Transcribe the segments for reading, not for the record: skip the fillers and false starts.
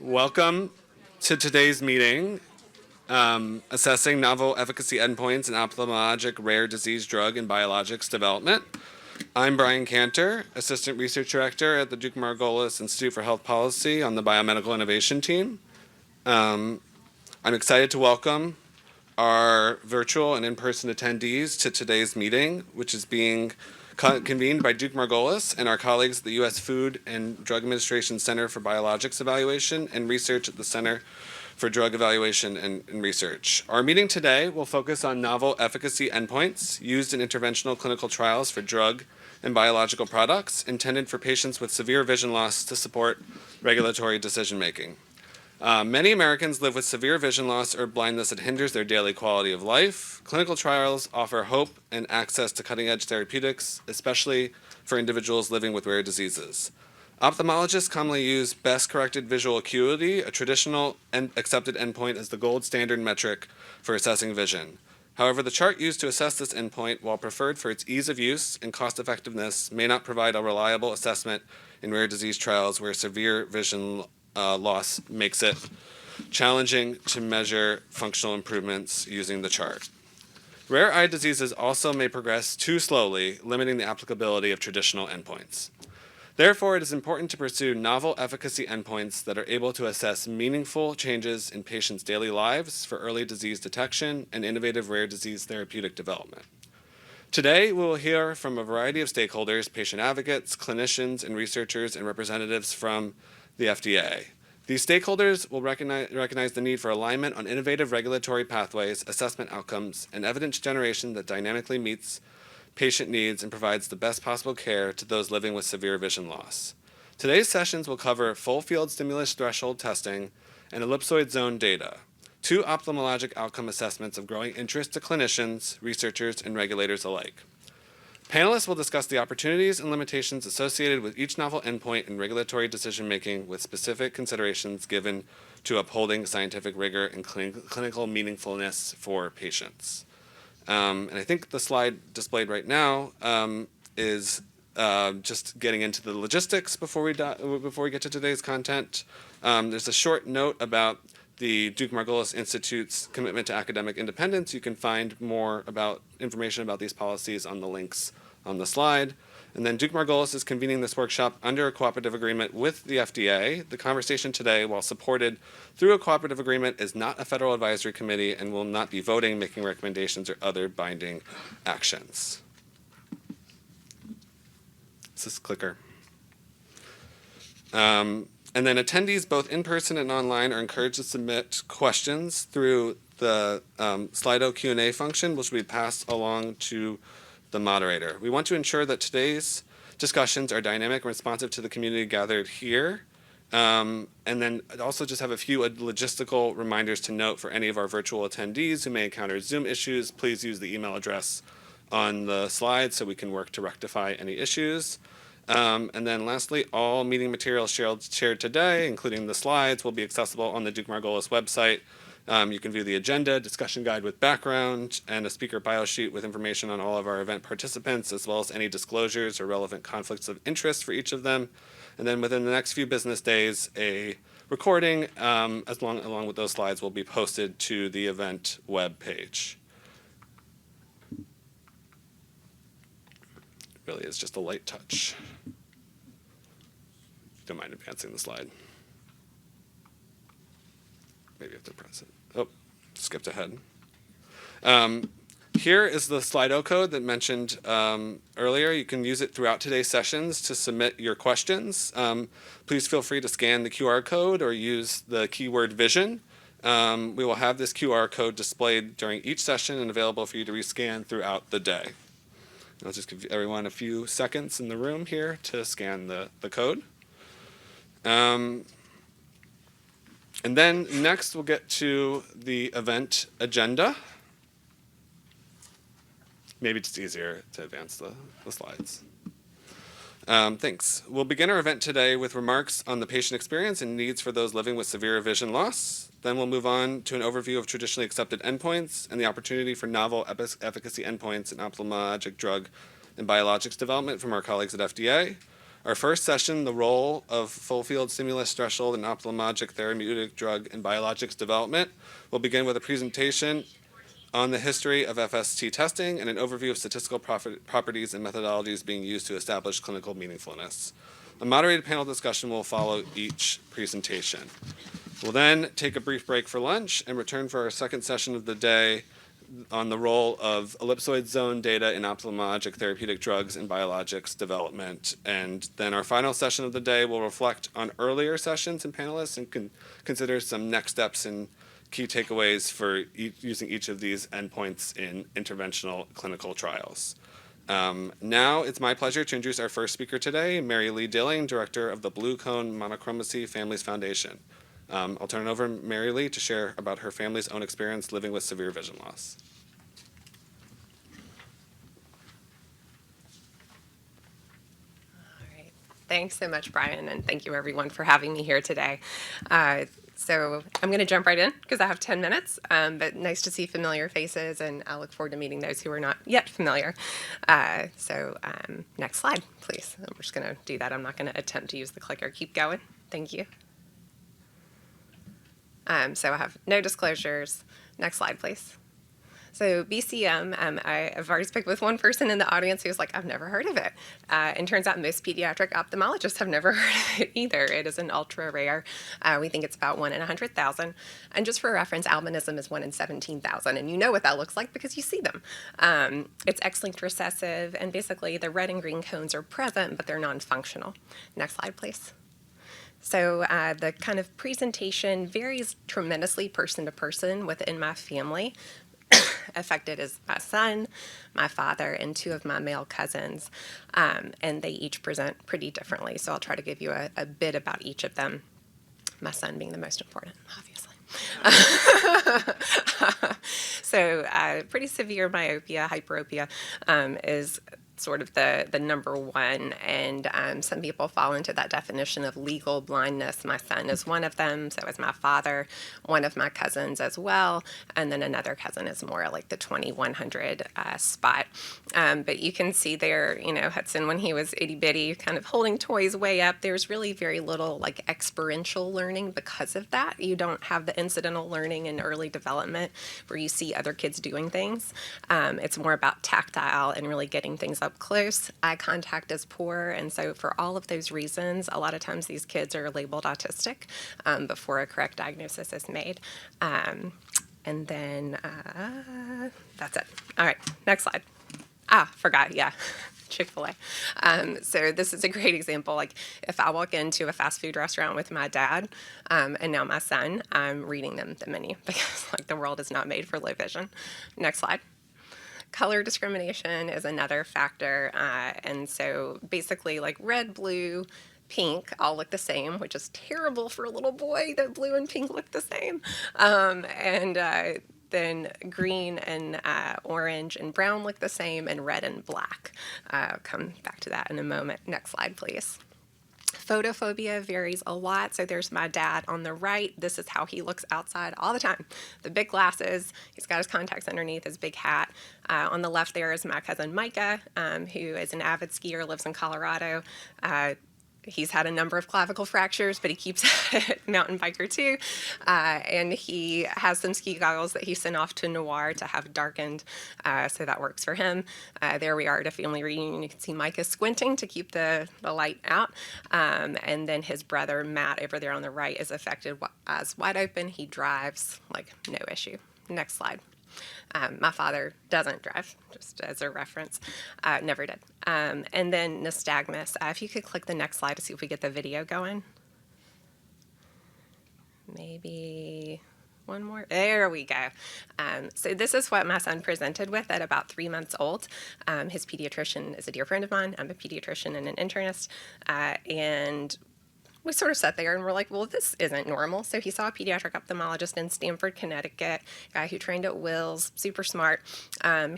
Welcome to today's meeting, assessing novel efficacy endpoints in ophthalmologic rare disease drug and biologics development. I'm Brian Cantor, Assistant Research Director at the Duke-Margolis Institute for Health Policy on the Biomedical Innovation Team. I'm excited to welcome our virtual and in-person attendees to today's meeting, which is being convened by Duke-Margolis and our colleagues at the U.S. Food and Drug Administration Center for Biologics Evaluation and Research at the Center for Drug Evaluation and Research. Our meeting today will focus on novel efficacy endpoints used in interventional clinical trials for drug and biological products intended for patients with severe vision loss to support regulatory decision-making. Many Americans live with severe vision loss or blindness that hinders their daily quality of life. Clinical trials offer hope and access to cutting-edge therapeutics, especially for individuals living with rare diseases. Ophthalmologists commonly use best-corrected visual acuity, a traditional and accepted endpoint, as the gold standard metric for assessing vision. However, the chart used to assess this endpoint, while preferred for its ease of use and cost-effectiveness, may not provide a reliable assessment in rare disease trials where severe vision loss makes it challenging to measure functional improvements using the chart. Rare eye diseases also may progress too slowly, limiting the applicability of traditional endpoints. Therefore, it is important to pursue novel efficacy endpoints that are able to assess meaningful changes in patients' daily lives for early disease detection and innovative rare disease therapeutic development. Today, we will hear from a variety of stakeholders, patient advocates, clinicians, and researchers, and representatives from the FDA. These stakeholders will recognize the need for alignment on innovative regulatory pathways, assessment outcomes, and evidence generation that dynamically meets patient needs and provides the best possible care to those living with severe vision loss. Today's sessions will cover full field stimulus threshold testing and ellipsoid zone data, two ophthalmologic outcome assessments of growing interest to clinicians, researchers, and regulators alike. Panelists will discuss the opportunities and limitations associated with each novel endpoint in regulatory decision-making, with specific considerations given to upholding scientific rigor and clinical meaningfulness for patients. And I think the slide displayed right now is just getting into the logistics before we get to today's content. There's a short note about the Duke-Margolis Institute's commitment to academic independence. You can find more information about these policies on the links on the slide. And then Duke-Margolis is convening this workshop under a cooperative agreement with the FDA. The conversation today, while supported through a cooperative agreement, is not a federal advisory committee and will not be voting, making recommendations, or other binding actions. This is clicker. And then attendees, both in person and online, are encouraged to submit questions through the Slido Q&A function, which will be passed along to the moderator. We want to ensure that today's discussions are dynamic and responsive to the community gathered here. And then I'd also just have a few logistical reminders to note for any of our virtual attendees who may encounter Zoom issues. Please use the email address on the slide so we can work to rectify any issues. And then lastly, all meeting materials shared today, including the slides, will be accessible on the Duke-Margolis website. You can view the agenda, discussion guide with background, and a speaker bio sheet with information on all of our event participants, as well as any disclosures or relevant conflicts of interest for each of them. And then within the next few business days, a recording, along with those slides, will be posted to the event web page. Really is just a light touch. Don't mind advancing the slide. Maybe you have to press it. Oh, skipped ahead. Here is the Slido code that mentioned earlier. You can use it throughout today's sessions to submit your questions. Please feel free to scan the QR code or use the keyword vision. We will have this QR code displayed during each session and available for you to rescan throughout the day. I'll just give everyone a few seconds in the room here to scan the code. And then next we'll get to the event agenda. Maybe it's easier to advance the slides. Thanks. We'll begin our event today with remarks on the patient experience and needs for those living with severe vision loss. Then we'll move on to an overview of traditionally accepted endpoints and the opportunity for novel efficacy endpoints in ophthalmologic drug and biologics development from our colleagues at FDA. Our first session, the role of full field stimulus threshold in ophthalmologic therapeutic drug and biologics development, will begin with a presentation on the history of FST testing and an overview of statistical properties and methodologies being used to establish clinical meaningfulness. A moderated panel discussion will follow each presentation. We'll then take a brief break for lunch and return for our second session of the day on the role of ellipsoid zone data in ophthalmologic therapeutic drugs and biologics development. And then our final session of the day will reflect on earlier sessions and panelists and consider some next steps and key takeaways for using each of these endpoints in interventional clinical trials. Now it's my pleasure to introduce our first speaker today, Mary Lee Dilling, Director of the Blue Cone Monochromacy Families Foundation. I'll turn it over to Mary Lee to share about her family's own experience living with severe vision loss. All right. Thanks so much, Brian, and thank you everyone for having me here today. So I'm going to jump right in because I have 10 minutes, but nice to see familiar faces, and I look forward to meeting those who are not yet familiar. Next slide, please. I'm just going to do that. I'm not going to attempt to use the clicker. Keep going. Thank you. So I have no disclosures. Next slide, please. So BCM, I've already spoken with one person in the audience who's like, I've never heard of it. And turns out most pediatric ophthalmologists have never heard of it either. It is an ultra rare. We think it's about 1 in 100,000. And just for reference, albinism is 1 in 17,000. And you know what that looks like because you see them. It's X-linked recessive, and basically the red and green cones are present, but they're non-functional. Next slide, please. So the kind of presentation varies tremendously person to person within my family. Affected is my son, my father, and 2 of my male cousins, and they each present pretty differently. So I'll try to give you a bit about each of them, my son being the most important, obviously. So pretty severe myopia, hyperopia is sort of the number one, and some people fall into that definition of legal blindness. My son is one of them, so is my father, one of my cousins as well, and then another cousin is more like the 2100 spot. But you can see there, Hudson, when he was itty bitty, kind of holding toys way up, there's really very little like experiential learning because of that. You don't have the incidental learning in early development where you see other kids doing things. It's more about tactile and really getting things up close. Eye contact is poor, and so for all of those reasons, a lot of times these kids are labeled autistic before a correct diagnosis is made. And then that's it. All right, next slide. Forgot, yeah. Chick-fil-A. So this is a great example. Like if I walk into a fast food restaurant with my dad and now my son, I'm reading them the menu because like the world is not made for low vision. Next slide. Color discrimination is another factor. And so basically like red, blue, pink all look the same, which is terrible for a little boy that blue and pink look the same. Then green and orange and brown look the same, and red and black. I'll come back to that in a moment. Next slide, please. Photophobia varies a lot. So there's my dad on the right. This is how he looks outside all the time. The big glasses, he's got his contacts underneath his big hat. On the left there is my cousin Micah, who is an avid skier, lives in Colorado. He's had a number of clavicle fractures, but he keeps a mountain biker too. And he has some ski goggles that he sent off to Noir to have darkened, so that works for him. There we are at a family reunion. You can see Micah squinting to keep the light out. And then his brother, Matt, over there on the right, is affected as wide open. He drives like no issue. Next slide. My father doesn't drive, just as a reference. Never did. And then nystagmus. If you could click the next slide to see if we get the video going. Maybe one more. There we go. So this is what my son presented with at about 3 months old. His pediatrician is a dear friend of mine. I'm a pediatrician and an internist. And we sort of sat there and we're like, well, this isn't normal. So he saw a pediatric ophthalmologist in Stamford, Connecticut, guy who trained at Wills, super smart.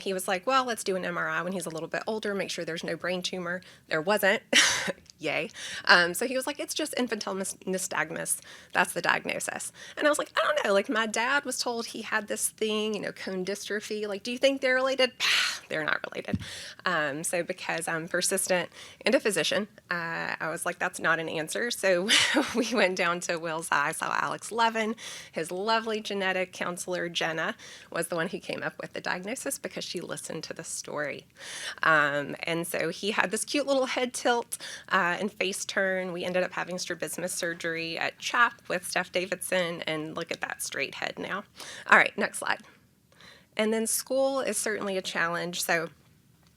He was like, well, let's do an MRI when he's a little bit older, make sure there's no brain tumor. There wasn't. Yay. So he was like, it's just infantile nystagmus. That's the diagnosis. And I was like, I don't know. Like, my dad was told he had this thing, cone dystrophy. Like, do you think they're related? They're not related. So because I'm persistent and a physician, I was like, that's not an answer. So we went down to Will's Eye, saw Alex Levin. His lovely genetic counselor, Jenna, was the one who came up with the diagnosis because she listened to the story. And so he had this cute little head tilt and face turn. We ended up having strabismus surgery at CHAP with Steph Davidson, and look at that straight head now. All right, next slide. And then school is certainly a challenge. So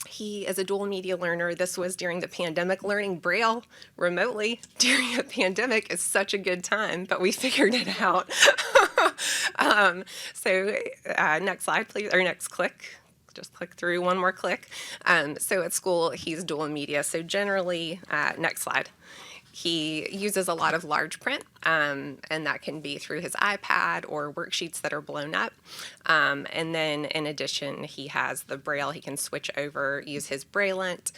he is a dual media learner. This was during the pandemic. Learning Braille remotely during a pandemic is such a good time, but we figured it out. Next slide, please, or next click. Just click through, one more click. So at school, he's dual media. So generally, next slide. He uses a lot of large print, and that can be through his iPad or worksheets that are blown up. And then in addition, he has the Braille. He can switch over, use his Braillant.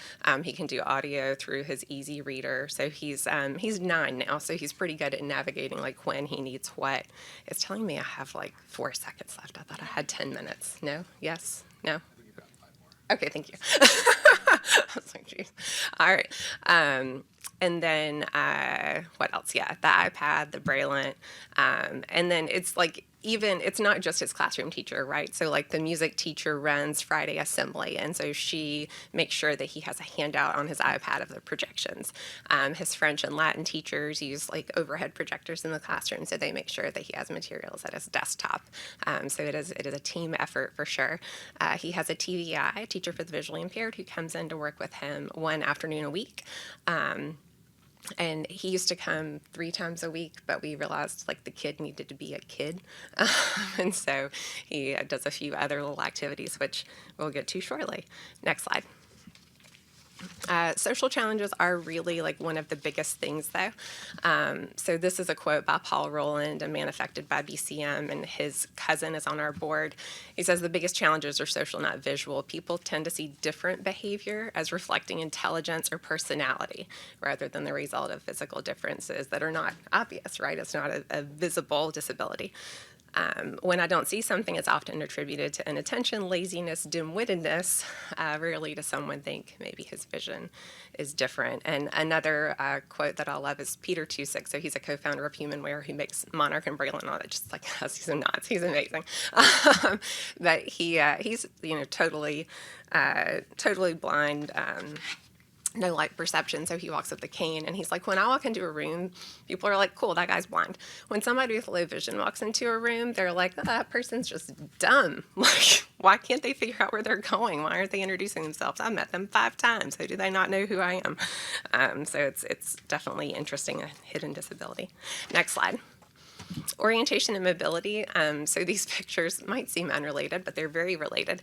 He can do audio through his Easy Reader. So he's 9 now, so he's pretty good at navigating like when he needs what. It's telling me I have like 4 seconds left. I thought I had 10 minutes. No? Yes? No? Okay, thank you. I was like, geez. All right. And then what else? Yeah, the iPad, the Braillant. And then it's like, it's not just his classroom teacher, right? So like the music teacher runs Friday assembly, and so she makes sure that he has a handout on his iPad of the projections. His French and Latin teachers use like overhead projectors in the classroom, so they make sure that he has materials at his desktop. So it is a team effort for sure. He has a TVI, a teacher for the visually impaired, who comes in to work with him one afternoon a week. And he used to come 3 times a week, but we realized like the kid needed to be a kid. And so he does a few other little activities, which we'll get to shortly. Next slide. Social challenges are really like one of the biggest things though. So this is a quote by Paul Rowland, a man affected by BCM, and his cousin is on our board. He says the biggest challenges are social, not visual. People tend to see different behavior as reflecting intelligence or personality rather than the result of physical differences that are not obvious, right? It's not a visible disability. When I don't see something, it's often attributed to inattention, laziness, dim-wittedness, rarely does someone think maybe his vision is different. And another quote that I love is Peter Tusick. So he's a co-founder of Humanware who makes Monarch and Braille and all that, just like us. He's a nuts. He's amazing. But he's totally blind. No light perception, so he walks with a cane, and he's like, when I walk into a room, people are like, cool, that guy's blind. When somebody with low vision walks into a room, they're like, oh, that person's just dumb. Like, why can't they figure out where they're going? Why aren't they introducing themselves? I've met them 5 times. So do they not know who I am? So it's definitely interesting, a hidden disability. Next slide. Orientation and mobility. So these pictures might seem unrelated, but they're very related.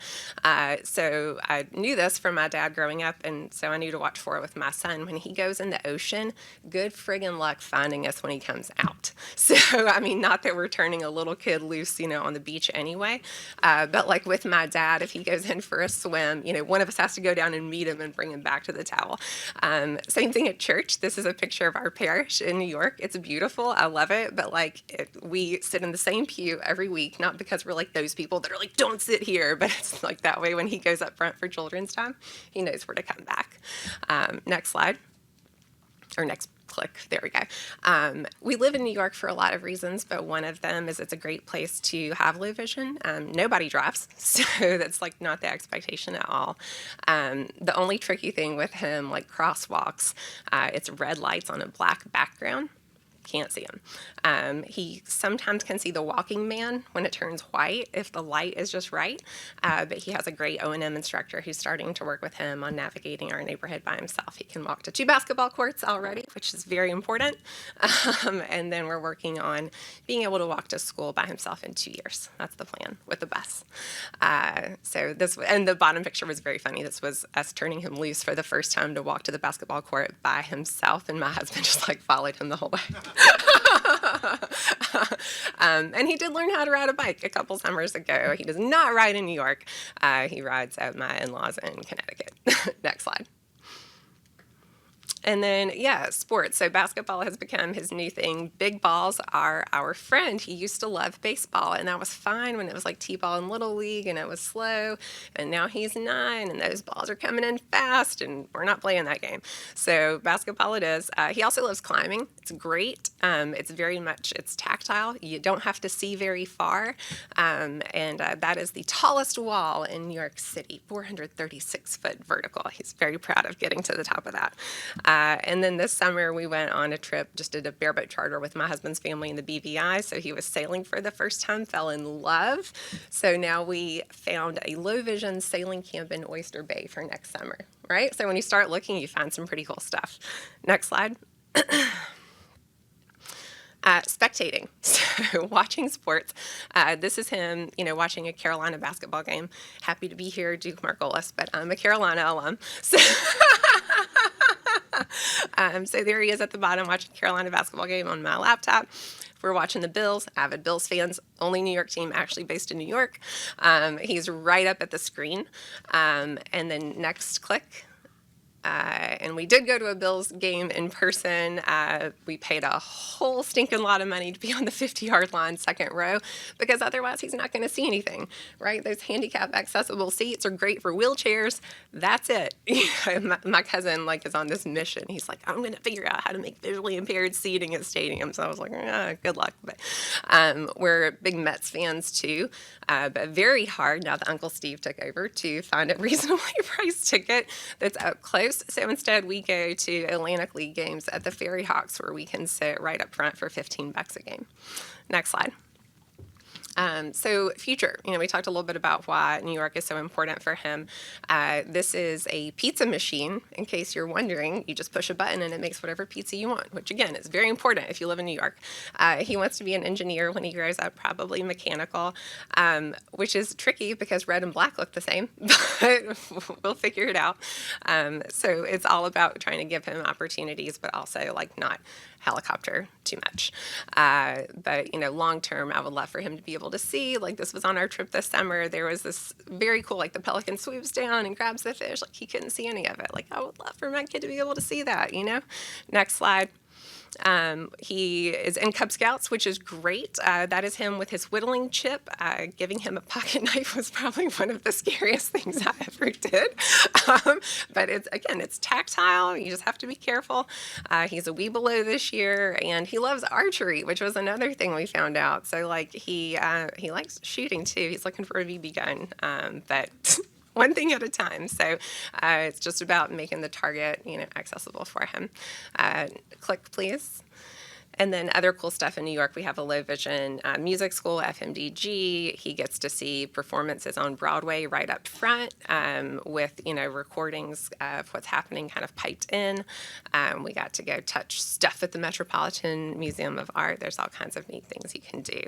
So I knew this from my dad growing up, and so I knew to watch for it with my son. When he goes in the ocean, good friggin' luck finding us when he comes out. So, I mean, not that we're turning a little kid loose, on the beach anyway, but like with my dad, if he goes in for a swim, one of us has to go down and meet him and bring him back to the towel. Same thing at church. This is a picture of our parish in New York. It's beautiful. I love it, but we sit in the same pew every week, not because we're like those people that are like, don't sit here, but it's like that way when he goes up front for children's time, he knows where to come back. Next slide, or next click, there we go. We live in New York for a lot of reasons, but one of them is it's a great place to have low vision. Nobody drives, so that's like not the expectation at all. The only tricky thing with him, like crosswalks, it's red lights on a black background. can't see him. He sometimes can see the walking man when it turns white if the light is just right, but he has a great O&M instructor who's starting to work with him on navigating our neighborhood by himself. He can walk to 2 basketball courts already, which is very important, and then we're working on being able to walk to school by himself in 2 years. That's the plan with the bus. So this, and the bottom picture was very funny. This was us turning him loose for the first time to walk to the basketball court by himself, and my husband just like followed him the whole way. And he did learn how to ride a bike a couple summers ago. He does not ride in New York. He rides at my in-laws in Connecticut. Next slide. And then, yeah, sports. So basketball has become his new thing. Big balls are our friend. He used to love baseball, and that was fine when it was like T-ball in Little League, and it was slow. And now he's 9, and those balls are coming in fast, and we're not playing that game. So basketball it is. He also loves climbing. It's great. It's very much, it's tactile. You don't have to see very far. And that is the tallest wall in New York City, 436-foot vertical. He's very proud of getting to the top of that. And then this summer we went on a trip, just did a bareboat charter with my husband's family in the BVI. So he was sailing for the first time, fell in love. So now we found a low vision sailing camp in Oyster Bay for next summer, right? So when you start looking, you find some pretty cool stuff. Next slide. Spectating, so watching sports. This is him, watching a Carolina basketball game. Happy to be here, Duke-Margolis, but I'm a Carolina alum. So, so there he is at the bottom watching Carolina basketball game on my laptop. We're watching the Bills, avid Bills fans, only New York team actually based in New York. He's right up at the screen. And then next click. And we did go to a Bills game in person. We paid a whole stinking lot of money to be on the 50-yard line, second row, because otherwise he's not going to see anything, right? Those handicap accessible seats are great for wheelchairs. That's it. My cousin is on this mission. He's like, I'm going to figure out how to make visually impaired seating at stadiums. So I was like, good luck. But we're big Mets fans too, but very hard now that Uncle Steve took over to find a reasonably priced ticket that's up close. So instead, we go to Atlantic League games at the Ferry Hawks, where we can sit right up front for $15 a game. Next slide. So future, we talked a little bit about why New York is so important for him. This is a pizza machine. In case you're wondering, you just push a button and it makes whatever pizza you want, which again is very important if you live in New York. He wants to be an engineer when he grows up, probably mechanical, which is tricky because red and black look the same, but we'll figure it out. So it's all about trying to give him opportunities, but also not helicopter too much. But long term, I would love for him to be able to see. This was on our trip this summer. There was this very cool, the pelican swoops down and grabs the fish. He couldn't see any of it. I would love for my kid to be able to see that. Next slide. He is in Cub Scouts, which is great. That is him with his whittling chip. Giving him a pocket knife was probably one of the scariest things I ever did. But it's tactile. You just have to be careful. He's a wee below this year, and he loves archery, which was another thing we found out. So he likes shooting too. He's looking for a BB gun, but one thing at a time. So it's just about making the target, accessible for him. Click, please. And then other cool stuff in New York, we have a low vision music school, FMDG. He gets to see performances on Broadway right up front with, recordings of what's happening kind of piped in. We got to go touch stuff at the Metropolitan Museum of Art. There's all kinds of neat things you can do.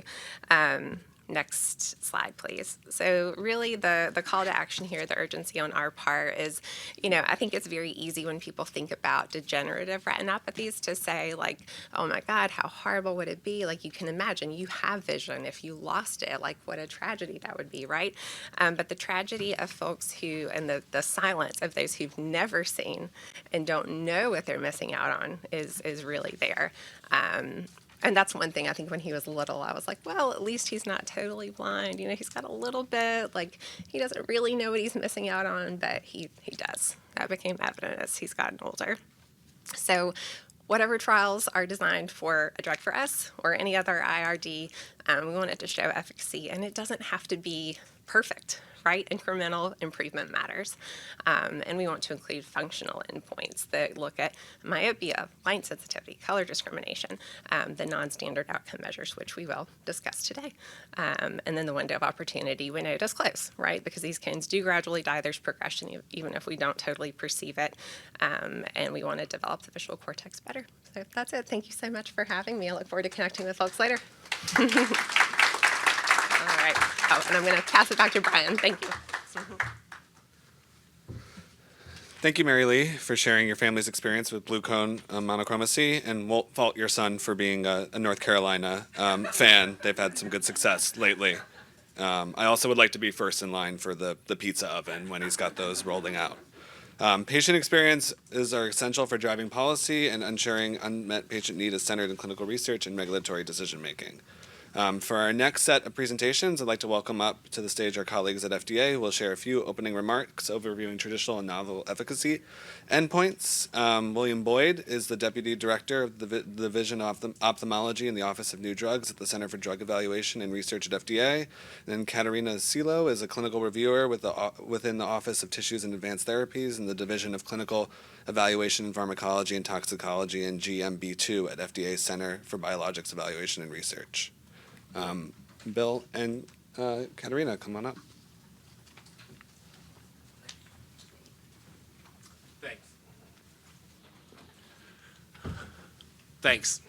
Next slide, please. So really the call to action here, the urgency on our part is, I think it's very easy when people think about degenerative retinopathies to say oh my God, how horrible would it be? You can imagine you have vision. If you lost it, what a tragedy that would be, right? But the tragedy of folks who, and the silence of those who've never seen and don't know what they're missing out on is really there. And that's one thing I think when he was little, I was like, well, at least he's not totally blind. He's got a little bit, he doesn't really know what he's missing out on, but he does. That became evident as he's gotten older. So whatever trials are designed for a drug for us or any other IRD, we want it to show efficacy. And it doesn't have to be perfect, right? Incremental improvement matters. And we want to include functional endpoints that look at myopia, light sensitivity, color discrimination, the non-standard outcome measures, which we will discuss today. And then the window of opportunity we know does close, right? Because these cones do gradually die. There's progression, even if we don't totally perceive it. And we want to develop the visual cortex better. So that's it. Thank you so much for having me. I look forward to connecting with folks later. All right. Oh, and I'm going to pass it back to Brian. Thank you. Thank you, Mary Lee, for sharing your family's experience with blue cone monochromacy, and won't fault your son for being a North Carolina fan. They've had some good success lately. I also would like to be first in line for the pizza oven when he's got those rolling out. Patient experiences are essential for driving policy, and ensuring unmet patient need is centered in clinical research and regulatory decision making. For our next set of presentations, I'd like to welcome up to the stage our colleagues at FDA, who will share a few opening remarks overviewing traditional and novel efficacy endpoints. William Boyd is the Deputy Director of the Division of Ophthalmology in the Office of New Drugs at the Center for Drug Evaluation and Research at FDA. And then Katerina Silo is a clinical reviewer within the Office of Tissues and Advanced Therapies in the Division of Clinical Evaluation in Pharmacology and Toxicology and GMB2 at FDA's Center for Biologics Evaluation and Research. Bill and Katerina, come on up. Thanks.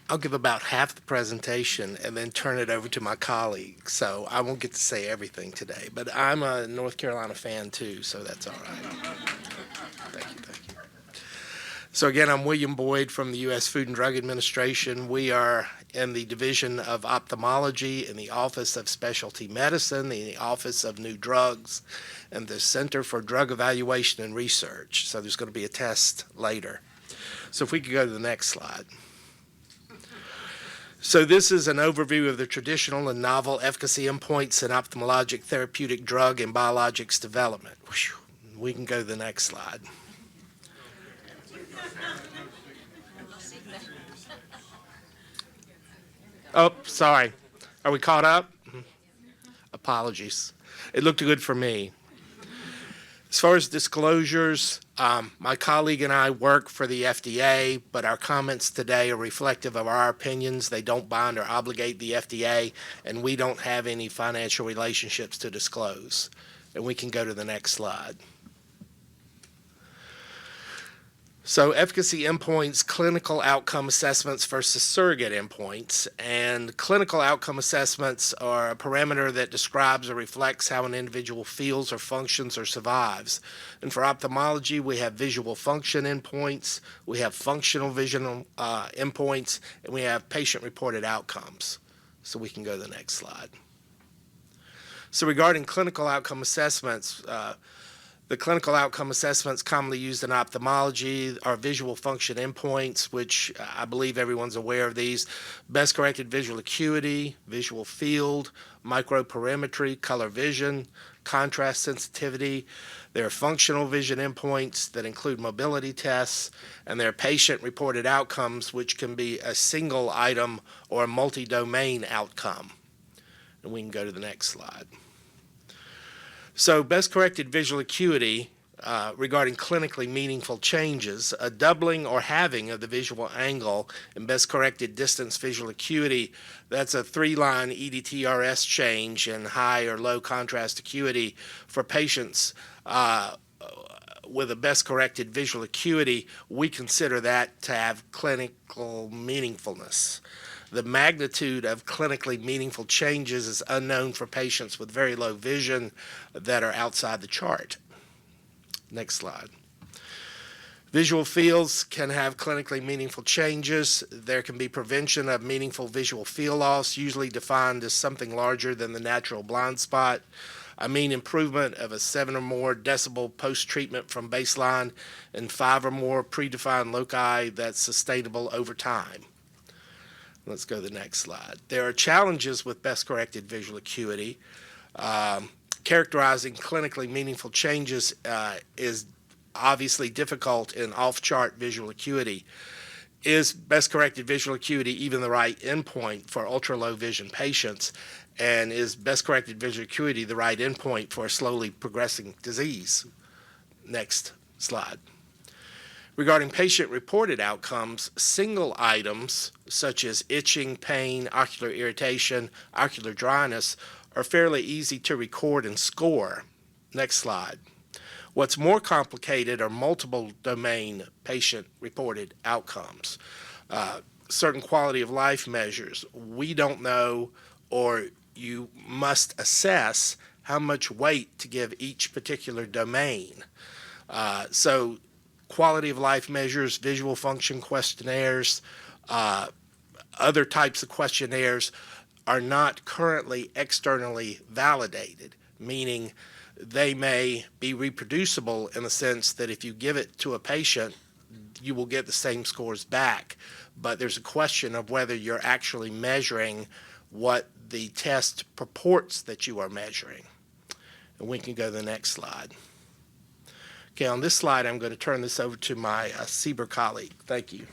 I'll give about half the presentation and then turn it over to my colleague, so I won't get to say everything today. But I'm a North Carolina fan too, so that's all right. Thank you. So again, I'm William Boyd from the U.S. Food and Drug Administration. We are in the Division of Ophthalmology, in the Office of Specialty Medicine, in the Office of New Drugs, and the Center for Drug Evaluation and Research. So there's going to be a test later. So if we could go to the next slide. So this is an overview of the traditional and novel efficacy endpoints in ophthalmologic therapeutic drug and biologics development. We can go to the next slide. Oh, sorry. Are we caught up? Apologies. It looked good for me. As far as disclosures, my colleague and I work for the FDA, but our comments today are reflective of our opinions. They don't bind or obligate the FDA, and we don't have any financial relationships to disclose. And we can go to the next slide. So efficacy endpoints, clinical outcome assessments versus surrogate endpoints. And clinical outcome assessments are a parameter that describes or reflects how an individual feels or functions or survives. And for ophthalmology, we have visual function endpoints, we have functional vision endpoints, and we have patient-reported outcomes. So we can go to the next slide. So regarding clinical outcome assessments, the clinical outcome assessments commonly used in ophthalmology are visual function endpoints, which I believe everyone's aware of these. Best corrected visual acuity, visual field, microperimetry, color vision, contrast sensitivity. There are functional vision endpoints that include mobility tests, and there are patient-reported outcomes, which can be a single item or a multi-domain outcome. And we can go to the next slide. So best corrected visual acuity regarding clinically meaningful changes, a doubling or halving of the visual angle in best corrected distance visual acuity, that's a 3-line EDTRS change in high or low contrast acuity for patients with a best corrected visual acuity. We consider that to have clinical meaningfulness. The magnitude of clinically meaningful changes is unknown for patients with very low vision that are outside the chart. Next slide. Visual fields can have clinically meaningful changes. There can be prevention of meaningful visual field loss, usually defined as something larger than the natural blind spot. I mean improvement of a 7 or more decibel post-treatment from baseline and 5 or more predefined loci that's sustainable over time. Let's go to the next slide. There are challenges with best corrected visual acuity. Characterizing clinically meaningful changes is obviously difficult in off-chart visual acuity. Is best corrected visual acuity even the right endpoint for ultra-low vision patients? And is best corrected visual acuity the right endpoint for a slowly progressing disease? Next slide. Regarding patient-reported outcomes, single items such as itching, pain, ocular irritation, ocular dryness are fairly easy to record and score. Next slide. What's more complicated are multiple domain patient-reported outcomes. Certain quality of life measures. We don't know, or you must assess how much weight to give each particular domain. So quality of life measures, visual function questionnaires, other types of questionnaires are not currently externally validated, meaning they may be reproducible in the sense that if you give it to a patient, you will get the same scores back. But there's a question of whether you're actually measuring what the test purports that you are measuring. And we can go to the next slide. Okay, on this slide, I'm going to turn this over to my CBER colleague. Thank you.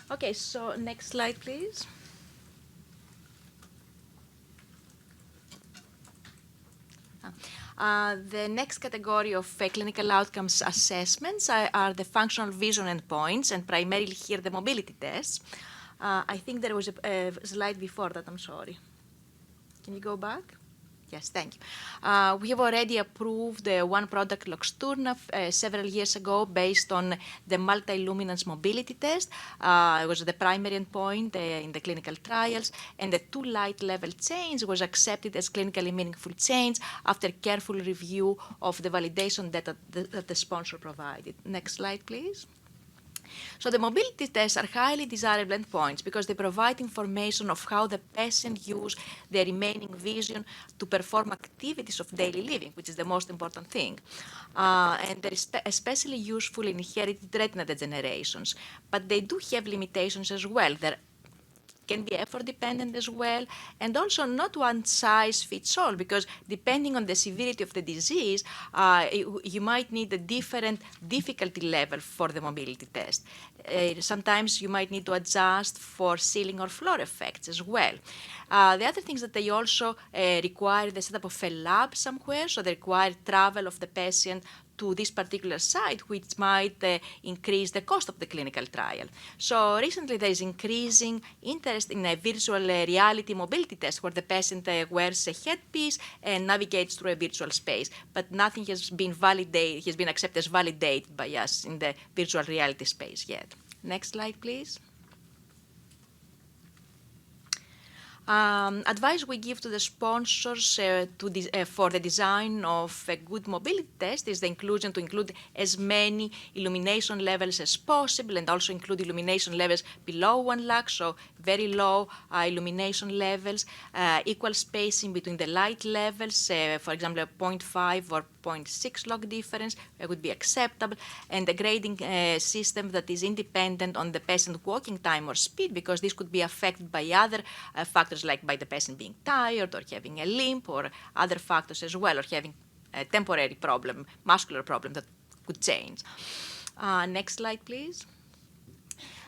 Okay, so next slide, please. The next category of clinical outcomes assessments are the functional vision endpoints, and primarily here the mobility tests. I think there was a slide before that, I'm sorry. Can you go back? Yes, thank you. We have already approved one product, Luxturna, several years ago based on the multi-luminance mobility test. It was the primary endpoint in the clinical trials, and the 2 light level change was accepted as clinically meaningful change after careful review of the validation data that the sponsor provided. Next slide, please. So the mobility tests are highly desirable endpoints because they provide information of how the patient uses their remaining vision to perform activities of daily living, which is the most important thing. And they're especially useful in inherited retina degenerations. But they do have limitations as well. There can be effort dependent as well, and also not one size fits all, because depending on the severity of the disease, you might need a different difficulty level for the mobility test. Sometimes you might need to adjust for ceiling or floor effects as well. The other things that they also require the setup of a lab somewhere, so they require travel of the patient to this particular site, which might increase the cost of the clinical trial. So recently there is increasing interest in a virtual reality mobility test where the patient wears a headpiece and navigates through a virtual space, but nothing has been validated, has been accepted as validated by us in the virtual reality space yet. Next slide, please. Advice we give to the sponsors for the design of a good mobility test is to include as many illumination levels as possible, and also include illumination levels below 1 lux, so very low illumination levels, equal spacing between the light levels, for example, a 0.5 or 0.6 log difference would be acceptable, and a grading system that is independent on the patient walking time or speed, because this could be affected by other factors, like by the patient being tired or having a limp, or other factors as well, or having a temporary problem, muscular problem that could change. Next slide, please.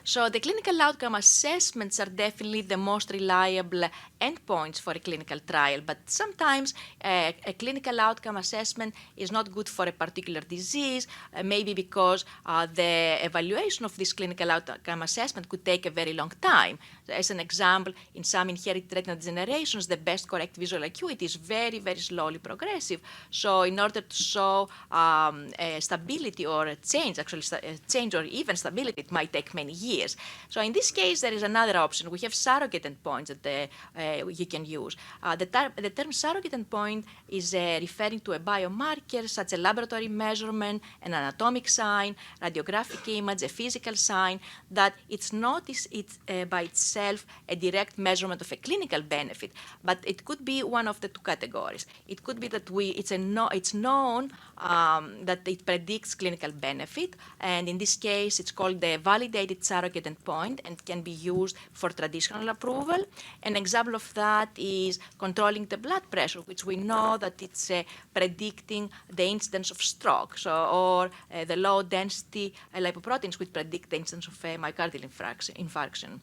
So the clinical outcome assessments are definitely the most reliable endpoints for a clinical trial, but sometimes a clinical outcome assessment is not good for a particular disease, maybe because the evaluation of this clinical outcome assessment could take a very long time. So as an example, in some inherited retinal degenerations, the best correct visual acuity is very, very slowly progressive. So in order to show stability or a change, actually change or even stability, it might take many years. So in this case, there is another option. We have surrogate endpoints that you can use. The term surrogate endpoint is referring to a biomarker, such as a laboratory measurement, an anatomic sign, radiographic image, a physical sign, that it's not by itself a direct measurement of a clinical benefit, but it could be one of the 2 categories. It could be that it's known that it predicts clinical benefit. And in this case, it's called the validated surrogate endpoint and can be used for traditional approval. An example of that is controlling the blood pressure, which we know that it's predicting the incidence of stroke, or the low density lipoproteins, which predict the incidence of myocardial infarction.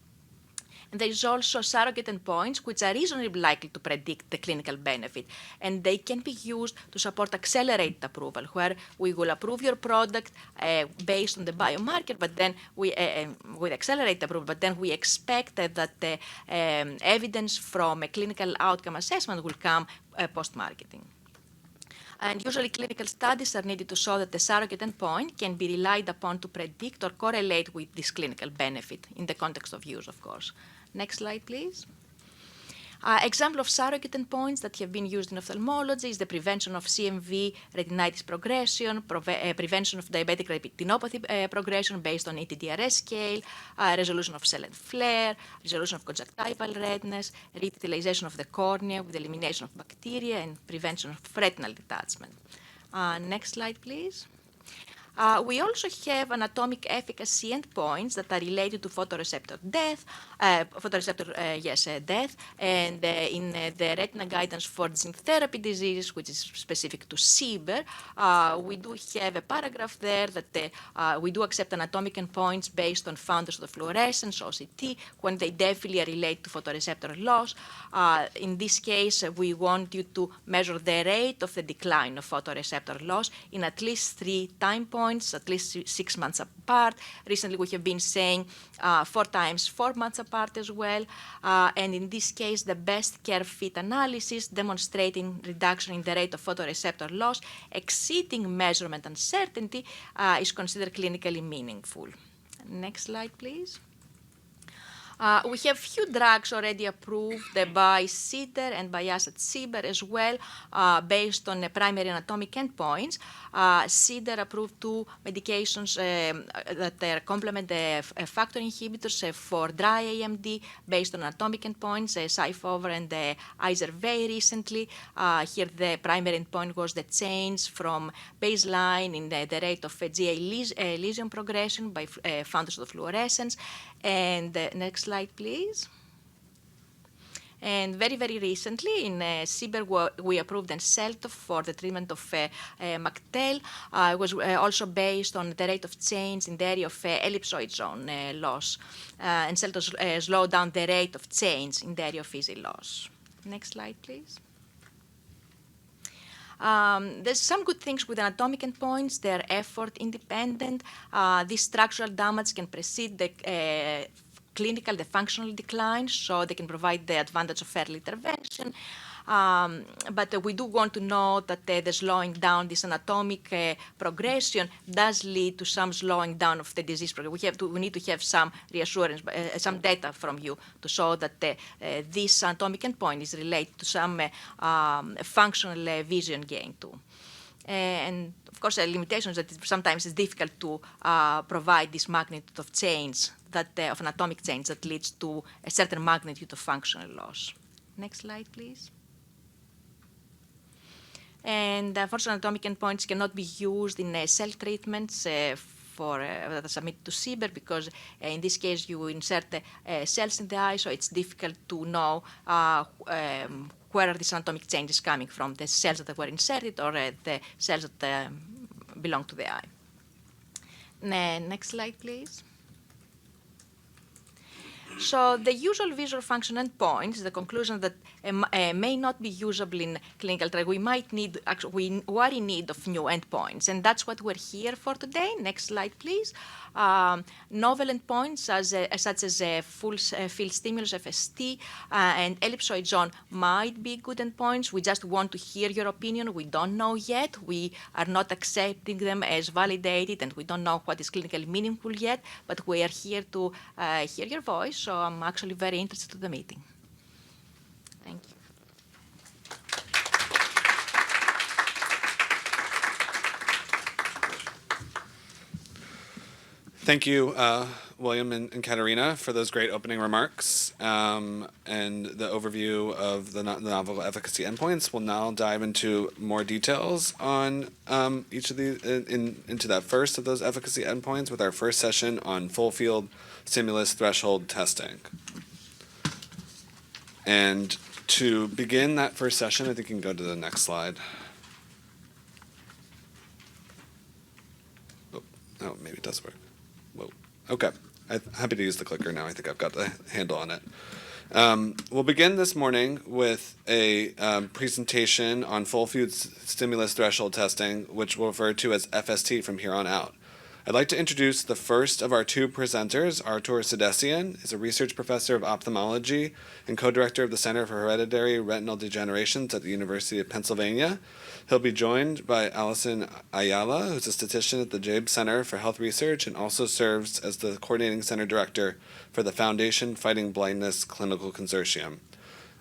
And there is also surrogate endpoints which are reasonably likely to predict the clinical benefit. And they can be used to support accelerated approval, where we will approve your product based on the biomarker, but then we, with accelerated approval, but then we expect that the evidence from a clinical outcome assessment will come post-marketing. And usually clinical studies are needed to show that the surrogate endpoint can be relied upon to predict or correlate with this clinical benefit in the context of use, of course. Next slide, please. Example of surrogate endpoints that have been used in ophthalmology is the prevention of CMV retinitis progression, prevention of diabetic retinopathy progression based on ETDRS scale, resolution of cell and flare, resolution of conjunctival redness, revitalization of the cornea with elimination of bacteria, and prevention of retinal detachment. Next slide, please. We also have anatomic efficacy endpoints that are related to photoreceptor death, death, and in the retina guidance for gene therapy diseases, which is specific to CBER, we do have a paragraph there that we do accept anatomic endpoints based on founders of fluorescence, OCT, when they definitely relate to photoreceptor loss. In this case, we want you to measure the rate of the decline of photoreceptor loss in at least 3 time points, at least 6 months apart. Recently, we have been saying 4 times 4 months apart as well. And in this case, the best care fit analysis demonstrating reduction in the rate of photoreceptor loss exceeding measurement uncertainty is considered clinically meaningful. Next slide, please. We have few drugs already approved by CDER and by us at CBER as well, based on primary anatomic endpoints. CDER approved 2 medications that complement the factor inhibitors for dry AMD based on anatomic endpoints, Syfovre and Izervay recently. Here the primary endpoint was the change from baseline in the rate of GA lesion progression by founders of fluorescence. And next slide, please. And very, very recently in CBER, we approved Encelto for the treatment of McTEL. It was also based on the rate of change in the area of ellipsoid zone loss. Encelto slowed down the rate of change in the area of easy loss. Next slide, please. There's some good things with anatomic endpoints. They're effort independent. This structural damage can precede the clinical, the functional decline, so they can provide the advantage of early intervention. But we do want to know that the slowing down this anatomic progression does lead to some slowing down of the disease progression. We need to have some reassurance, some data from you to show that this anatomic endpoint is related to some functional vision gain too. And of course, the limitation is that sometimes it's difficult to provide this magnitude of change, of anatomic change that leads to a certain magnitude of functional loss. Next slide, please. And unfortunately, anatomic endpoints cannot be used in cell treatments that are submitted to CBER because in this case you insert cells in the eye, so it's difficult to know where are these anatomic changes coming from, the cells that were inserted or the cells that belong to the eye. Next slide, please. So the usual visual function endpoints, the conclusion that may not be usable in clinical trial. We might need, we are in need of new endpoints, and that's what we're here for today. Next slide, please. Novel endpoints such as full field stimulus, FST, and ellipsoid zone might be good endpoints. We just want to hear your opinion. We don't know yet. We are not accepting them as validated, and we don't know what is clinically meaningful yet, but we are here to hear your voice, so I'm actually very interested in the meeting. Thank you. Thank you, William and Katerina, for those great opening remarks and the overview of the novel efficacy endpoints. We'll now dive into more details on each of these, into that first of those efficacy endpoints with our first session on full field stimulus threshold testing. And to begin that first session, I think you can go to the next slide. Oh, maybe it does work. Whoa. Okay. I'm happy to use the clicker now. I think I've got the handle on it. We'll begin this morning with a presentation on full field stimulus threshold testing, which we'll refer to as FST from here on out. I'd like to introduce the first of our two presenters. Artur Sadesian is a research professor of ophthalmology and co-director of the Center for Hereditary Retinal Degenerations at the University of Pennsylvania. He'll be joined by Allison Ayala, who's a statistician at the Jaeb Center for Health Research and also serves as the coordinating center director for the Foundation Fighting Blindness Clinical Consortium.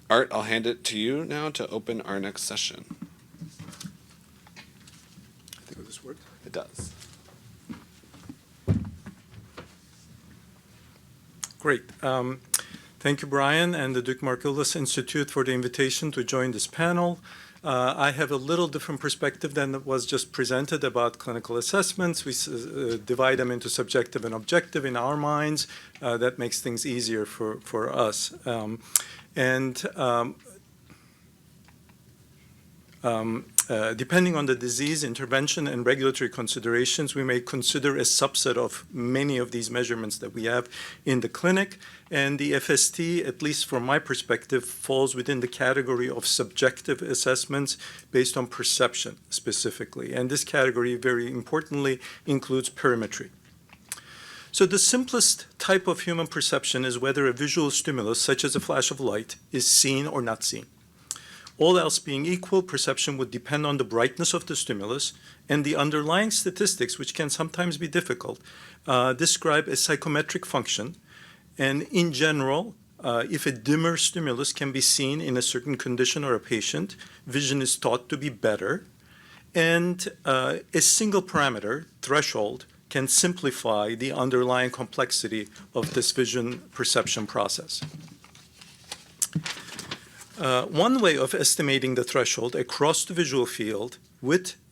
Art, I'll hand it to you now to open our next session. I think this worked. It does. Great. Thank you, Brian, and the Duke-Margolis Institute for the invitation to join this panel. I have a little different perspective than was just presented about clinical assessments. We divide them into subjective and objective in our minds. That makes things easier for us. Depending on the disease, intervention, and regulatory considerations, we may consider a subset of many of these measurements that we have in the clinic. And the FST, at least from my perspective, falls within the category of subjective assessments based on perception specifically. And this category, very importantly, includes perimetry. So the simplest type of human perception is whether a visual stimulus, such as a flash of light, is seen or not seen. All else being equal, perception would depend on the brightness of the stimulus, and the underlying statistics, which can sometimes be difficult, describe a psychometric function. And in general, if a dimmer stimulus can be seen in a certain condition or a patient, vision is thought to be better. And a single parameter, threshold, can simplify the underlying complexity of this vision perception process. One way of estimating the threshold across the visual field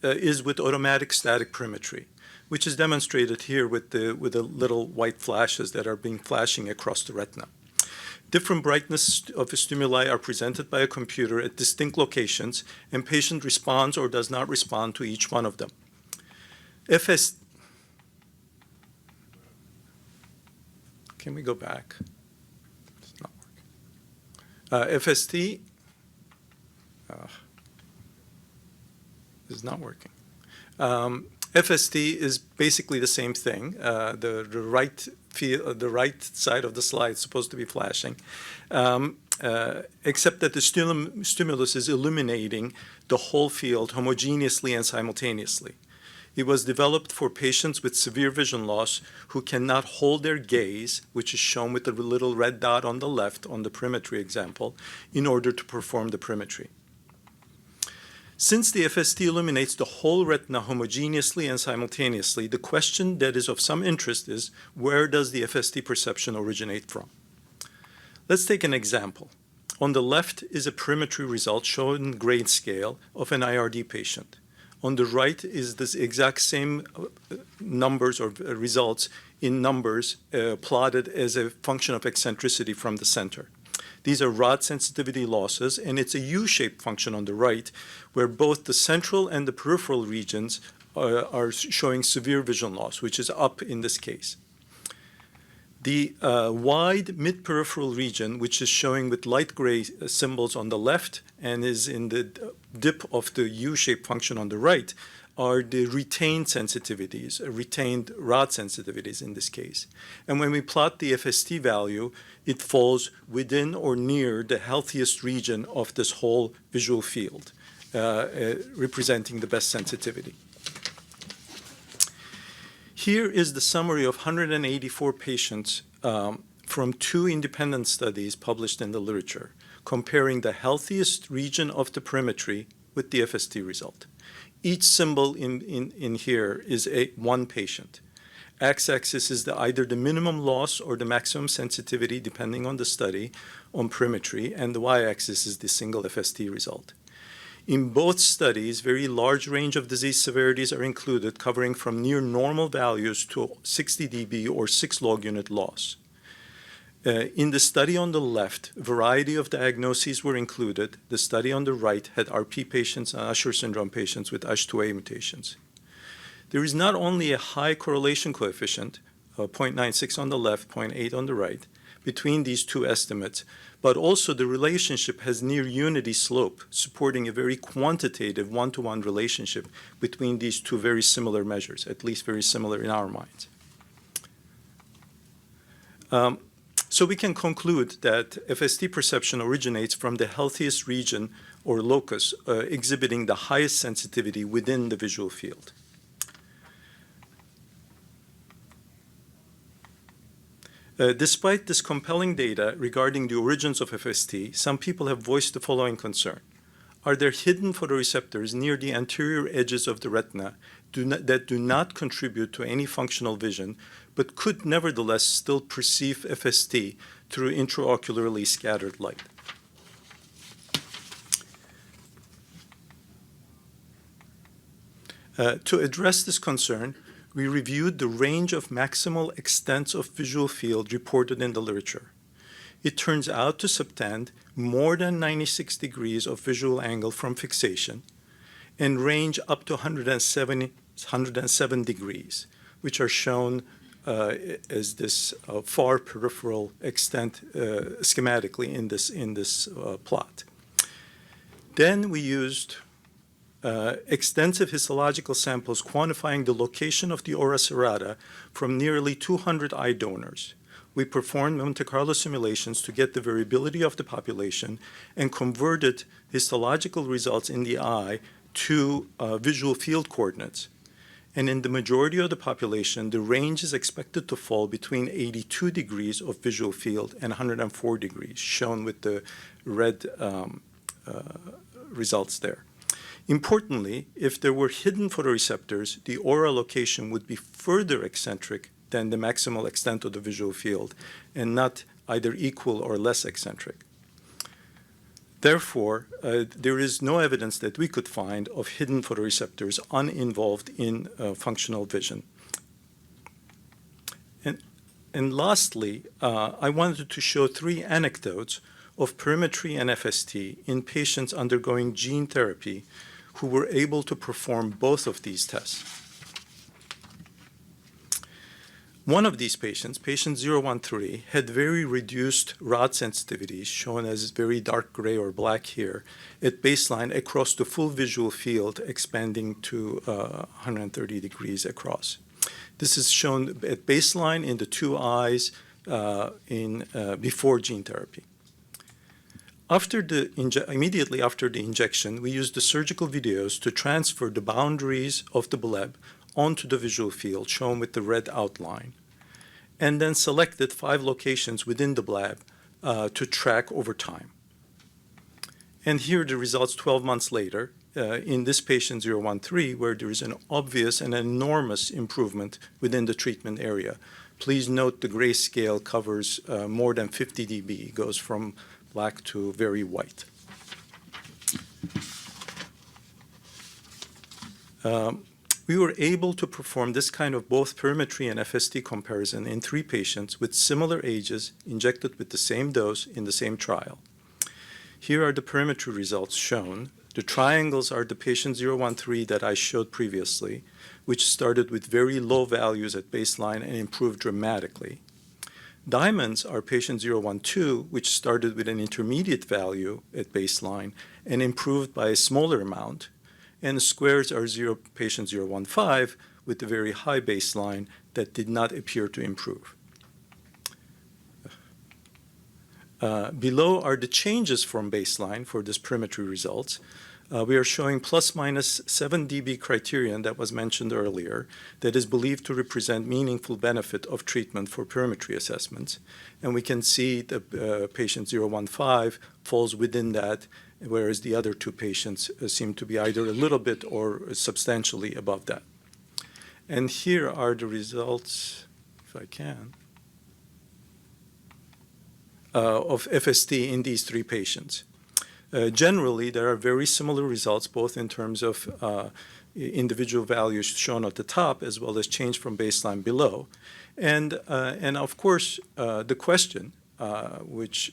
is with automatic static perimetry, which is demonstrated here with the little white flashes that are being flashing across the retina. Different brightness of stimuli are presented by a computer at distinct locations, and patient responds or does not respond to each one of them. Can we go back? FST is not working. FST is basically the same thing. The right side of the slide is supposed to be flashing, except that the stimulus is illuminating the whole field homogeneously and simultaneously. It was developed for patients with severe vision loss who cannot hold their gaze, which is shown with the little red dot on the left on the perimetry example, in order to perform the perimetry. Since the FST illuminates the whole retina homogeneously and simultaneously, the question that is of some interest is, where does the FST perception originate from? Let's take an example. On the left is a perimetry result shown in grayscale of an IRD patient. On the right is this exact same numbers or results in numbers plotted as a function of eccentricity from the center. These are rod sensitivity losses, and it's a U-shaped function on the right, where both the central and the peripheral regions are showing severe vision loss, which is up in this case. The wide mid-peripheral region, which is showing with light gray symbols on the left and is in the dip of the U-shaped function on the right, are the retained sensitivities, retained rod sensitivities in this case. And when we plot the FST value, it falls within or near the healthiest region of this whole visual field, representing the best sensitivity. Here is the summary of 184 patients from two independent studies published in the literature, comparing the healthiest region of the perimetry with the FST result. Each symbol in here is one patient. X-axis is either the minimum loss or the maximum sensitivity, depending on the study, on perimetry, and the y-axis is the single FST result. In both studies, very large range of disease severities are included, covering from near normal values to 60 dB or 6 log unit loss. In the study on the left, a variety of diagnoses were included. The study on the right had RP patients and Usher syndrome patients with USH2A mutations. There is not only a high correlation coefficient, 0.96 on the left, 0.8 on the right, between these two estimates, but also the relationship has near unity slope, supporting a very quantitative one-to-one relationship between these two very similar measures, at least very similar in our minds. So we can conclude that FST perception originates from the healthiest region or locus exhibiting the highest sensitivity within the visual field. Despite this compelling data regarding the origins of FST, some people have voiced the following concern. Are there hidden photoreceptors near the anterior edges of the retina that do not contribute to any functional vision, but could nevertheless still perceive FST through intraocularly scattered light? To address this concern, we reviewed the range of maximal extents of visual field reported in the literature. It turns out to subtend more than 96 degrees of visual angle from fixation and range up to 107 degrees, which are shown as this far peripheral extent schematically in this plot. Then we used extensive histological samples quantifying the location of the ora serrata from nearly 200 eye donors. We performed Monte Carlo simulations to get the variability of the population and converted histological results in the eye to visual field coordinates. And in the majority of the population, the range is expected to fall between 82 degrees of visual field and 104 degrees, shown with the red results there. Importantly, if there were hidden photoreceptors, the ora location would be further eccentric than the maximal extent of the visual field and not either equal or less eccentric. Therefore, there is no evidence that we could find of hidden photoreceptors uninvolved in functional vision. And lastly, I wanted to show 3 anecdotes of perimetry and FST in patients undergoing gene therapy who were able to perform both of these tests. One of these patients, patient 013, had very reduced rod sensitivities, shown as very dark gray or black here, at baseline across the full visual field, expanding to 130 degrees across. This is shown at baseline in the 2 eyes before gene therapy. Immediately after the injection, we used the surgical videos to transfer the boundaries of the bleb onto the visual field, shown with the red outline, and then selected 5 locations within the bleb to track over time. And here are the results 12 months later in this patient 013, where there is an obvious and enormous improvement within the treatment area. Please note the grayscale covers more than 50 dB. It goes from black to very white. We were able to perform this kind of both perimetry and FST comparison in 3 patients with similar ages injected with the same dose in the same trial. Here are the perimetry results shown. The triangles are the patient 013 that I showed previously, which started with very low values at baseline and improved dramatically. Diamonds are patient 012, which started with an intermediate value at baseline and improved by a smaller amount. And the squares are patient 015 with a very high baseline that did not appear to improve. Below are the changes from baseline for this perimetry results. We are showing plus minus 7 dB criterion that was mentioned earlier that is believed to represent meaningful benefit of treatment for perimetry assessments. And we can see the patient 015 falls within that, whereas the other 2 patients seem to be either a little bit or substantially above that. And here are the results, if I can, of FST in these 3 patients. Generally, there are very similar results, both in terms of individual values shown at the top as well as change from baseline below. And of course, the question, which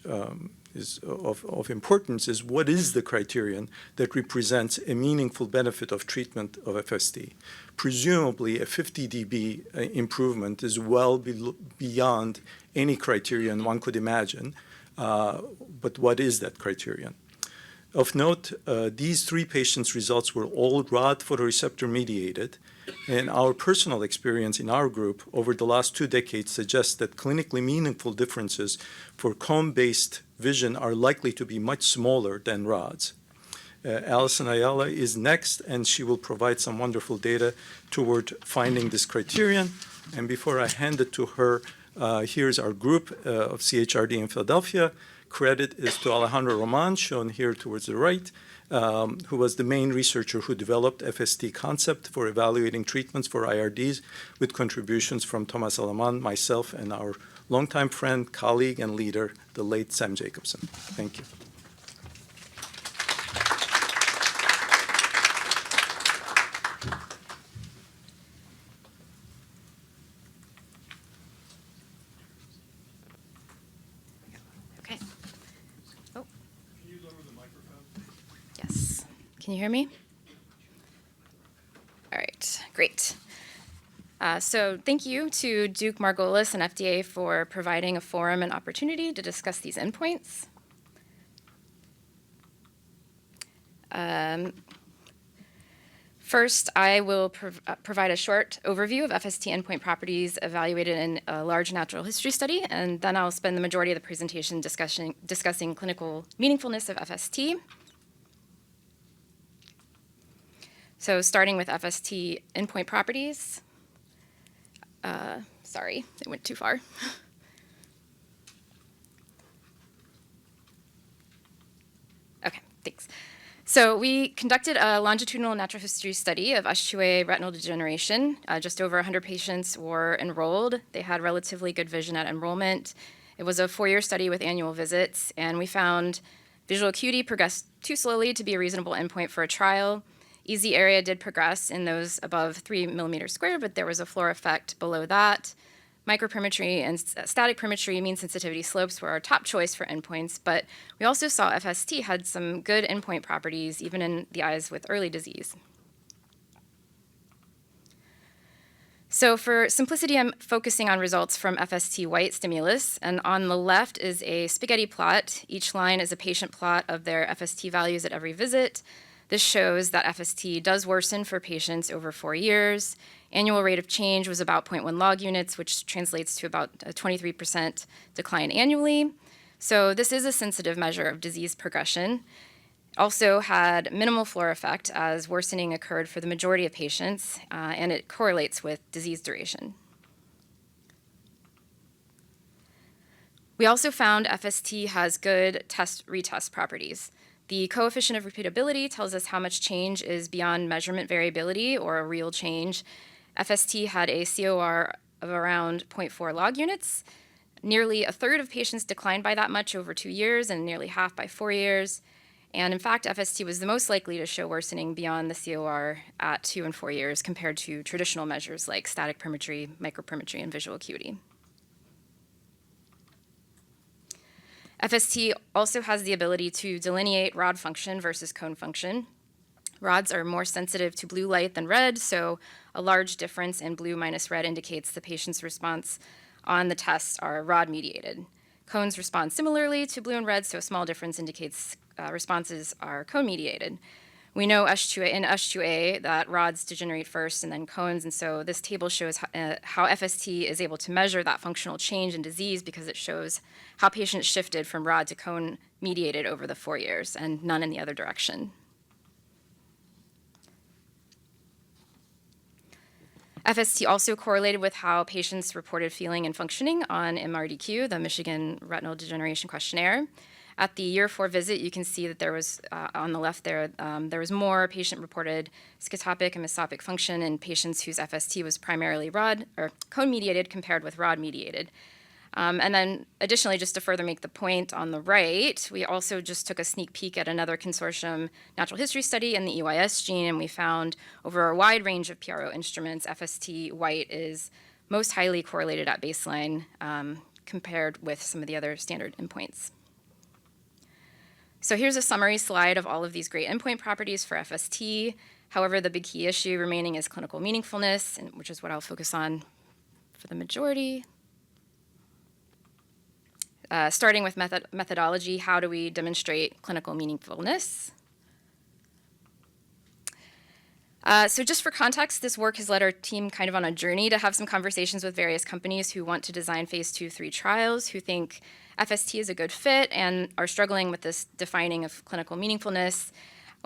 is of importance, is what is the criterion that represents a meaningful benefit of treatment of FST? Presumably, a 50 dB improvement is well beyond any criterion one could imagine. But what is that criterion? Of note, these 3 patients' results were all rod photoreceptor mediated, and our personal experience in our group over the last 2 decades suggests that clinically meaningful differences for cone-based vision are likely to be much smaller than rods. Alison Ayala is next, and she will provide some wonderful data toward finding this criterion. And before I hand it to her, here's our group of CHRD in Philadelphia. Credit is to Alejandro Roman, shown here towards the right, who was the main researcher who developed FST concept for evaluating treatments for IRDs, with contributions from Thomas Alaman, myself, and our longtime friend, colleague, and leader, the late Sam Jacobson. Thank you. Okay. Oh. Yes. Can you hear me? All right, great. So thank you to Duke-Margolis and FDA for providing a forum and opportunity to discuss these endpoints. First, I will provide a short overview of FST endpoint properties evaluated in a large natural history study, and then I'll spend the majority of the presentation discussing clinical meaningfulness of FST. So starting with FST endpoint properties. Sorry, it went too far. Okay, thanks. So we conducted a longitudinal natural history study of USH2A retinal degeneration. Just over 100 patients were enrolled. They had relatively good vision at enrollment. It was a 4-year study with annual visits, and we found visual acuity progressed too slowly to be a reasonable endpoint for a trial. EZ area did progress in those above 3 millimeters squared, but there was a floor effect below that. Microperimetry and static perimetry mean sensitivity slopes were our top choice for endpoints, but we also saw FST had some good endpoint properties, even in the eyes with early disease. So for simplicity, I'm focusing on results from FST white stimulus, and on the left is a spaghetti plot. Each line is a patient plot of their FST values at every visit. This shows that FST does worsen for patients over 4 years. Annual rate of change was about 0.1 log units, which translates to about a 23% decline annually. So this is a sensitive measure of disease progression. Also had minimal floor effect, as worsening occurred for the majority of patients, and it correlates with disease duration. We also found FST has good test-retest properties. The coefficient of repeatability tells us how much change is beyond measurement variability or a real change. FST had a COR of around 0.4 log units. Nearly a third of patients declined by that much over 2 years, and nearly half by 4 years. And in fact, FST was the most likely to show worsening beyond the COR at 2 and 4 years compared to traditional measures like static perimetry, microperimetry, and visual acuity. FST also has the ability to delineate rod function versus cone function. Rods are more sensitive to blue light than red, so a large difference in blue minus red indicates the patient's response on the test are rod-mediated. Cones respond similarly to blue and red, so a small difference indicates responses are cone-mediated. We know in USH2A that rods degenerate first and then cones, and so this table shows how FST is able to measure that functional change in disease because it shows how patients shifted from rod to cone mediated over the 4 years and none in the other direction. FST also correlated with how patients reported feeling and functioning on MRDQ, the Michigan Retinal Degeneration Questionnaire. At the year 4 visit, you can see that there was, on the left there, there was more patient-reported scotopic and mesopic function in patients whose FST was primarily rod or cone-mediated compared with rod-mediated. And then additionally, just to further make the point on the right, we also just took a sneak peek at another consortium natural history study in the EYS gene, and we found over a wide range of PRO instruments, FST white is most highly correlated at baseline compared with some of the other standard endpoints. So here's a summary slide of all of these great endpoint properties for FST. However, the big key issue remaining is clinical meaningfulness, which is what I'll focus on for the majority. Starting with methodology, how do we demonstrate clinical meaningfulness? So just for context, this work has led our team kind of on a journey to have some conversations with various companies who want to design phase 2-3 trials, who think FST is a good fit and are struggling with this defining of clinical meaningfulness.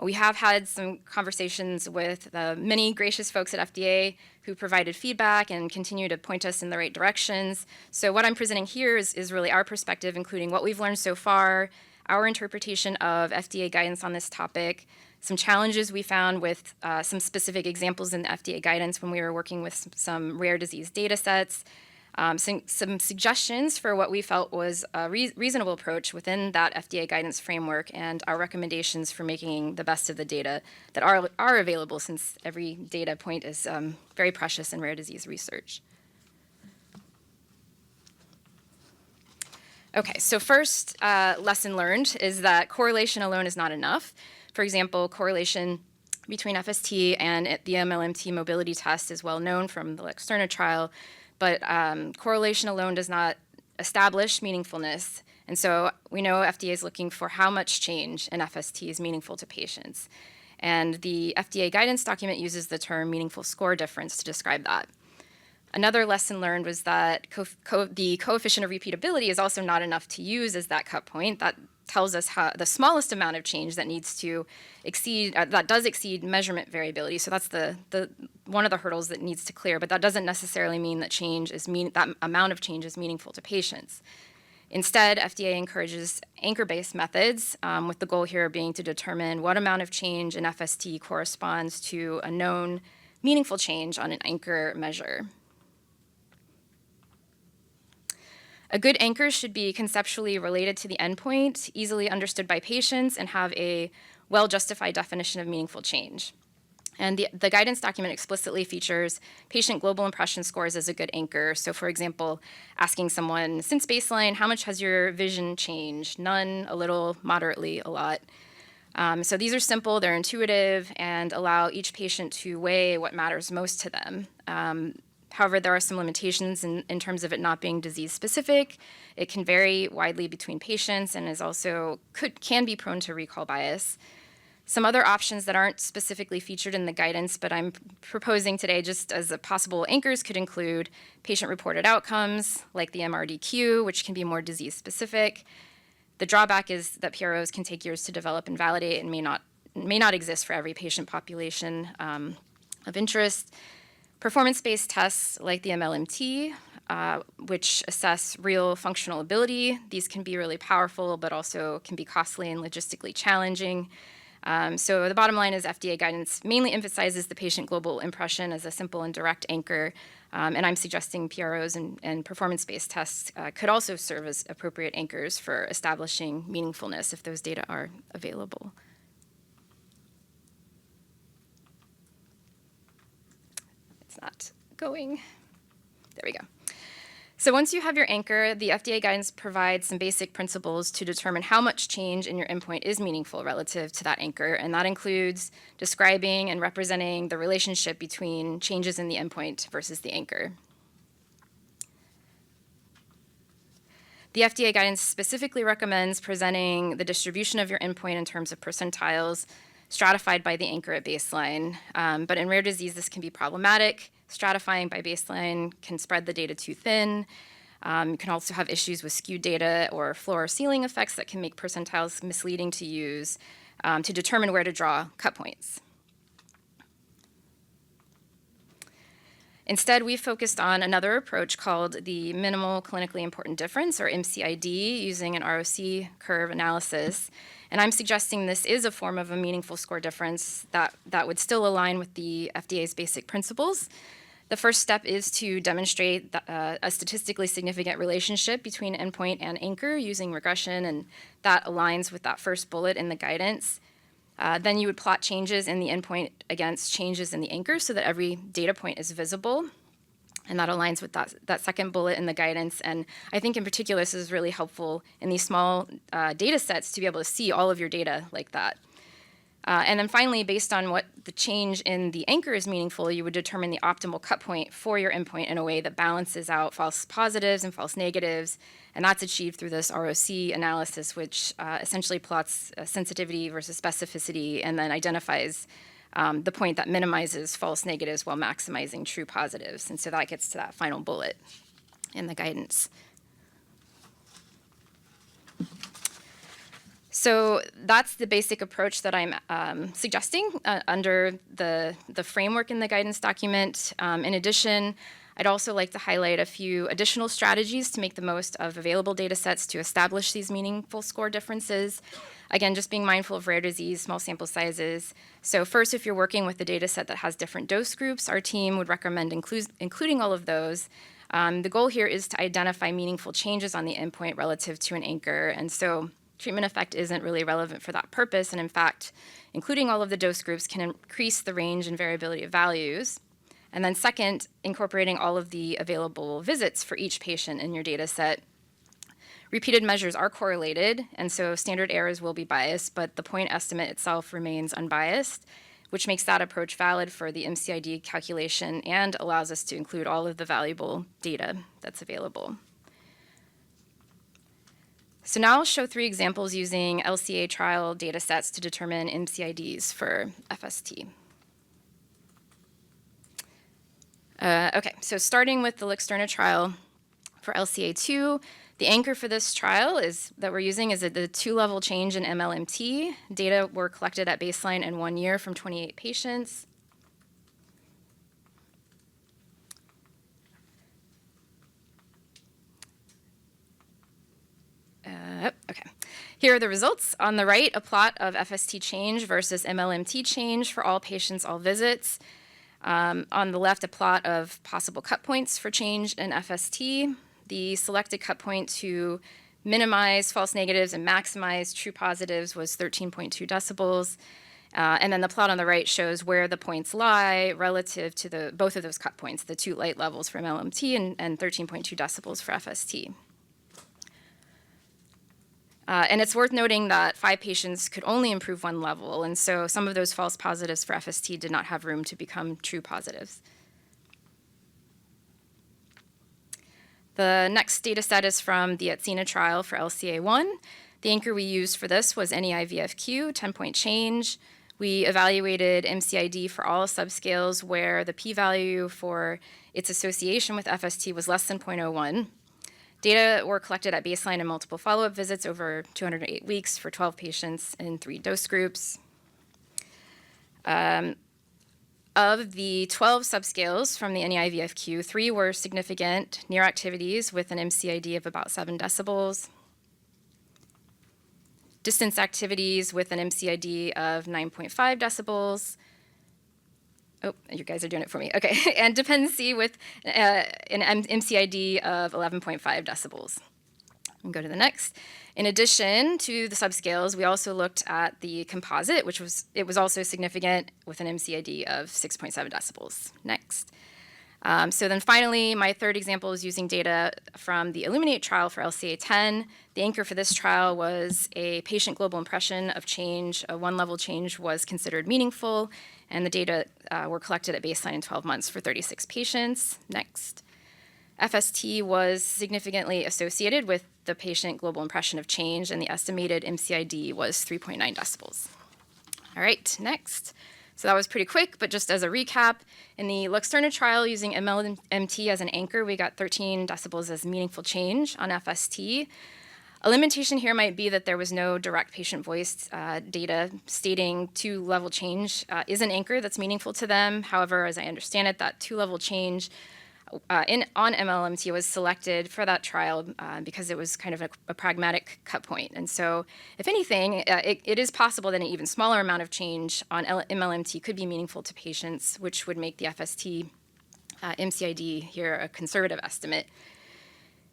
We have had some conversations with many gracious folks at FDA who provided feedback and continue to point us in the right directions. So what I'm presenting here is really our perspective, including what we've learned so far, our interpretation of FDA guidance on this topic, some challenges we found with some specific examples in the FDA guidance when we were working with some rare disease data sets, some suggestions for what we felt was a reasonable approach within that FDA guidance framework, and our recommendations for making the best of the data that are available, since every data point is very precious in rare disease research. Okay, so first lesson learned is that correlation alone is not enough. For example, correlation between FST and the MLMT mobility test is well known from the Luxturna trial, but correlation alone does not establish meaningfulness. And so we know FDA is looking for how much change in FST is meaningful to patients. And the FDA guidance document uses the term meaningful score difference to describe that. Another lesson learned was that the coefficient of repeatability is also not enough to use as that cut point. That tells us how the smallest amount of change that needs to exceed, that does exceed measurement variability. So that's the one of the hurdles that needs to clear, but that doesn't necessarily mean that that amount of change is meaningful to patients. Instead, FDA encourages anchor-based methods, with the goal here being to determine what amount of change in FST corresponds to a known meaningful change on an anchor measure. A good anchor should be conceptually related to the endpoint, easily understood by patients, and have a well-justified definition of meaningful change. And the guidance document explicitly features patient global impression scores as a good anchor. So for example, asking someone, since baseline, how much has your vision changed? None, a little, moderately, a lot. So these are simple, they're intuitive, and allow each patient to weigh what matters most to them. However, there are some limitations in terms of it not being disease-specific. It can vary widely between patients and can be prone to recall bias. Some other options that aren't specifically featured in the guidance, but I'm proposing today just as a possible anchors, could include patient-reported outcomes, like the MRDQ, which can be more disease-specific. The drawback is that PROs can take years to develop and validate and may not exist for every patient population of interest. Performance-based tests like the MLMT, which assess real functional ability. These can be really powerful, but also can be costly and logistically challenging. So the bottom line is FDA guidance mainly emphasizes the patient global impression as a simple and direct anchor, and I'm suggesting PROs and performance-based tests could also serve as appropriate anchors for establishing meaningfulness if those data are available. It's not going. There we go. So once you have your anchor, the FDA guidance provides some basic principles to determine how much change in your endpoint is meaningful relative to that anchor, and that includes describing and representing the relationship between changes in the endpoint versus the anchor. The FDA guidance specifically recommends presenting the distribution of your endpoint in terms of percentiles stratified by the anchor at baseline. But in rare disease, this can be problematic. Stratifying by baseline can spread the data too thin. You can also have issues with skewed data or floor or ceiling effects that can make percentiles misleading to use to determine where to draw cut points. Instead, we focused on another approach called the minimal clinically important difference, or MCID, using an ROC curve analysis. And I'm suggesting this is a form of a meaningful score difference that would still align with the FDA's basic principles. The first step is to demonstrate a statistically significant relationship between endpoint and anchor using regression, and that aligns with that first bullet in the guidance. Then you would plot changes in the endpoint against changes in the anchor so that every data point is visible. And that aligns with that second bullet in the guidance. And I think in particular, this is really helpful in these small data sets to be able to see all of your data like that. And then finally, based on what the change in the anchor is meaningful, you would determine the optimal cut point for your endpoint in a way that balances out false positives and false negatives. And that's achieved through this ROC analysis, which essentially plots sensitivity versus specificity and then identifies the point that minimizes false negatives while maximizing true positives. And so that gets to that final bullet in the guidance. So that's the basic approach that I'm suggesting under the framework in the guidance document. In addition, I'd also like to highlight a few additional strategies to make the most of available data sets to establish these meaningful score differences. Again, just being mindful of rare disease, small sample sizes. So first, if you're working with a data set that has different dose groups, our team would recommend including all of those. The goal here is to identify meaningful changes on the endpoint relative to an anchor. And so treatment effect isn't really relevant for that purpose. And in fact, including all of the dose groups can increase the range and variability of values. And then second, incorporating all of the available visits for each patient in your data set. Repeated measures are correlated, and so standard errors will be biased, but the point estimate itself remains unbiased, which makes that approach valid for the MCID calculation and allows us to include all of the valuable data that's available. So now I'll show 3 examples using LCA trial data sets to determine MCIDs for FST. Okay, so starting with the Luxturna trial for LCA2, the anchor for this trial that we're using is the 2-level change in MLMT. Data were collected at baseline and 1 year from 28 patients. Okay, here are the results. On the right, a plot of FST change versus MLMT change for all patients, all visits. On the left, a plot of possible cut points for change in FST. The selected cut point to minimize false negatives and maximize true positives was 13.2 decibels. And then the plot on the right shows where the points lie relative to both of those cut points, the 2 light levels for MLMT and 13.2 decibels for FST. And it's worth noting that 5 patients could only improve 1 level, and so some of those false positives for FST did not have room to become true positives. The next data set is from the Athena trial for LCA1. The anchor we used for this was NEI-VFQ, 10-point change. We evaluated MCID for all subscales where the p-value for its association with FST was less than 0.01. Data were collected at baseline and multiple follow-up visits over 208 weeks for 12 patients in 3 dose groups. Of the 12 subscales from the NEI-VFQ, 3 were significant near activities with an MCID of about 7 decibels. Distance activities with an MCID of 9.5 decibels. Oh, you guys are doing it for me. Okay, and dependency with an MCID of 11.5 decibels. And go to the next. In addition to the subscales, we also looked at the composite, which was also significant with an MCID of 6.7 decibels. Next. So then finally, my third example is using data from the Illuminate trial for LCA10. The anchor for this trial was a patient global impression of change. A 1-level change was considered meaningful, and the data were collected at baseline in 12 months for 36 patients. Next. FST was significantly associated with the patient global impression of change, and the estimated MCID was 3.9 decibels. All right, next. So that was pretty quick, but just as a recap, in the Luxturna trial using MLMT as an anchor, we got 13 decibels as meaningful change on FST. A limitation here might be that there was no direct patient voice data stating two-level change is an anchor that's meaningful to them. However, as I understand it, that two-level change on MLMT was selected for that trial because it was kind of a pragmatic cut point. And so, if anything, it is possible that an even smaller amount of change on MLMT could be meaningful to patients, which would make the FST MCID here a conservative estimate.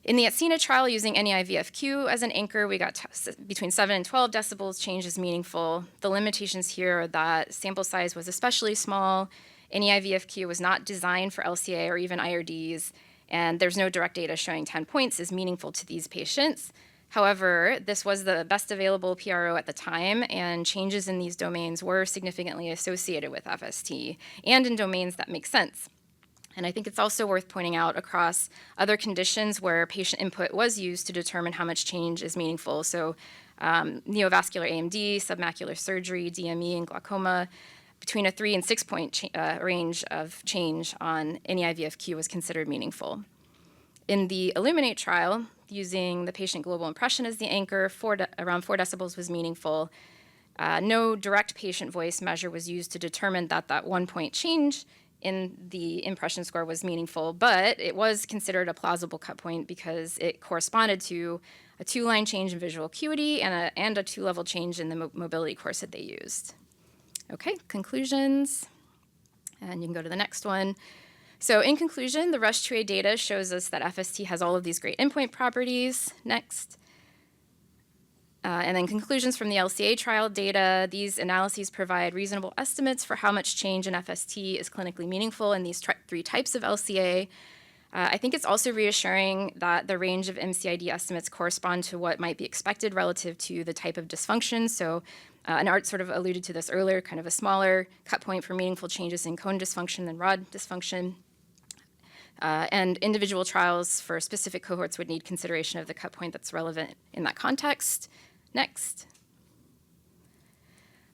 In the Athena trial, using NEIVFQ as an anchor, we got between 7 and 12 decibels change is meaningful. The limitations here are that sample size was especially small, NEIVFQ was not designed for LCA or even IRDs, and there's no direct data showing 10 points is meaningful to these patients. However, this was the best available PRO at the time, and changes in these domains were significantly associated with FST, and in domains that make sense. And I think it's also worth pointing out across other conditions where patient input was used to determine how much change is meaningful. So neovascular AMD, submacular surgery, DME, and glaucoma, between a 3 and 6 point range of change on NEIVFQ was considered meaningful. In the Illuminate trial, using the patient global impression as the anchor, around 4 decibels was meaningful. No direct patient voice measure was used to determine that 1 point change in the impression score was meaningful, but it was considered a plausible cut point because it corresponded to a 2-line change in visual acuity and a 2-level change in the mobility course that they used. Okay, conclusions, and you can go to the next one. So in conclusion, the RUSH-2A data shows us that FST has all of these great endpoint properties. Next. And then conclusions from the LCA trial data. These analyses provide reasonable estimates for how much change in FST is clinically meaningful in these 3 types of LCA. I think it's also reassuring that the range of MCID estimates correspond to what might be expected relative to the type of dysfunction. So, and Art sort of alluded to this earlier, kind of a smaller cut point for meaningful changes in cone dysfunction than rod dysfunction. And individual trials for specific cohorts would need consideration of the cut point that's relevant in that context. Next.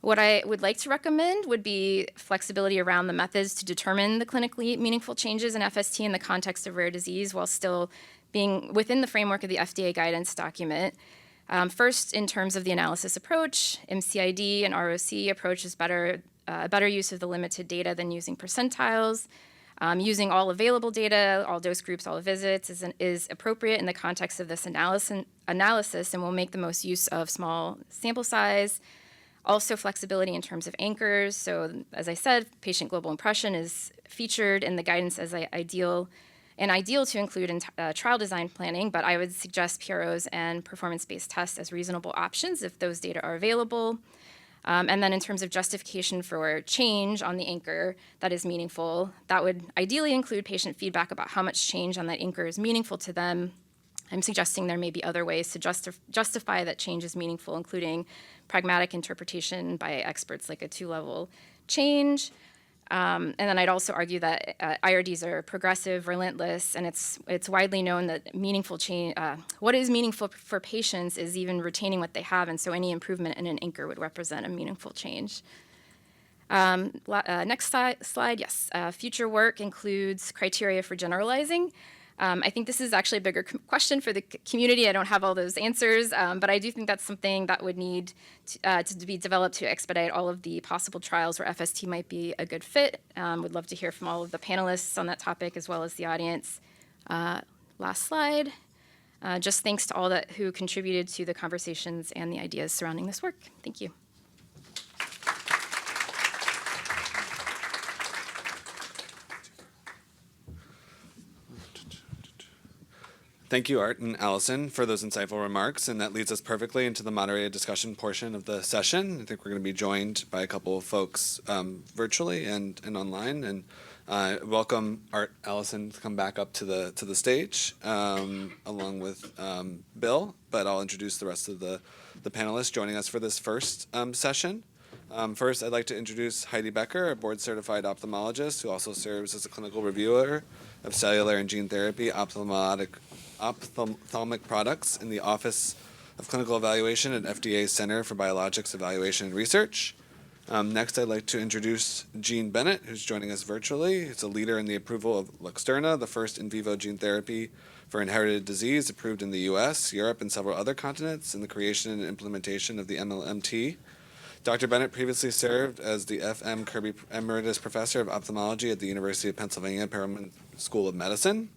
What I would like to recommend would be flexibility around the methods to determine the clinically meaningful changes in FST in the context of rare disease while still being within the framework of the FDA guidance document. First, in terms of the analysis approach, MCID and ROC approach is better use of the limited data than using percentiles. Using all available data, all dose groups, all visits is appropriate in the context of this analysis and will make the most use of small sample size. Also flexibility in terms of anchors. So as I said, patient global impression is featured in the guidance as ideal to include in trial design planning, but I would suggest PROs and performance-based tests as reasonable options if those data are available. And then in terms of justification for change on the anchor that is meaningful, that would ideally include patient feedback about how much change on that anchor is meaningful to them. I'm suggesting there may be other ways to justify that change is meaningful, including pragmatic interpretation by experts like a 2-level change. And then I'd also argue that IRDs are progressive, relentless, and it's widely known that meaningful change, what is meaningful for patients is even retaining what they have, and so any improvement in an anchor would represent a meaningful change. Next slide, yes. Future work includes criteria for generalizing. I think this is actually a bigger question for the community. I don't have all those answers, but I do think that's something that would need to be developed to expedite all of the possible trials where FST might be a good fit. Would love to hear from all of the panelists on that topic as well as the audience. Last slide. Just thanks to all who contributed to the conversations and the ideas surrounding this work. Thank you. Thank you, Art and Allison, for those insightful remarks, and that leads us perfectly into the moderated discussion portion of the session. I think we're going to be joined by a couple of folks virtually and online, and welcome Art, Allison to come back up to the stage along with Bill. But I'll introduce the rest of the panelists joining us for this first session. First, I'd like to introduce Heidi Becker, a board-certified ophthalmologist who also serves as a clinical reviewer of cellular and gene therapy ophthalmic products in the Office of Clinical Evaluation at FDA's Center for Biologics Evaluation and Research. Next, I'd like to introduce Jean Bennett, who's joining us virtually. He's a leader in the approval of Luxturna, the first in vivo gene therapy for inherited disease approved in the US, Europe, and several other continents, and the creation and implementation of the MLMT. Dr. Bennett previously served as the F.M. Kirby Emeritus Professor of Ophthalmology at the University of Pennsylvania Perelman School of Medicine.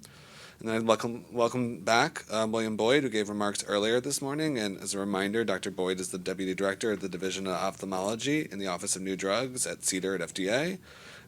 And then I'd welcome back William Boyd, who gave remarks earlier this morning. And as a reminder, Dr. Boyd is the Deputy Director of the Division of Ophthalmology in the Office of New Drugs at CDER at FDA. And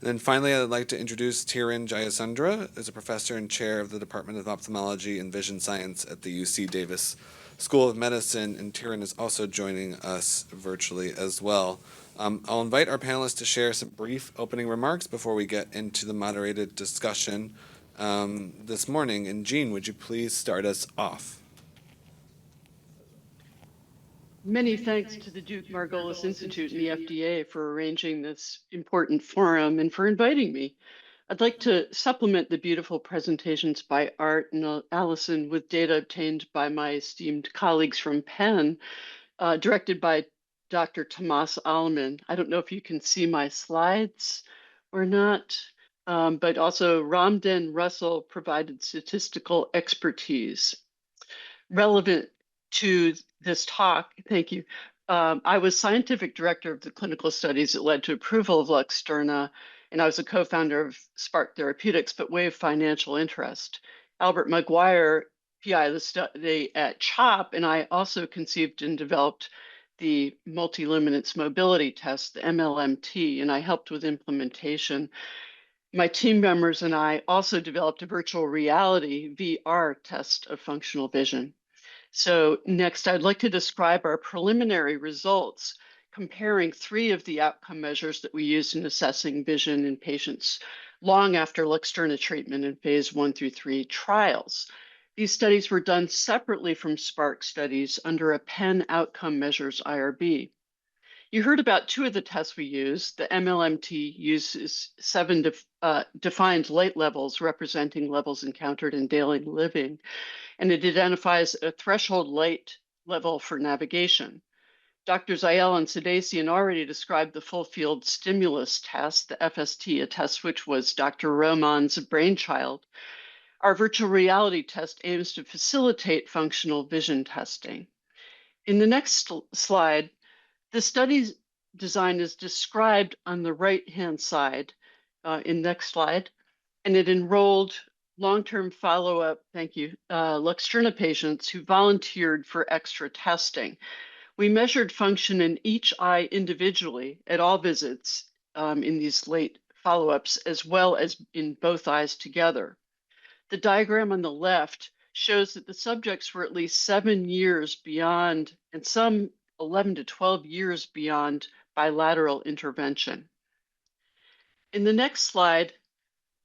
then finally, I'd like to introduce Tiran Jayasundra, as a Professor and Chair of the Department of Ophthalmology and Vision Science at the UC Davis School of Medicine, and Tiran is also joining us virtually as well. I'll invite our panelists to share some brief opening remarks before we get into the moderated discussion this morning. And Jean, would you please start us off? Many thanks to the Duke-Margolis Institute and the FDA for arranging this important forum and for inviting me. I'd like to supplement the beautiful presentations by Art and Allison with data obtained by my esteemed colleagues from Penn, directed by Dr. Tomas Aleman. I don't know if you can see my slides or not, but also Ramden Russell provided statistical expertise. Relevant to this talk, thank you. I was scientific director of the clinical studies that led to approval of Luxturna, and I was a co-founder of Spark Therapeutics, but waived financial interest. Albert Maguire, PI of the study at CHOP, and I also conceived and developed the multi-luminance mobility test, the MLMT, and I helped with implementation. My team members and I also developed a virtual reality VR test of functional vision. So next, I'd like to describe our preliminary results comparing 3 of the outcome measures that we used in assessing vision in patients long after Luxturna treatment in phase 1 through 3 trials. These studies were done separately from Spark studies under a Penn Outcome Measures IRB. You heard about 2 of the tests we used. The MLMT uses 7 defined light levels representing levels encountered in daily living, and it identifies a threshold light level for navigation. Drs. Ayala and Sadasian already described the full field stimulus test, the FST, a test which was Dr. Roman's brainchild. Our virtual reality test aims to facilitate functional vision testing. In the next slide, the study's design is described on the right-hand side, in next slide, and it enrolled long-term follow-up, thank you, Luxturna patients who volunteered for extra testing. We measured function in each eye individually at all visits in these late follow-ups, as well as in both eyes together. The diagram on the left shows that the subjects were at least 7 years beyond, and some 11 to 12 years beyond bilateral intervention. In the next slide,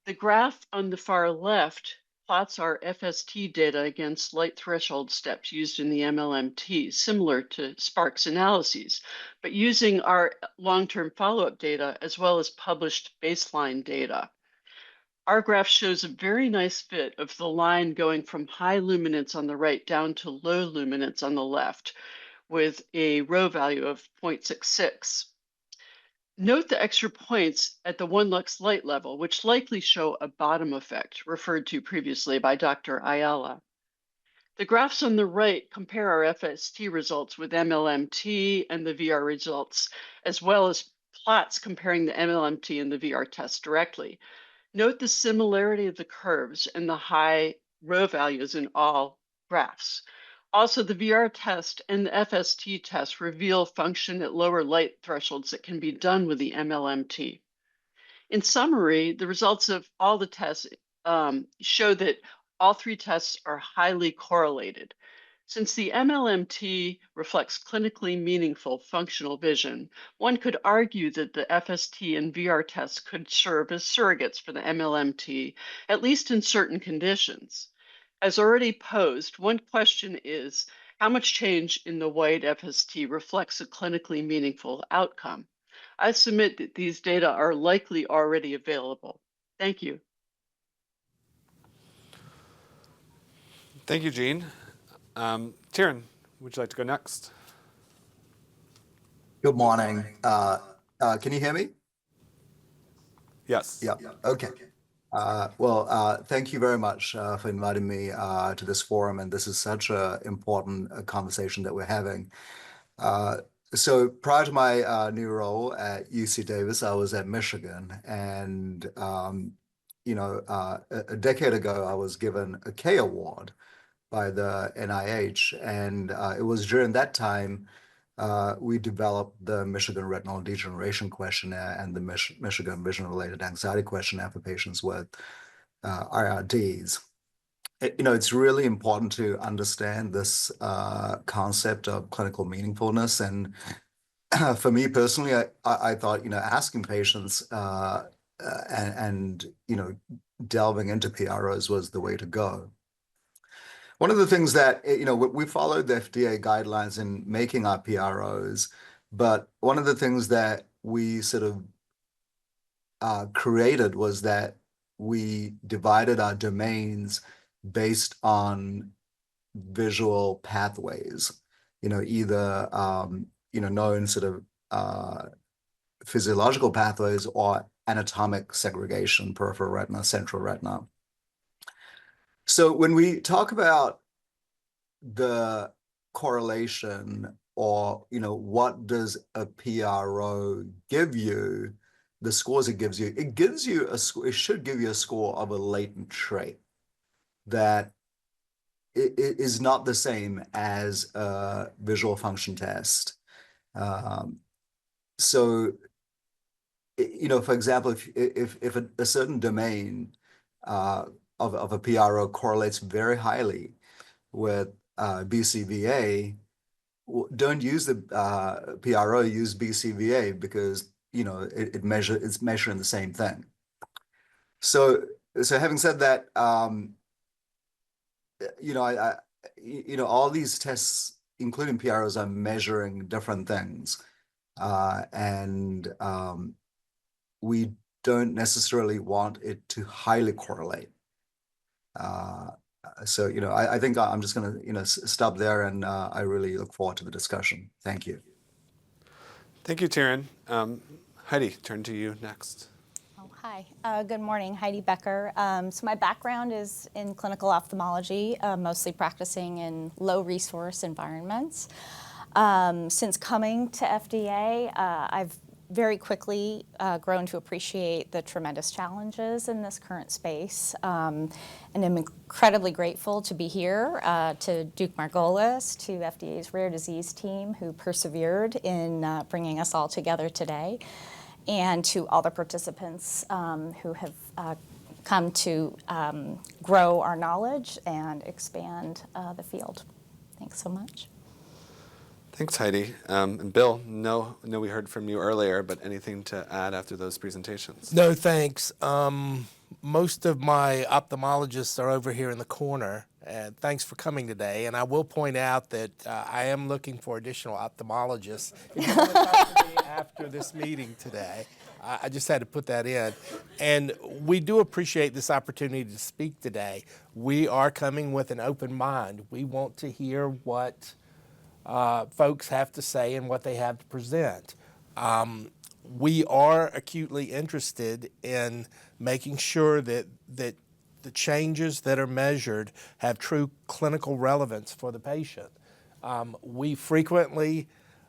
the graph on the far left plots our FST data against light threshold steps used in the MLMT, similar to Spark's analyses, but using our long-term follow-up data as well as published baseline data. Our graph shows a very nice fit of the line going from high luminance on the right down to low luminance on the left, with a rho value of 0.66. Note the extra points at the 1 lux light level, which likely show a bottom effect referred to previously by Dr. Ayala. The graphs on the right compare our FST results with MLMT and the VR results, as well as plots comparing the MLMT and the VR test directly. Note the similarity of the curves and the high rho values in all graphs. Also, the VR test and the FST test reveal function at lower light thresholds that can be done with the MLMT. In summary, the results of all the tests show that all 3 tests are highly correlated. Since the MLMT reflects clinically meaningful functional vision, one could argue that the FST and VR tests could serve as surrogates for the MLMT, at least in certain conditions. As already posed, one question is, how much change in the white FST reflects a clinically meaningful outcome? I submit that these data are likely already available. Thank you. Thank you, Jean. Tiran, would you like to go next? Good morning. Can you hear me? Yes. Yeah. Okay. Thank you very much for inviting me to this forum, and this is such an important conversation that we're having. Uh, so prior to my new role at UC Davis, I was at Michigan, and a decade ago, I was given a K Award by the NIH, and it was during that time we developed the Michigan Retinal Degeneration Questionnaire and the Michigan Vision-Related Anxiety Questionnaire for patients with IRDs. It's really important to understand this concept of clinical meaningfulness. And for me personally, I thought, asking patients and delving into PROs was the way to go. One of the things that, we followed the FDA guidelines in making our PROs, but one of the things that we sort of created was that we divided our domains based on visual pathways, either, known sort of physiological pathways or anatomic segregation, peripheral retina, central retina. So when we talk about the correlation or, what does a PRO give you, the scores it gives you, it should give you a score of a latent trait that it is not the same as a visual function test. So, for example, if a certain domain of a PRO correlates very highly with BCVA, don't use the PRO, use BCVA because, it's measuring the same thing. So having said that, all these tests, including PROs, are measuring different things. And we don't necessarily want it to highly correlate. So, I think I'm just going to, stop there, and I really look forward to the discussion. Thank you. Thank you, Taryn. Heidi, turn to you next. Oh, hi. Good morning. Heidi Becker. So my background is in clinical ophthalmology, mostly practicing in low-resource environments. Since coming to FDA, I've very quickly grown to appreciate the tremendous challenges in this current space. And I'm incredibly grateful to be here, to Duke-Margolis, to FDA's rare disease team who persevered in bringing us all together today, and to all the participants who have come to grow our knowledge and expand the field. Thanks so much. Thanks, Heidi. And Bill, no, we heard from you earlier, but anything to add after those presentations? No, thanks. Most of my ophthalmologists are over here in the corner. And thanks for coming today. And I will point out that I am looking for additional ophthalmologists. If you want to talk to me after this meeting today, I just had to put that in. And we do appreciate this opportunity to speak today. We are coming with an open mind. We want to hear what folks have to say and what they have to present. We are acutely interested in making sure that the changes that are measured have true clinical relevance for the patient. We frequently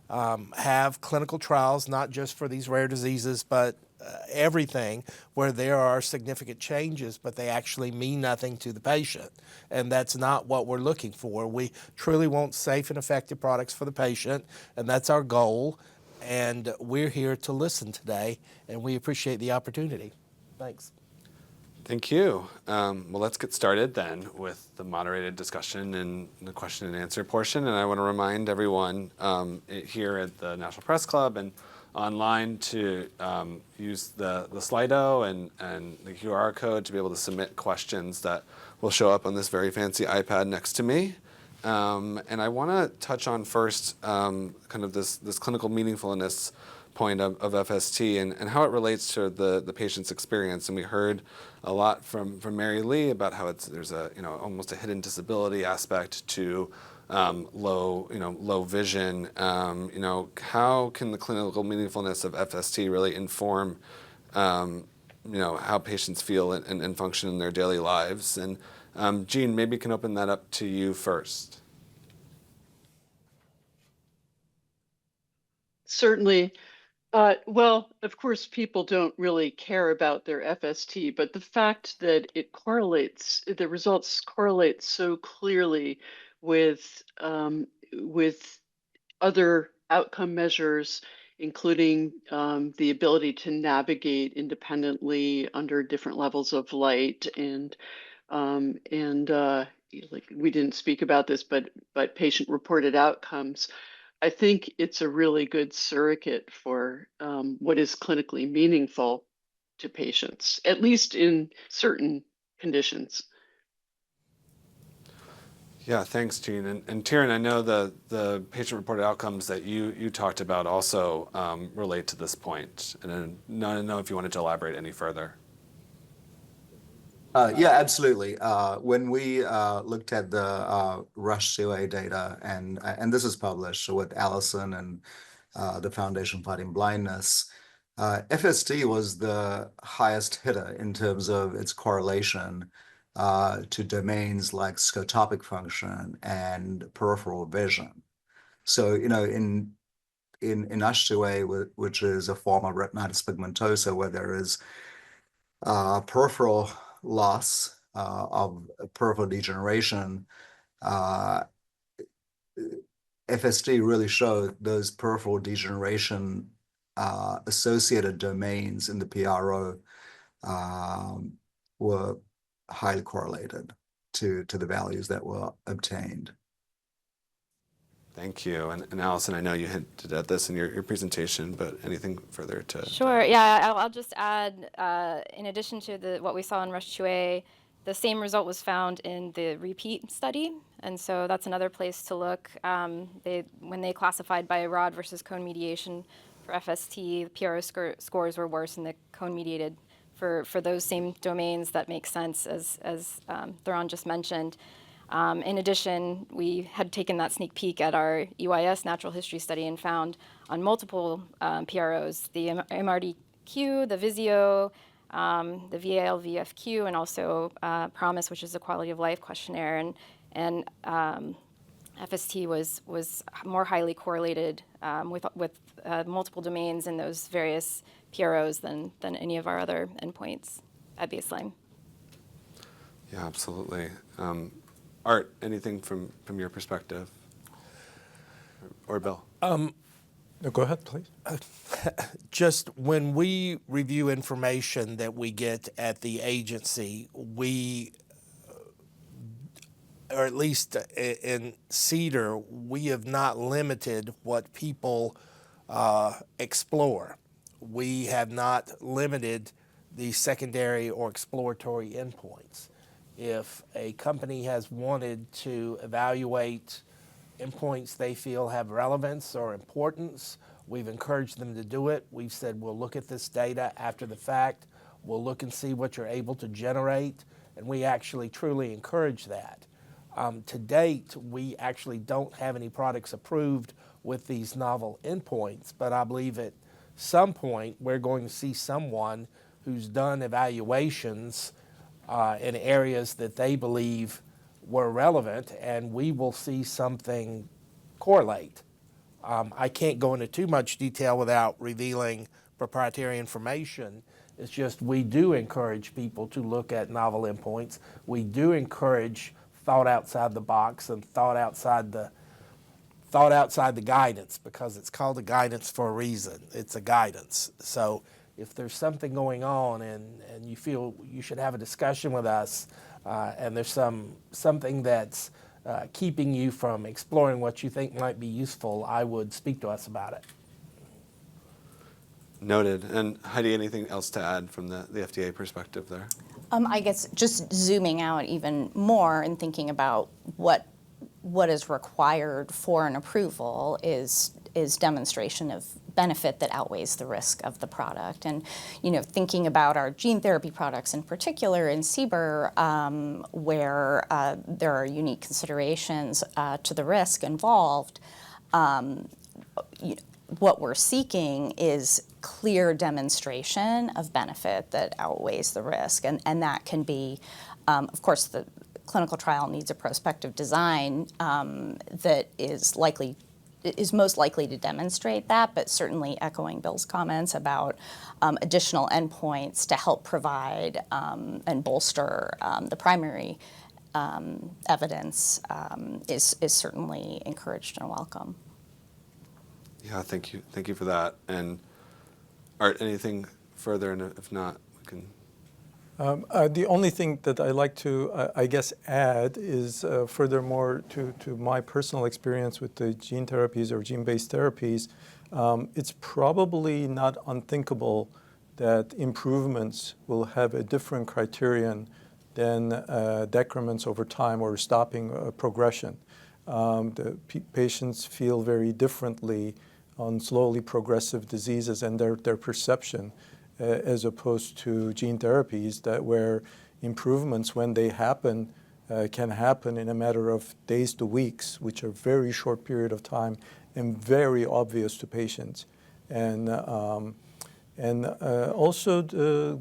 have clinical trials, not just for these rare diseases, but everything, where there are significant changes, but they actually mean nothing to the patient. And that's not what we're looking for. We truly want safe and effective products for the patient, and that's our goal. And we're here to listen today, and we appreciate the opportunity. Thanks. Thank you. Well, let's get started then with the moderated discussion and the question and answer portion. And I want to remind everyone here at the National Press Club and online to use the Slido and the QR code to be able to submit questions that will show up on this very fancy iPad next to me. And I want to touch on first kind of this clinical meaningfulness point of FST and how it relates to the patient's experience. And we heard a lot from Mary Lee about how there's a almost a hidden disability aspect to low vision. How can the clinical meaningfulness of FST really inform how patients feel and function in their daily lives. And Jean, maybe can open that up to you first. Certainly. Well, of course, people don't really care about their FST, but the fact that it correlates, the results correlate so clearly with with other outcome measures, including the ability to navigate independently under different levels of light, and like we didn't speak about this, but patient-reported outcomes. I think it's a really good surrogate for what is clinically meaningful to patients, at least in certain conditions. Yeah, thanks, Jean. And Taryn, I know the patient-reported outcomes that you talked about also relate to this point. And I don't know if you wanted to elaborate any further. Yeah, absolutely. When we looked at the Rush-2A data, and this is published with Allison and the Foundation Fighting Blindness, FST was the highest hitter in terms of its correlation to domains like scotopic function and peripheral vision. So, in USH2A, which is a form of retinitis pigmentosa, where there is peripheral loss of peripheral degeneration, FST really showed those peripheral degeneration associated domains in the PRO were highly correlated to the values that were obtained. Thank you. And Allison, I know you hinted at this in your presentation, but anything further to? Sure. Yeah, I'll just add, in addition to what we saw in Rush-2A, the same result was found in the repeat study, and so that's another place to look. When they classified by rod versus cone mediation for FST, the PRO scores were worse in the cone-mediated for those same domains. That makes sense, as Theron just mentioned. In addition, we had taken that sneak peek at our EYS natural history study and found on multiple PROs, the MRDQ, the Visio, the VAL-VFQ, and also PROMIS, which is a quality of life questionnaire, and FST was more highly correlated with multiple domains in those various PROs than any of our other endpoints at baseline. Yeah, absolutely. Art, anything from your perspective? Or Bill? No, go ahead, please. Just when we review information that we get at the agency, we, or at least in CEDAR, we have not limited what people explore. We have not limited the secondary or exploratory endpoints. If a company has wanted to evaluate endpoints they feel have relevance or importance, we've encouraged them to do it. We've said, we'll look at this data after the fact. We'll look and see what you're able to generate, and we actually truly encourage that. To date, we actually don't have any products approved with these novel endpoints, but I believe at some point we're going to see someone who's done evaluations in areas that they believe were relevant, and we will see something correlate. I can't go into too much detail without revealing proprietary information. It's just we do encourage people to look at novel endpoints. We do encourage thought outside the box and thought outside the guidance, because it's called a guidance for a reason. It's a guidance. So if there's something going on and you feel you should have a discussion with us, and there's something that's keeping you from exploring what you think might be useful, I would speak to us about it. Noted. And Heidi, anything else to add from the FDA perspective there? I guess just zooming out even more and thinking about what is required for an approval is demonstration of benefit that outweighs the risk of the product. And, thinking about our gene therapy products in particular in CBER, where there are unique considerations to the risk involved, what we're seeking is clear demonstration of benefit that outweighs the risk. And that can be, of course, the clinical trial needs a prospective design that is most likely to demonstrate that, but certainly echoing Bill's comments about additional endpoints to help provide and bolster the primary evidence is certainly encouraged and welcome. Yeah, thank you. Thank you for that. And Art, anything further? And if not, we can. The only thing that I like to, I guess, add is furthermore to my personal experience with the gene therapies or gene-based therapies, it's probably not unthinkable that improvements will have a different criterion than decrements over time or stopping progression. The patients feel very differently on slowly progressive diseases and their perception as opposed to gene therapies that where improvements, when they happen, can happen in a matter of days to weeks, which are very short period of time and very obvious to patients. And also the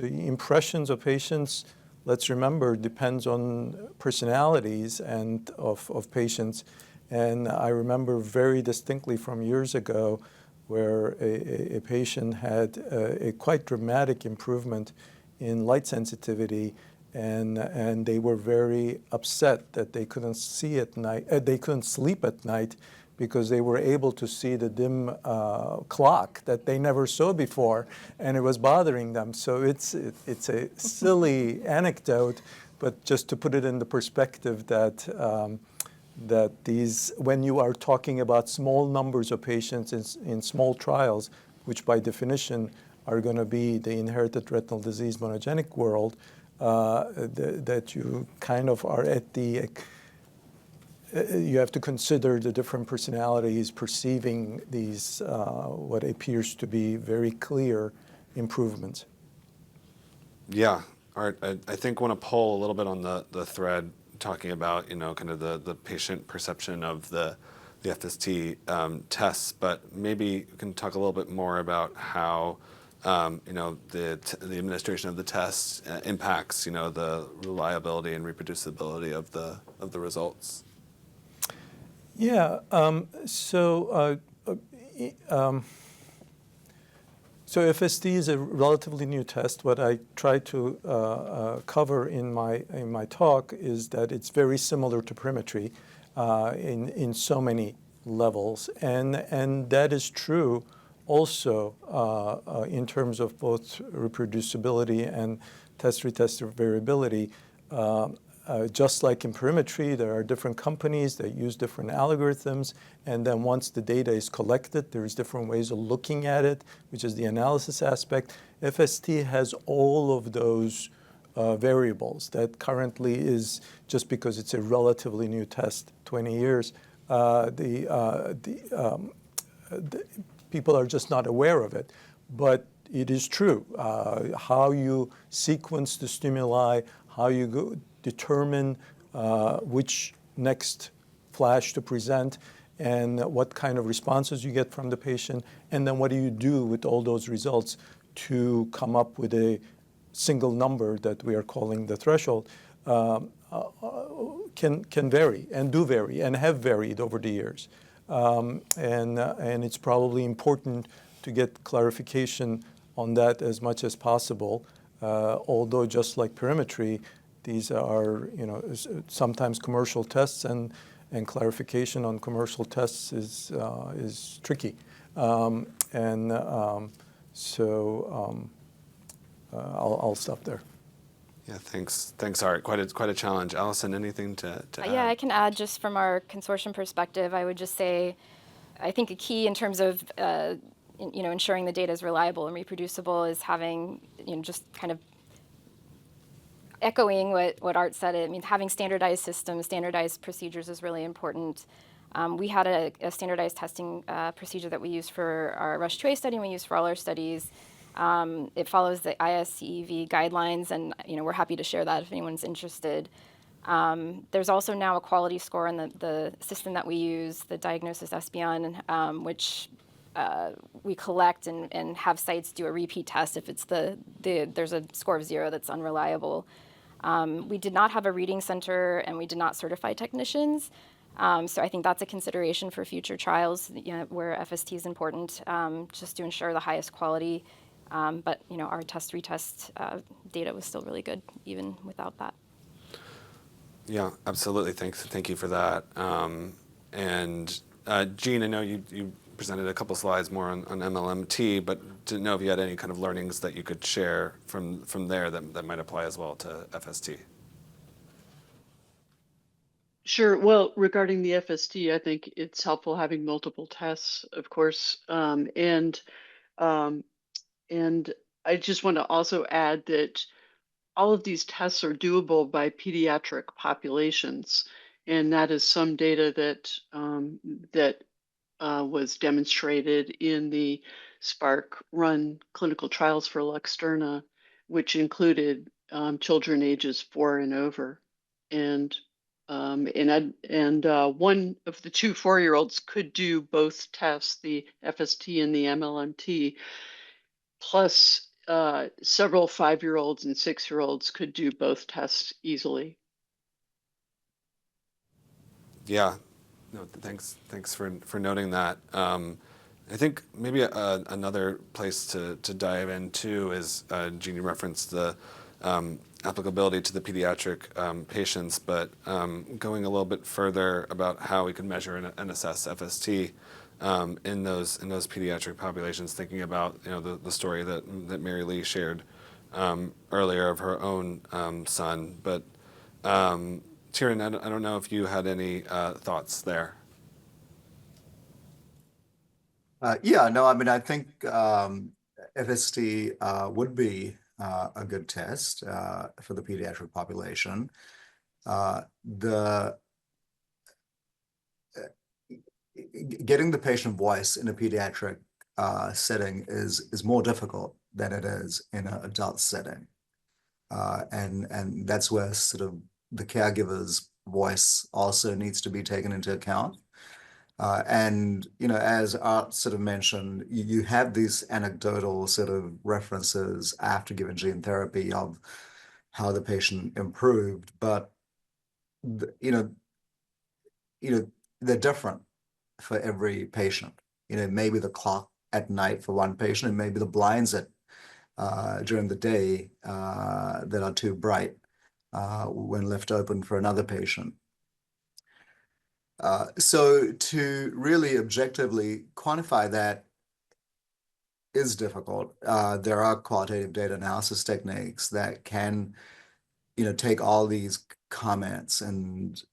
impressions of patients, let's remember, depends on personalities and of patients. And I remember very distinctly from years ago where a patient had a quite dramatic improvement in light sensitivity, and they were very upset that they couldn't see at night. They couldn't sleep at night because they were able to see the dim clock that they never saw before, and it was bothering them. So it's a silly anecdote, but just to put it in the perspective that these, when you are talking about small numbers of patients in small trials, which by definition are going to be the inherited retinal disease monogenic world, that you kind of are at the, you have to consider the different personalities perceiving these, what appears to be very clear improvements. Yeah, Art, I think want to pull a little bit on the thread talking about, kind of the patient perception of the FST tests, but maybe we can talk a little bit more about how, the administration of the tests impacts, the reliability and reproducibility of the results. Yeah. So FST is a relatively new test. What I try to cover in my talk is that it's very similar to perimetry in so many levels, and that is true also in terms of both reproducibility and test-retest variability. Just like in perimetry, there are different companies that use different algorithms, and then once the data is collected, there's different ways of looking at it, which is the analysis aspect. FST has all of those variables that currently is, just because it's a relatively new test, 20 years, people are just not aware of it. But it is true. How you sequence the stimuli, how you determine which next flash to present, and what kind of responses you get from the patient, and then what do you do with all those results to come up with a single number that we are calling the threshold, can vary and do vary and have varied over the years. And it's probably important to get clarification on that as much as possible, although just like perimetry, these are, sometimes commercial tests, and clarification on commercial tests is tricky. I'll stop there. Yeah, thanks, Art. Quite a challenge. Allison, anything to add? Yeah, I can add just from our consortium perspective. I would just say, I think a key in terms of ensuring the data is reliable and reproducible is having just kind of echoing what Art said. I mean, having standardized systems, standardized procedures is really important. We had a standardized testing procedure that we used for our RUSH-2A study, and we used for all our studies. It follows the ISCEV guidelines, and we're happy to share that if anyone's interested. There's also now a quality score in the system that we use, the diagnosis Espeon, which we collect and have sites do a repeat test if it's there's a score of 0 that's unreliable. We did not have a reading center, and we did not certify technicians. So I think that's a consideration for future trials, where FST is important, just to ensure the highest quality. But our retest data was still really good even without that. Yeah, absolutely. Thank you for that. And Jean, I know you presented a couple slides more on MLMT, but didn't know if you had any kind of learnings that you could share from there that might apply as well to FST. Sure. Well, regarding the FST, I think it's helpful having multiple tests, of course, um, and I just want to also add that all of these tests are doable by pediatric populations, and that is some data that was demonstrated in the Spark Run clinical trials for Luxturna, which included children ages 4 and over, and one of the 2 4-year-olds could do both tests, the FST and the MLMT, plus several 5-year-olds and 6-year-olds could do both tests easily. Yeah, no, thanks for noting that. I think maybe another place to dive into is Jeannie referenced the applicability to the pediatric patients, but going a little bit further about how we can measure and assess FST in those pediatric populations, thinking about the story that Mary Lee shared earlier of her own son, but. Tyrion, I don't know if you had any thoughts there. Yeah, no, I mean, I think FST would be a good test for the pediatric population. Getting the patient voice in a pediatric setting is more difficult than it is in an adult setting. And that's where sort of the caregiver's voice also needs to be taken into account. And, as Art sort of mentioned, you have these anecdotal sort of references after giving gene therapy of how the patient improved, but, they're different for every patient. Maybe the clock at night for one patient, and maybe the blinds during the day that are too bright when left open for another patient. So to really objectively quantify that is difficult. There are qualitative data analysis techniques that can, take all these comments and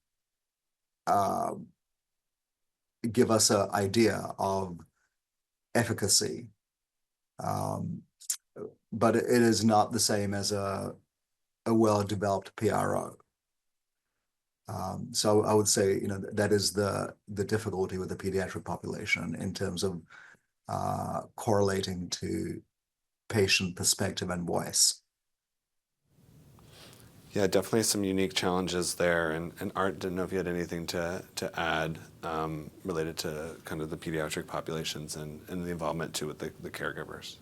give us an idea of efficacy. But it is not the same as a well-developed PRO. So I would say, that is the difficulty with the pediatric population in terms of correlating to patient perspective and voice. Yeah, definitely some unique challenges there. And Art, didn't know if you had anything to add related to kind of the pediatric populations and the involvement too with the caregivers.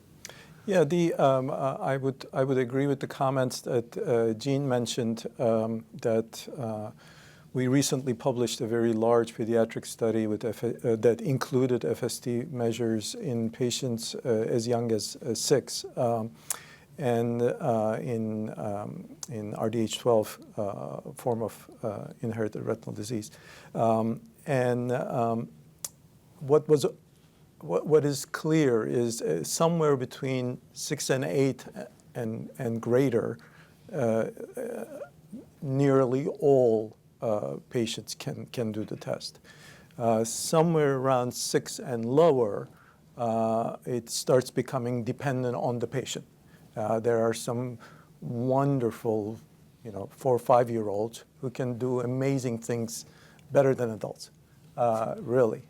Yeah, I would agree with the comments that Jean mentioned, that we recently published a very large pediatric study that included FST measures in patients as young as 6, and in RDH12 form of inherited retinal disease. What is clear is somewhere between 6 and 8 and greater, nearly all patients can do the test. Somewhere around 6 and lower, it starts becoming dependent on the patient. There are some wonderful, 4 or 5-year-olds who can do amazing things better than adults. Really,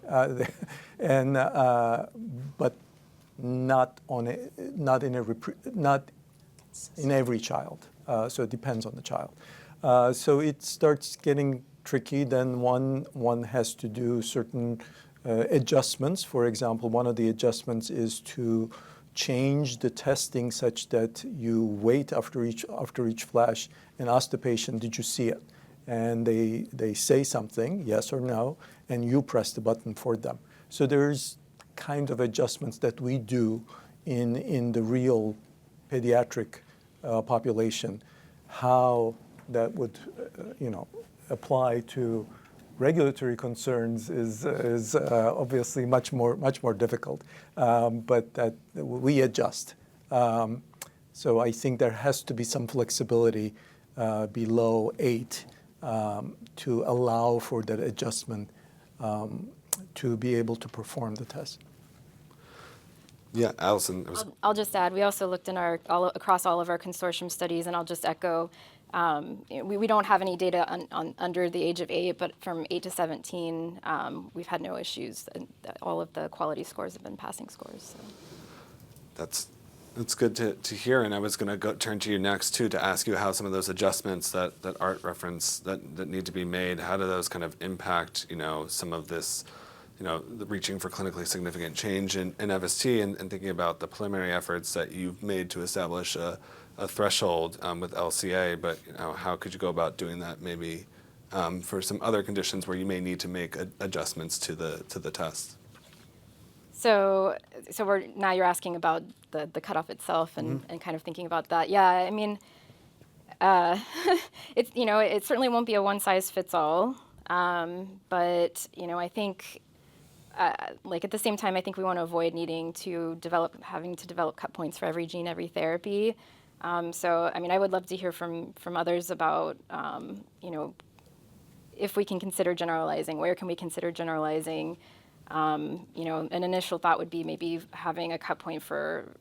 but not in every child. So it depends on the child. So it starts getting tricky. Then one has to do certain adjustments. For example, one of the adjustments is to change the testing such that you wait after each flash and ask the patient, did you see it? And they say something, yes or no, and you press the button for them. So there's kind of adjustments that we do in the real pediatric population. How that would, apply to regulatory concerns is obviously much more difficult, but that we adjust. So I think there has to be some flexibility below 8 to allow for that adjustment to be able to perform the test. Yeah, Allison. I'll just add, we also looked in across all of our consortium studies, and I'll just echo, we don't have any data on under the age of 8, but from 8 to 17, we've had no issues. And all of the quality scores have been passing scores. So. That's good to hear, and I was going to turn to you next too to ask you how some of those adjustments that Art referenced that need to be made, how do those kind of impact some of this, the reaching for clinically significant change in FST and thinking about the preliminary efforts that you've made to establish a threshold with LCA, but how could you go about doing that maybe for some other conditions where you may need to make adjustments to the test? So now you're asking about the cutoff itself and kind of thinking about that. Yeah, I mean, it certainly won't be a one size fits all, but I think at the same time, I think we want to avoid having to develop cut points for every gene, every therapy. So I mean, I would love to hear from others about if we can consider generalizing. Where can we consider generalizing? An initial thought would be maybe having a cut point for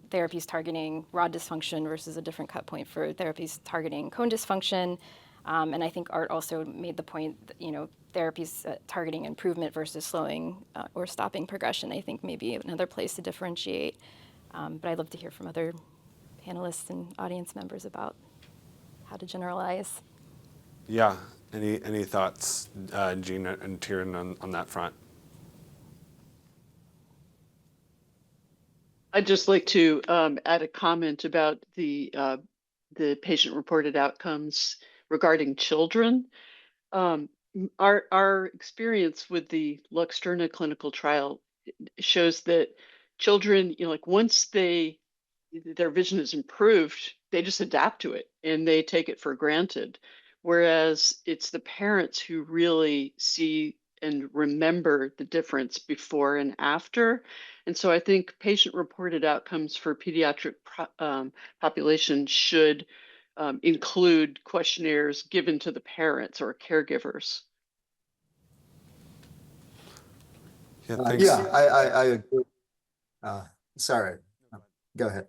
therapies targeting rod dysfunction versus a different cut point for therapies targeting cone dysfunction. And I think Art also made the point that, therapies targeting improvement versus slowing or stopping progression, I think maybe another place to differentiate. But I'd love to hear from other panelists and audience members about how to generalize. Yeah. Any thoughts, Jean and Tieran, on that front? I'd just like to add a comment about the patient-reported outcomes regarding children. Our experience with the Luxturna clinical trial shows that children, once their vision is improved, they just adapt to it and they take it for granted. Whereas it's the parents who really see and remember the difference before and after. And so I think patient-reported outcomes for pediatric population should include questionnaires given to the parents or caregivers. Yeah, thanks. I agree. Sorry, go ahead.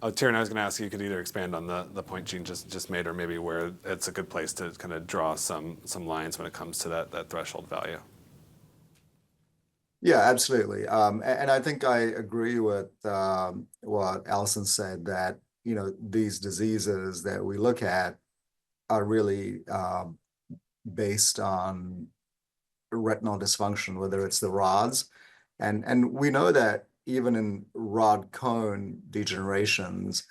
Oh, Tieran, I was going to ask you could either expand on the point Jean just made, or maybe where it's a good place to kind of draw some lines when it comes to that threshold value. Yeah, absolutely. And I think I agree with what Allison said, that these diseases that we look at are really based on retinal dysfunction, whether it's the rods, and we know that even in rod cone degenerations,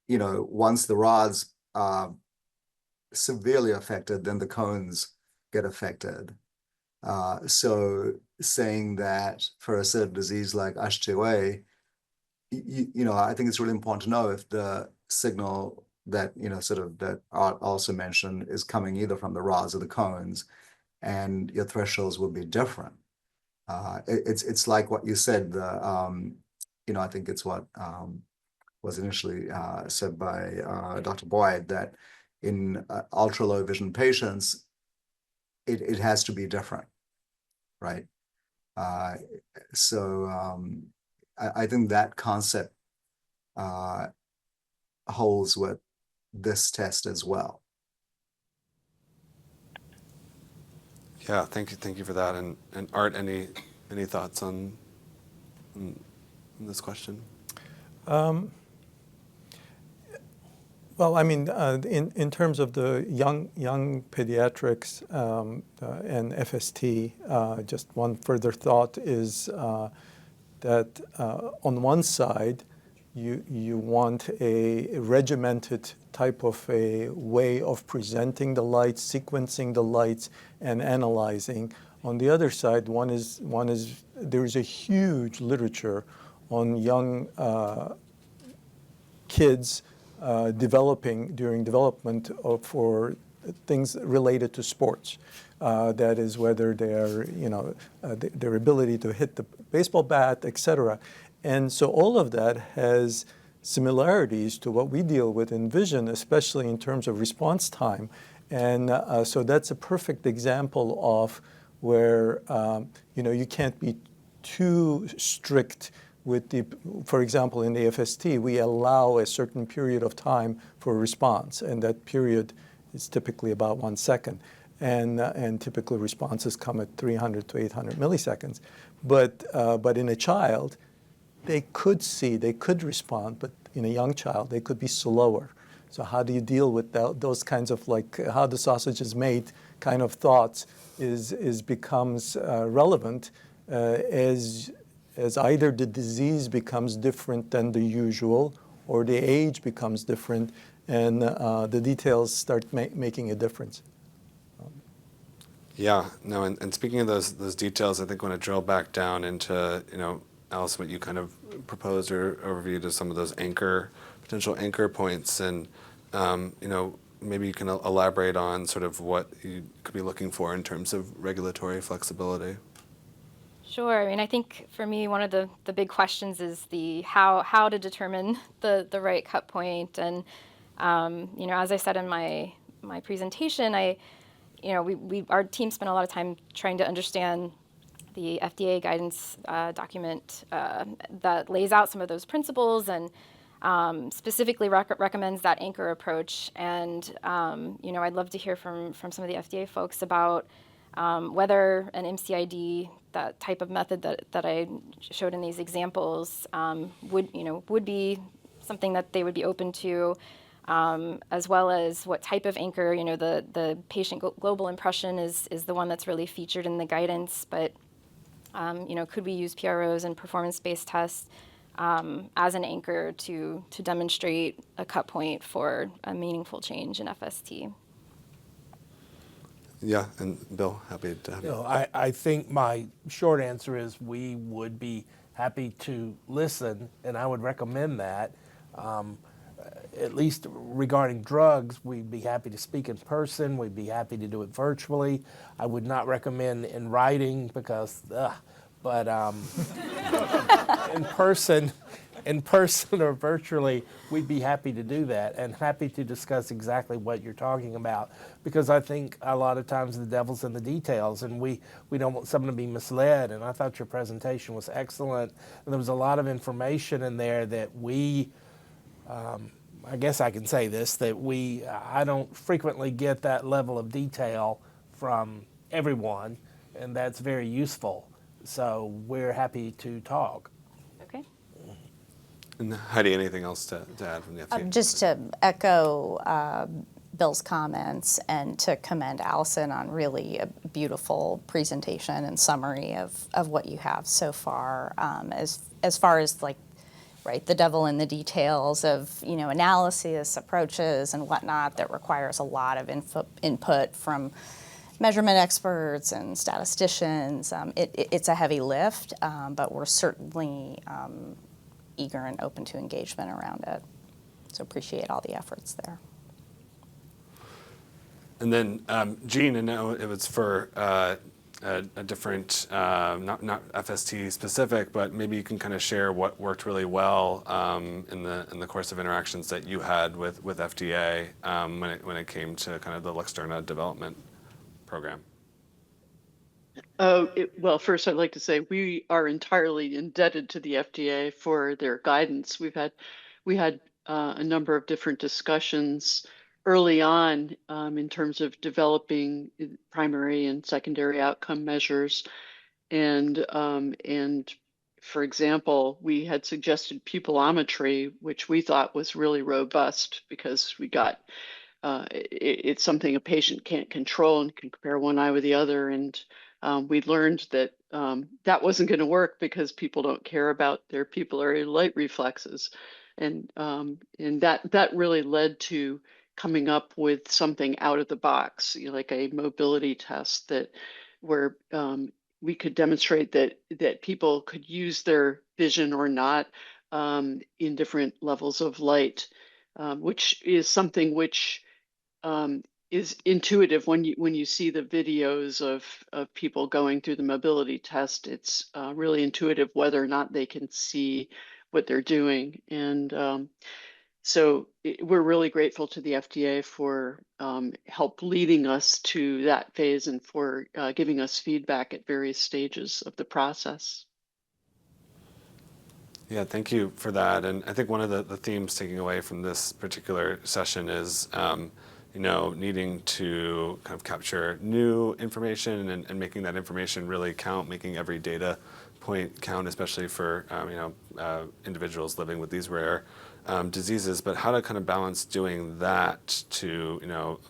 once the rods are severely affected, then the cones get affected. So saying that for a certain disease like H2A, I think it's really important to know if the signal that, that Art also mentioned is coming either from the rods or the cones, and your thresholds will be different. It's like what you said, I think it's what was initially said by Dr. Boyd, that in ultra low vision patients, it has to be different, right? So I think that concept holds with this test as well. Yeah, thank you for that. And Art, any thoughts on this question? Well, I mean, in terms of the young pediatrics and FST, just one further thought is that on one side, you want a regimented type of a way of presenting the lights, sequencing the lights, and analyzing. On the other side, there is a huge literature on young kids during development for things related to sports. That is whether their ability to hit the baseball bat, etc. And so all of that has similarities to what we deal with in vision, especially in terms of response time. And so that's a perfect example of where you can't be too strict with for example, in the FST, we allow a certain period of time for a response, and that period is typically about 1 second. And typically responses come at 300 to 800 milliseconds. But in a child, they could respond, but in a young child, they could be slower. So how do you deal with those kinds of how the sausage is made kind of thoughts becomes relevant as either the disease becomes different than the usual or the age becomes different and the details start making a difference. Yeah, no, and speaking of those details, I think I want to drill back down into, Alice, what you kind of proposed or overviewed as some of those potential anchor points, and maybe you can elaborate on sort of what you could be looking for in terms of regulatory flexibility. Sure. I mean, I think for me, one of the big questions is the how to determine the right cut point. And as I said in my presentation, our team spent a lot of time trying to understand the FDA guidance document that lays out some of those principles and specifically recommends that anchor approach. And I'd love to hear from some of the FDA folks about whether an MCID, that type of method that I showed in these examples, would be something that they would be open to, as well as what type of anchor. The patient global impression is the one that's really featured in the guidance, but could we use PROs and performance-based tests as an anchor to demonstrate a cut point for a meaningful change in FST? Yeah, and Bill, happy to have you. I think my short answer is we would be happy to listen, and I would recommend that. At least regarding drugs, we'd be happy to speak in person. We'd be happy to do it virtually. I would not recommend in writing because, but in person or virtually, we'd be happy to do that and happy to discuss exactly what you're talking about, because I think a lot of times the devil's in the details and we don't want someone to be misled. And I thought your presentation was excellent. And there was a lot of information in there that I guess I can say this, that I don't frequently get that level of detail from everyone, and that's very useful. So we're happy to talk. Okay. And Heidi, anything else to add from the FDA? Just to echo Bill's comments and to commend Allison on really a beautiful presentation and summary of what you have so far, as far as the devil in the details of analysis, approaches, and whatnot that requires a lot of input from measurement experts and statisticians. It's a heavy lift, but we're certainly eager and open to engagement around it. So appreciate all the efforts there. And then, Jean, I know it was for a different, not FST specific, but maybe you can kind of share what worked really well in the course of interactions that you had with FDA when it came to kind of the Luxturna development program. Well, first I'd like to say we are entirely indebted to the FDA for their guidance. We had a number of different discussions early on in terms of developing primary and secondary outcome measures, and For example, we had suggested pupillometry, which we thought was really robust because we got it's something a patient can't control and can compare one eye with the other. And we learned that that wasn't going to work because people don't care about their pupillary light reflexes. And that really led to coming up with something out of the box, like a mobility test that where we could demonstrate that people could use their vision or not in different levels of light, which is something which is intuitive when you see the videos of people going through the mobility test. It's really intuitive whether or not they can see what they're doing. And we're really grateful to the FDA for help leading us to that phase and for giving us feedback at various stages of the process. Yeah, thank you for that. And I think one of the themes taking away from this particular session is, needing to kind of capture new information and making that information really count, making every data point count, especially for, individuals living with these rare diseases, but how to kind of balance doing that to,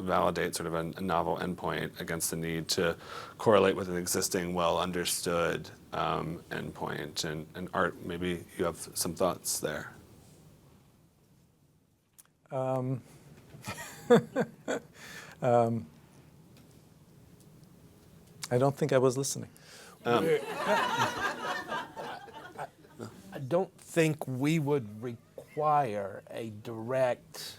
validate sort of a novel endpoint against the need to correlate with an existing, well understood endpoint. And Art, maybe you have some thoughts there. I don't think I was listening. I don't think we would require a direct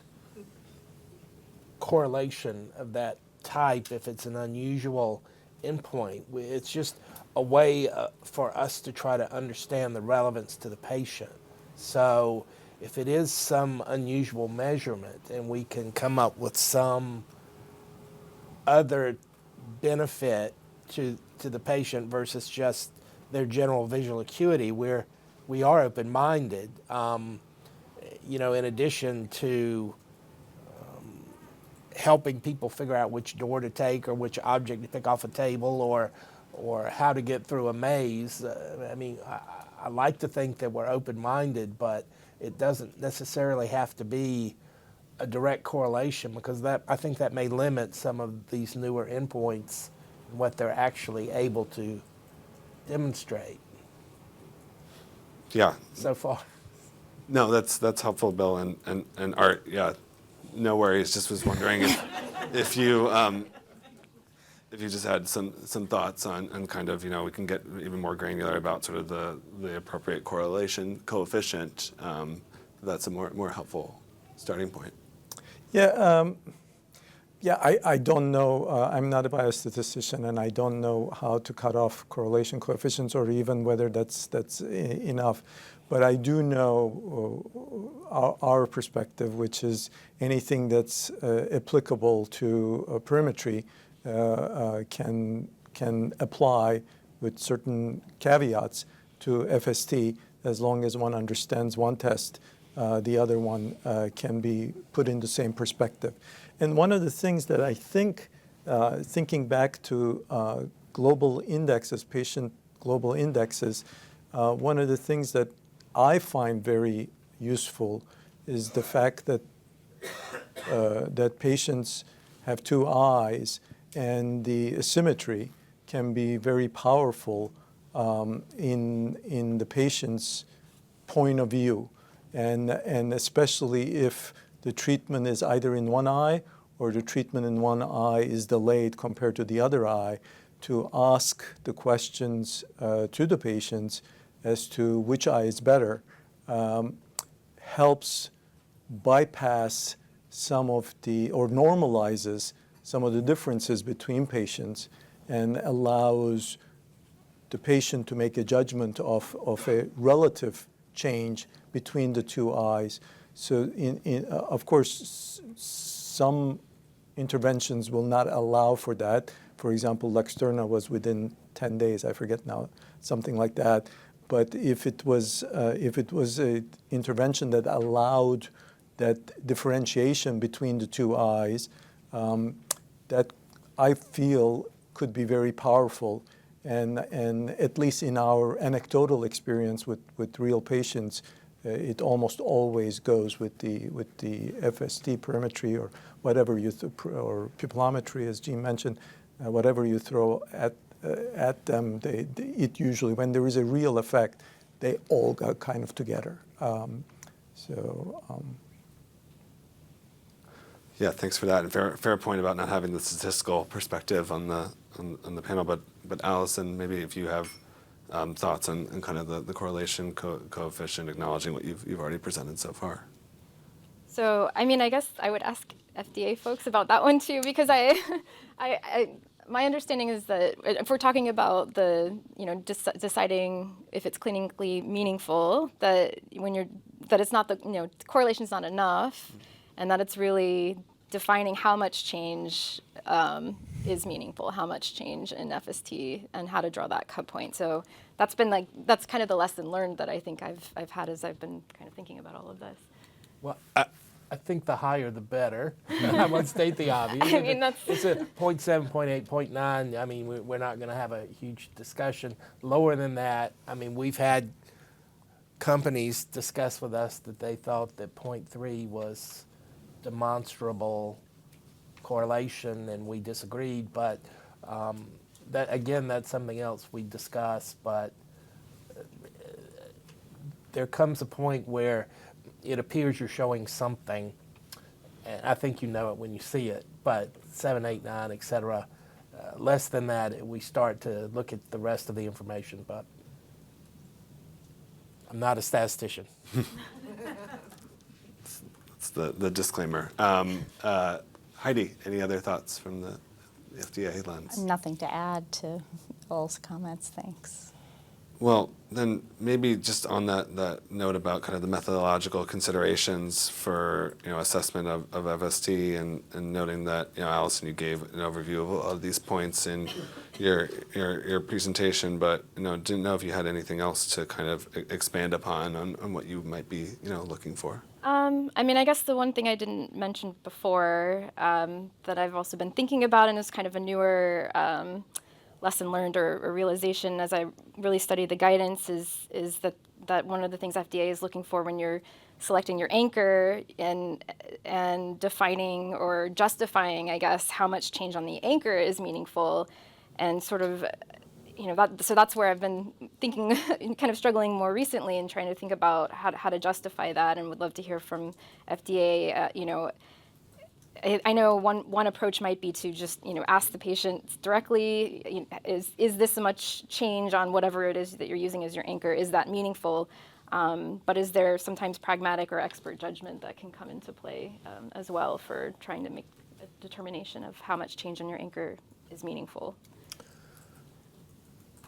correlation of that type if it's an unusual endpoint. It's just a way for us to try to understand the relevance to the patient. So if it is some unusual measurement and we can come up with some other benefit to the patient versus just their general visual acuity, we are open-minded. In addition to helping people figure out which door to take or which object to pick off a table or how to get through a maze. I like to think that we're open-minded, but it doesn't necessarily have to be a direct correlation because I think that may limit some of these newer endpoints and what they're actually able to demonstrate. Yeah. So far. No, that's helpful, Bill, and Art. Yeah, no worries. Just was wondering if you just had some thoughts on kind of, we can get even more granular about sort of the appropriate correlation coefficient. That's a more helpful starting point. Yeah, I don't know. I'm not a biostatistician, and I don't know how to cut off correlation coefficients or even whether that's enough. But I do know our perspective, which is anything that's applicable to perimetry can apply with certain caveats to FST as long as one understands one test. The other one can be put in the same perspective. And one of the things that I think, thinking back to global indexes, patient global indexes, one of the things that I find very useful is the fact that that patients have two eyes, and the asymmetry can be very powerful in the patient's point of view, and especially if the treatment is either in one eye or the treatment in one eye is delayed compared to the other eye, to ask the questions to the patients as to which eye is better helps bypass some of or normalizes some of the differences between patients and allows the patient to make a judgment of a relative change between the two eyes. So, of course, some interventions will not allow for that. For example, Luxturna was within 10 days, I forget now, something like that. But if it was an intervention that allowed that differentiation between the two eyes, that I feel could be very powerful. And at least in our anecdotal experience with real patients, it almost always goes with the FST perimetry or whatever or pupillometry, as Jean mentioned, whatever you throw at them. It usually, when there is a real effect, they all go kind of together. Yeah, thanks for that. And fair point about not having the statistical perspective on the panel. But Allison, maybe if you have thoughts on kind of the correlation coefficient, acknowledging what you've already presented so far. So, I mean, I guess I would ask FDA folks about that one too, because my understanding is that if we're talking about the, deciding if it's clinically meaningful, that it's not the correlation is not enough, and that it's really defining how much change is meaningful, how much change in FST, and how to draw that cut point. So that's kind of the lesson learned that I think I've had as I've been kind of thinking about all of this. Well, I think the higher the better. I won't state the obvious. I mean, it's a 0.7, 0.8, 0.9. I mean, we're not going to have a huge discussion. Lower than that, I mean, we've had companies discuss with us that they thought that 0.3 was demonstrable correlation, and we disagreed. But that's something else we discuss. But there comes a point where it appears you're showing something, and I think you know it when you see it, but 7, 8, 9, et cetera, less than that, we start to look at the rest of the information, but I'm not a statistician. That's the disclaimer. Heidi, any other thoughts from the FDA lens? Nothing to add to Ul's comments, thanks. Well, then maybe just on that note about kind of the methodological considerations for assessment of FST, and noting that Allison, you gave an overview of a lot of these points in your presentation, but didn't know if you had anything else to kind of expand upon on what you might be looking for. I mean, I guess the one thing I didn't mention before that I've also been thinking about, and is kind of a newer lesson learned or realization as I really study the guidance, is that one of the things FDA is looking for when you're selecting your anchor and defining or justifying, I guess, how much change on the anchor is meaningful, and sort of so that's where I've been thinking, kind of struggling more recently, and trying to think about how to justify that, and would love to hear from FDA. I know one approach might be to just ask the patient directly, is this much change on whatever it is that you're using as your anchor? Is that meaningful? But is there sometimes pragmatic or expert judgment that can come into play as well for trying to make a determination of how much change on your anchor is meaningful?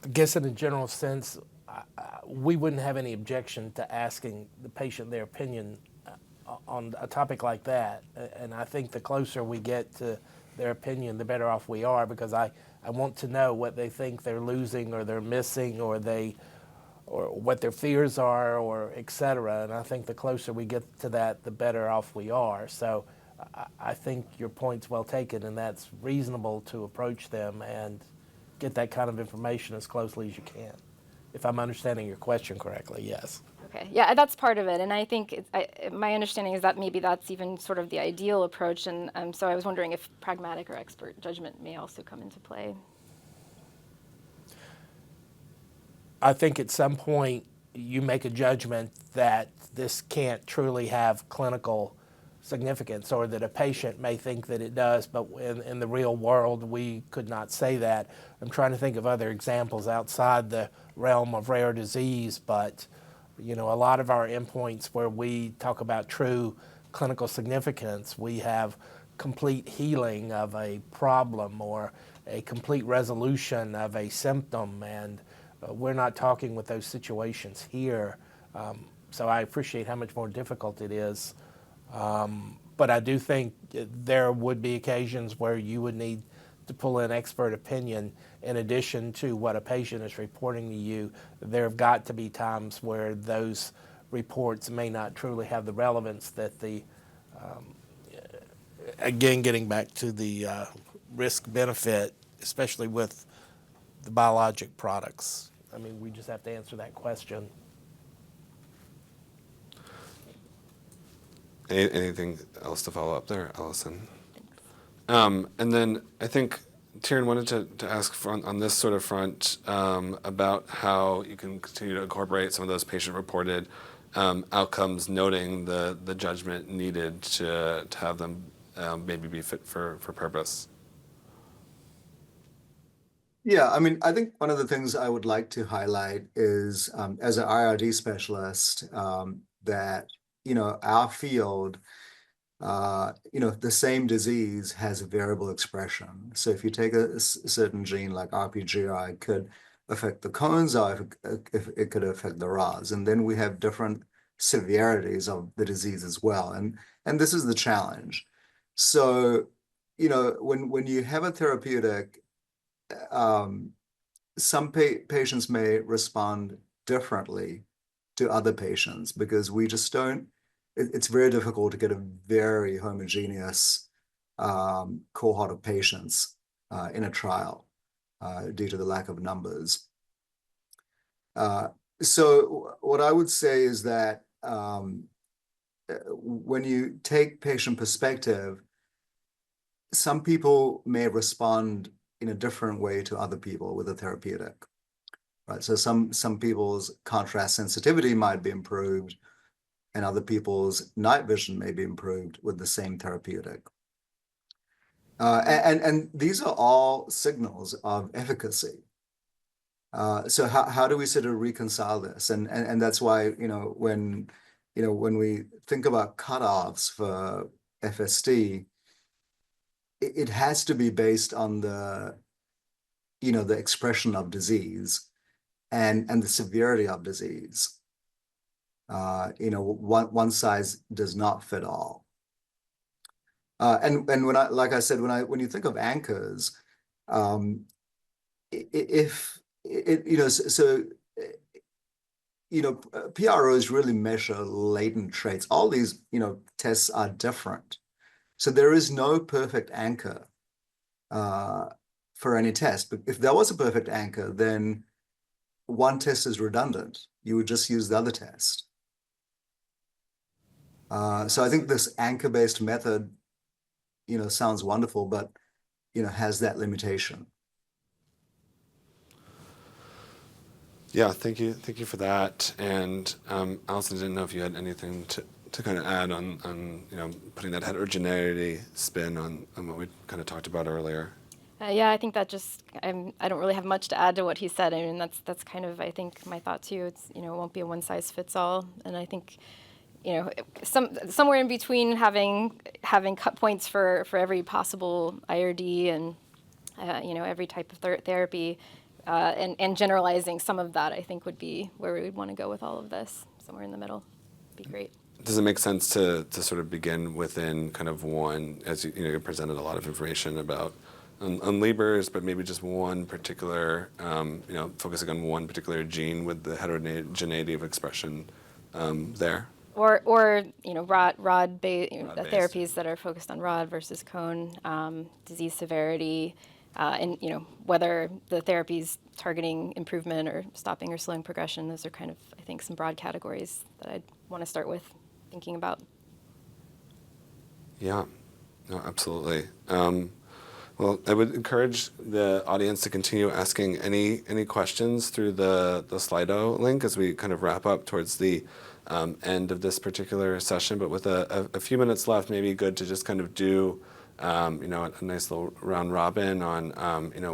I guess in a general sense, we wouldn't have any objection to asking the patient their opinion on a topic like that. And I think the closer we get to their opinion, the better off we are, because I want to know what they think they're losing or they're missing, or what their fears are, or et cetera. And I think the closer we get to that, the better off we are. So I think your point's well taken, and that's reasonable to approach them and get that kind of information as closely as you can. If I'm understanding your question correctly, yes. Okay, yeah, that's part of it, and I think my understanding is that maybe that's even sort of the ideal approach, and so I was wondering if pragmatic or expert judgment may also come into play. I think at some point you make a judgment that this can't truly have clinical significance, or that a patient may think that it does, but in the real world we could not say that. I'm trying to think of other examples outside the realm of rare disease, but a lot of our endpoints where we talk about true clinical significance, we have complete healing of a problem or a complete resolution of a symptom, and we're not talking with those situations here. So I appreciate how much more difficult it is. But I do think there would be occasions where you would need to pull in expert opinion in addition to what a patient is reporting to you. There have got to be times where those reports may not truly have the relevance that again, getting back to the risk benefit, especially with the biologic products? I mean, we just have to answer that question. Anything else to follow up there, Allison? And then I think Tieran wanted to ask on this sort of front about how you can continue to incorporate some of those patient-reported outcomes, noting the judgment needed to have them maybe be fit for purpose. Yeah, I mean, I think one of the things I would like to highlight is, as an IRD specialist, that, our field, the same disease has a variable expression. So if you take a certain gene like RPGI, it could affect the cones, or if it could affect the rods. And then we have different severities of the disease as well. And this is the challenge. So, when you have a therapeutic, some patients may respond differently to other patients because we just don't, it's very difficult to get a very homogeneous cohort of patients in a trial due to the lack of numbers. So what I would say is that when you take patient perspective, some people may respond in a different way to other people with a therapeutic, right? So some people's contrast sensitivity might be improved, and other people's night vision may be improved with the same therapeutic. And these are all signals of efficacy. So how do we sort of reconcile this? And that's why, when we think about cutoffs for FST, it has to be based on the expression of disease and the severity of disease. One size does not fit all. And like I said, when you think of anchors, PROs really measure latent traits. All these, tests are different. So there is no perfect anchor for any test. But if there was a perfect anchor, then one test is redundant. You would just use the other test. So I think this anchor-based method, sounds wonderful, but, has that limitation. Yeah, thank you for that. And Allison, I didn't know if you had anything to kind of add on putting that heterogeneity spin on what we kind of talked about earlier. Yeah, I think that I don't really have much to add to what he said. I mean, that's kind of, I think, my thought too. It's, it won't be a one size fits all. And I think, somewhere in between having cut points for every possible IRD and, every type of therapy, and generalizing some of that, I think, would be where we would want to go with all of this. Somewhere in the middle would be great. Does it make sense to sort of begin within kind of one, as you presented a lot of information about on Leber's, but maybe just one particular, focusing on one particular gene with the heterogeneity of expression there? Or rod based therapies Rod-based. that are focused on rod versus cone, disease severity, and whether the therapy's targeting improvement or stopping or slowing progression. Those are kind of, I think, some broad categories that I'd want to start with thinking about. Yeah, no, absolutely. Well, I would encourage the audience to continue asking any questions through the Slido link as we kind of wrap up towards the end of this particular session. But with a few minutes left, maybe good to just kind of do a nice little round robin on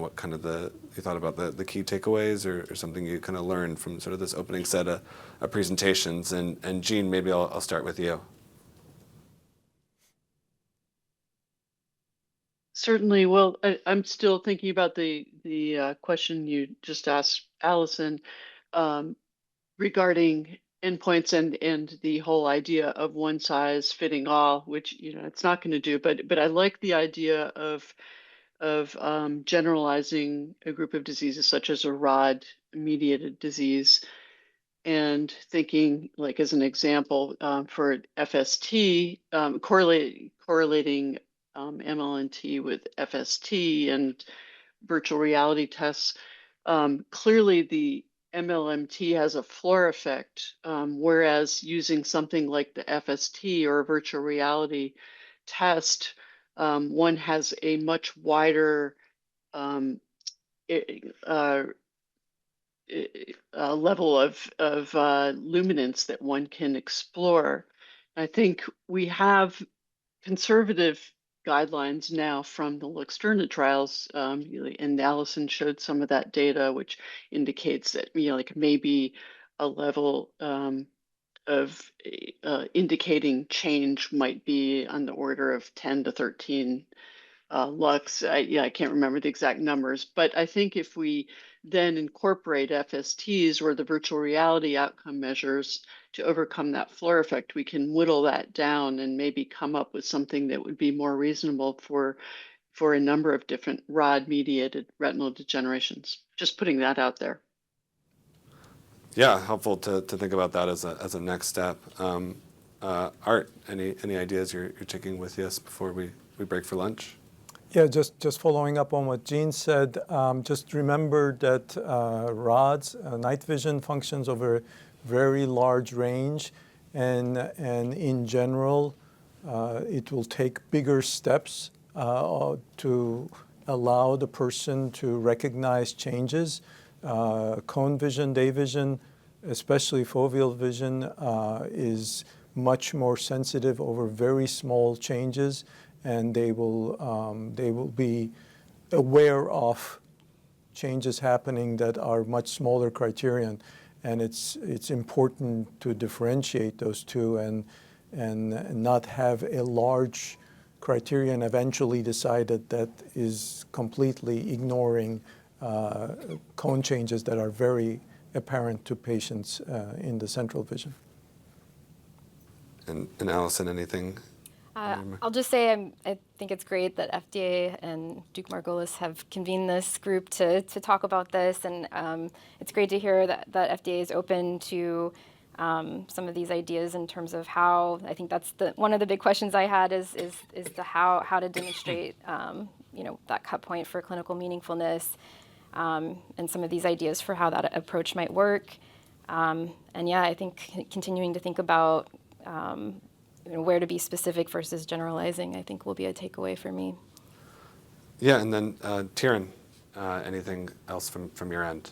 what kind of you thought about the key takeaways or something you kind of learned from sort of this opening set of presentations. And Jean, maybe I'll start with you. Certainly. Well, I'm still thinking about the question you just asked, Allison, regarding endpoints and the whole idea of one size fitting all, which it's not going to do. But I like the idea of generalizing a group of diseases such as a rod-mediated disease, and thinking, like as an example, for FST, correlating MLNT with FST and virtual reality tests. Clearly the MLMT has a floor effect, whereas using something like the FST or a virtual reality test, one has a much wider um, uh, level of luminance that one can explore. I think we have conservative guidelines now from the Luxturna trials, and Allison showed some of that data, which indicates that like maybe a level of indicating change might be on the order of 10 to 13 lux. I can't remember the exact numbers, but I think if we then incorporate FSTs or the virtual reality outcome measures to overcome that floor effect, we can whittle that down and maybe come up with something that would be more reasonable for a number of different rod-mediated retinal degenerations. Just putting that out there. Yeah, helpful to think about that as a next step. Art, any ideas you're taking with you before we break for lunch? Yeah, just following up on what Jean said, just remember that rods, night vision functions over a very large range, and in general, it will take bigger steps to allow the person to recognize changes. Cone vision, day vision, especially foveal vision, is much more sensitive over very small changes, and they will be aware of changes happening that are much smaller criterion, and it's important to differentiate those two and not have a large criterion eventually decided that is completely ignoring cone changes that are very apparent to patients in the central vision. And Allison, anything? I'll just say I think it's great that FDA and Duke-Margolis have convened this group to talk about this, and it's great to hear that FDA is open to some of these ideas in terms of how. I think that's one of the big questions I had is the how to demonstrate that cut point for clinical meaningfulness, and some of these ideas for how that approach might work. And yeah, I think continuing to think about where to be specific versus generalizing, I think will be a takeaway for me. Yeah, and then Tieran, anything else from your end?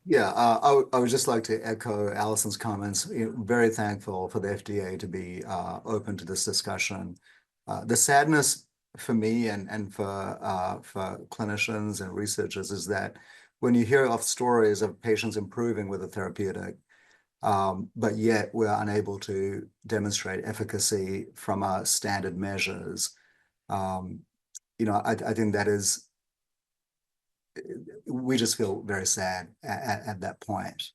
Yeah, I would just like to echo Allison's comments. Very thankful for the FDA to be open to this discussion. The sadness for me and for clinicians and researchers is that when you hear of stories of patients improving with a therapeutic, but yet we're unable to demonstrate efficacy from our standard measures. I think that is, we just feel very sad at that point.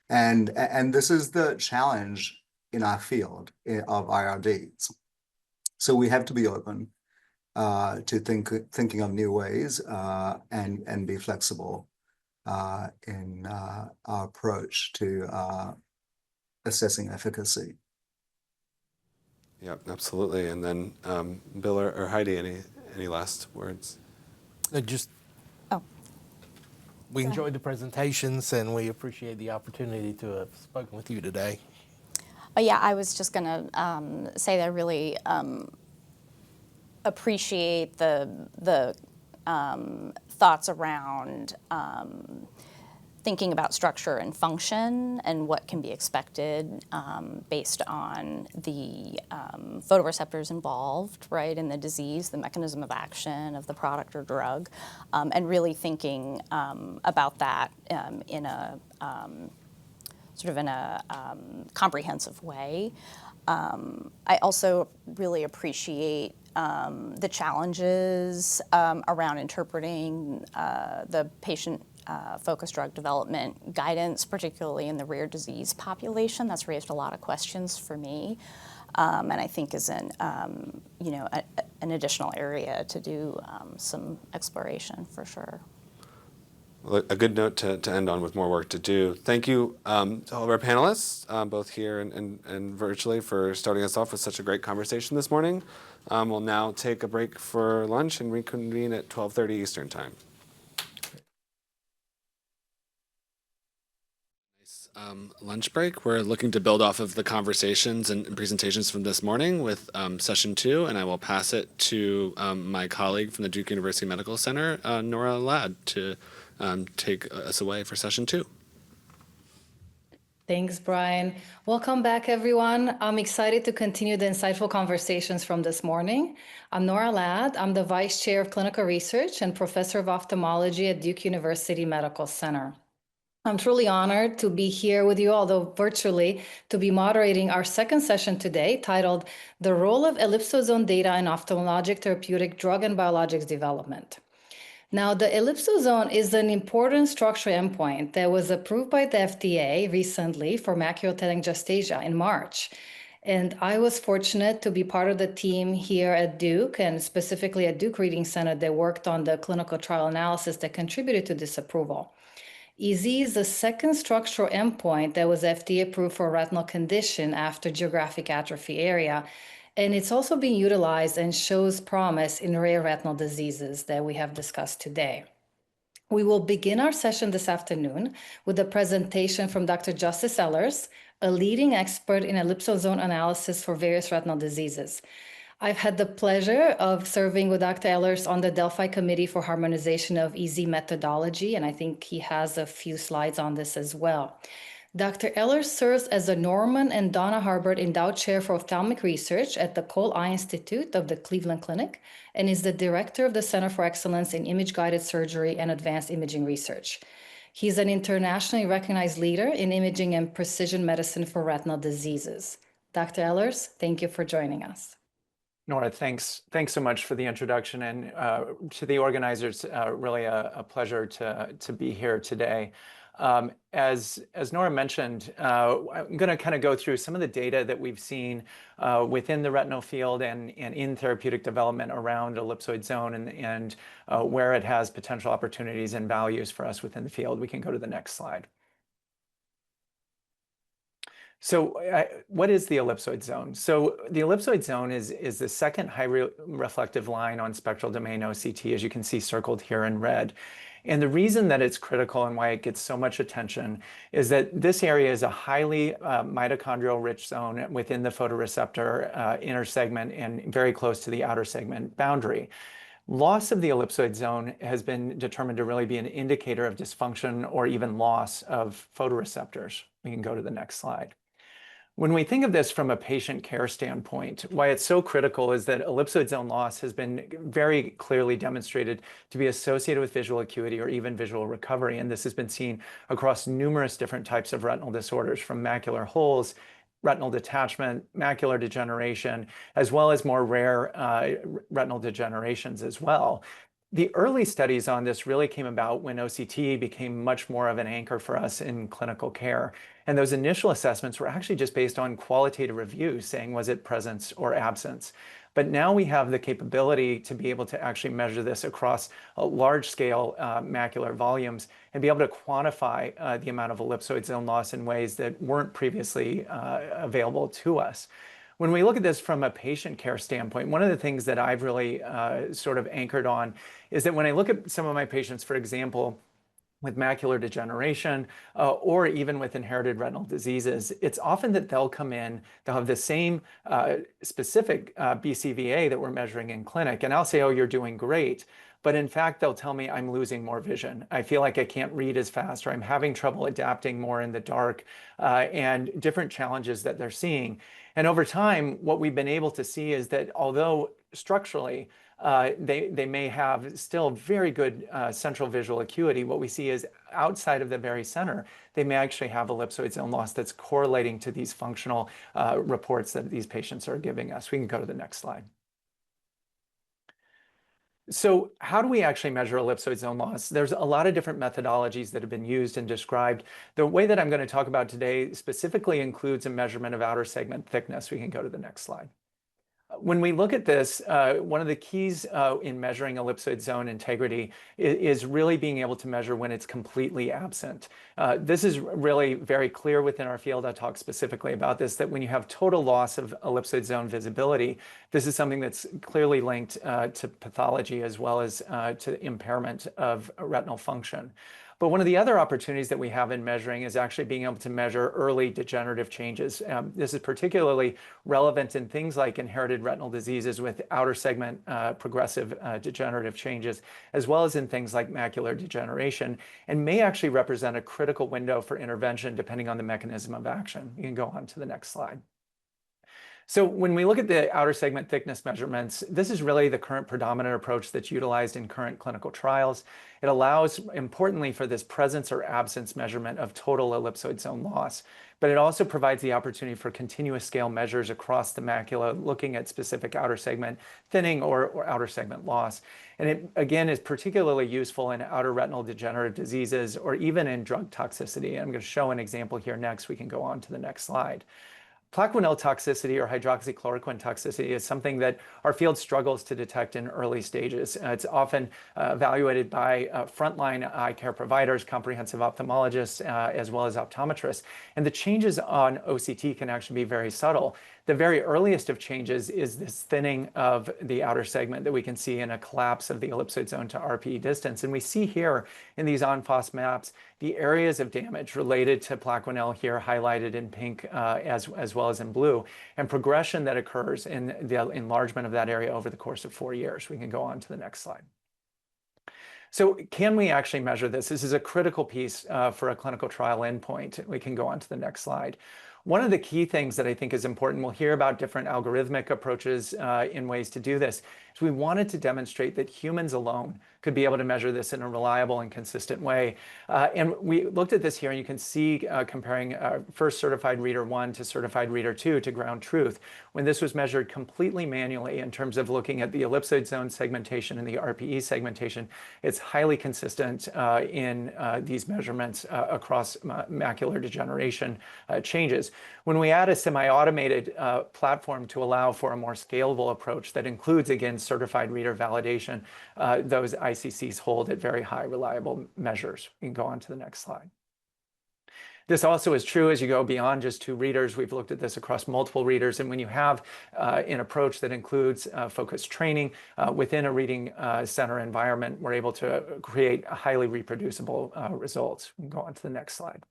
And this is the challenge in our field of IRDs. So we have to be open to thinking of new ways and be flexible in our approach to assessing efficacy. Yeah, absolutely. And then Bill or Heidi, any last words? We enjoyed the presentations, and we appreciate the opportunity to have spoken with you today. Yeah, I was just going to say that I really appreciate the thoughts around thinking about structure and function and what can be expected based on the photoreceptors involved, right, in the disease, the mechanism of action of the product or drug, and really thinking about that in a sort of in a comprehensive way. I also really appreciate the challenges around interpreting the patient focused drug development guidance, particularly in the rare disease population. That's raised a lot of questions for me, and I think is an additional area to do some exploration for sure. Well, a good note to end on with more work to do. Thank you to all of our panelists, both here and virtually, for starting us off with such a great conversation this morning. We'll now take a break for lunch and reconvene at 12:30 Eastern Time. lunch break. We're looking to build off of the conversations and presentations from this morning with session 2, and I will pass it to my colleague from the Duke University Medical Center, Nora Ladd, to take us away for session 2. Thanks, Brian. Welcome back, everyone. I'm excited to continue the insightful conversations from this morning. I'm Nora Ladd. I'm the Vice Chair of Clinical Research and Professor of Ophthalmology at Duke University Medical Center. I'm truly honored to be here with you, although virtually, to be moderating our second session today titled The Role of Ellipsozone Data in Ophthalmologic Therapeutic Drug and Biologics Development. Now, the ellipsozone is an important structural endpoint that was approved by the FDA recently for macular telangiectasia in March. And I was fortunate to be part of the team here at Duke, and specifically at Duke Reading Center, that worked on the clinical trial analysis that contributed to this approval. EZ is the second structural endpoint that was FDA approved for a retinal condition after geographic atrophy area. And it's also being utilized and shows promise in rare retinal diseases that we have discussed today. We will begin our session this afternoon with a presentation from Dr. Justice Ehlers, a leading expert in ellipsozone analysis for various retinal diseases. I've had the pleasure of serving with Dr. Ehlers on the Delphi Committee for Harmonization of EZ Methodology, and I think he has a few slides on this as well. Dr. Ehlers serves as the Norman and Donna Harbert Endowed Chair for Ophthalmic Research at the Cole Eye Institute of the Cleveland Clinic and is the Director of the Center for Excellence in Image-Guided Surgery and Advanced Imaging Research. He's an internationally recognized leader in imaging and precision medicine for retinal diseases. Dr. Ehlers, thank you for joining us. Nora, thanks so much for the introduction, and to the organizers, really a pleasure to be here today. As Nora mentioned, I'm going to kind of go through some of the data that we've seen within the retinal field and in therapeutic development around ellipsoid zone and where it has potential opportunities and values for us within the field. We can go to the next slide. So what is the ellipsoid zone? So the ellipsoid zone is the second high reflective line on spectral domain OCT, as you can see circled here in red. And the reason that it's critical and why it gets so much attention is that this area is a highly mitochondrial-rich zone within the photoreceptor inner segment and very close to the outer segment boundary. Loss of the ellipsoid zone has been determined to really be an indicator of dysfunction or even loss of photoreceptors. We can go to the next slide. When we think of this from a patient care standpoint, why it's so critical is that ellipsoid zone loss has been very clearly demonstrated to be associated with visual acuity or even visual recovery. And this has been seen across numerous different types of retinal disorders, from macular holes, retinal detachment, macular degeneration, as well as more rare retinal degenerations as well. The early studies on this really came about when OCT became much more of an anchor for us in clinical care. And those initial assessments were actually just based on qualitative reviews, saying, was it presence or absence? But now we have the capability to be able to actually measure this across large-scale macular volumes and be able to quantify the amount of ellipsoid zone loss in ways that weren't previously available to us. When we look at this from a patient care standpoint, one of the things that I've really sort of anchored on is that when I look at some of my patients, for example, with macular degeneration or even with inherited retinal diseases, it's often that they'll come in, they'll have the same specific BCVA that we're measuring in clinic, and I'll say, oh, you're doing great. But in fact, they'll tell me I'm losing more vision. I feel like I can't read as fast, or I'm having trouble adapting more in the dark, and different challenges that they're seeing. And over time, what we've been able to see is that although structurally they may have still very good central visual acuity, what we see is outside of the very center, they may actually have ellipsoid zone loss that's correlating to these functional reports that these patients are giving us. We can go to the next slide. So how do we actually measure ellipsoid zone loss? There's a lot of different methodologies that have been used and described. The way that I'm going to talk about today specifically includes a measurement of outer segment thickness. We can go to the next slide. When we look at this, one of the keys in measuring ellipsoid zone integrity is really being able to measure when it's completely absent. This is really very clear within our field. I'll talk specifically about this, that when you have total loss of ellipsoid zone visibility, this is something that's clearly linked to pathology as well as to impairment of retinal function. But one of the other opportunities that we have in measuring is actually being able to measure early degenerative changes. This is particularly relevant in things like inherited retinal diseases with outer segment progressive degenerative changes, as well as in things like macular degeneration, and may actually represent a critical window for intervention depending on the mechanism of action. You can go on to the next slide. So when we look at the outer segment thickness measurements, this is really the current predominant approach that's utilized in current clinical trials. It allows, importantly, for this presence or absence measurement of total ellipsoid zone loss, but it also provides the opportunity for continuous scale measures across the macula, looking at specific outer segment thinning or outer segment loss. And it, again, is particularly useful in outer retinal degenerative diseases or even in drug toxicity. I'm going to show an example here next. We can go on to the next slide. Plaquenil toxicity or hydroxychloroquine toxicity is something that our field struggles to detect in early stages. It's often evaluated by frontline eye care providers, comprehensive ophthalmologists, as well as optometrists. And the changes on OCT can actually be very subtle. The very earliest of changes is this thinning of the outer segment that we can see in a collapse of the ellipsoid zone to RPE distance. And we see here in these en-face maps the areas of damage related to Plaquenil here highlighted in pink as well as in blue, and progression that occurs in the enlargement of that area over the course of 4 years. We can go on to the next slide. So can we actually measure this? This is a critical piece for a clinical trial endpoint. We can go on to the next slide. One of the key things that I think is important, we'll hear about different algorithmic approaches in ways to do this, is we wanted to demonstrate that humans alone could be able to measure this in a reliable and consistent way. And we looked at this here, and you can see comparing first certified reader 1 to certified reader 2 to ground truth, when this was measured completely manually in terms of looking at the ellipsoid zone segmentation and the RPE segmentation. It's highly consistent in these measurements across macular degeneration changes. When we add a semi-automated platform to allow for a more scalable approach that includes, again, certified reader validation, those ICCs hold at very high reliable measures. You can go on to the next slide. This also is true as you go beyond just 2 readers. We've looked at this across multiple readers. And when you have an approach that includes focused training within a reading center environment, we're able to create highly reproducible results. We can go on to the next slide.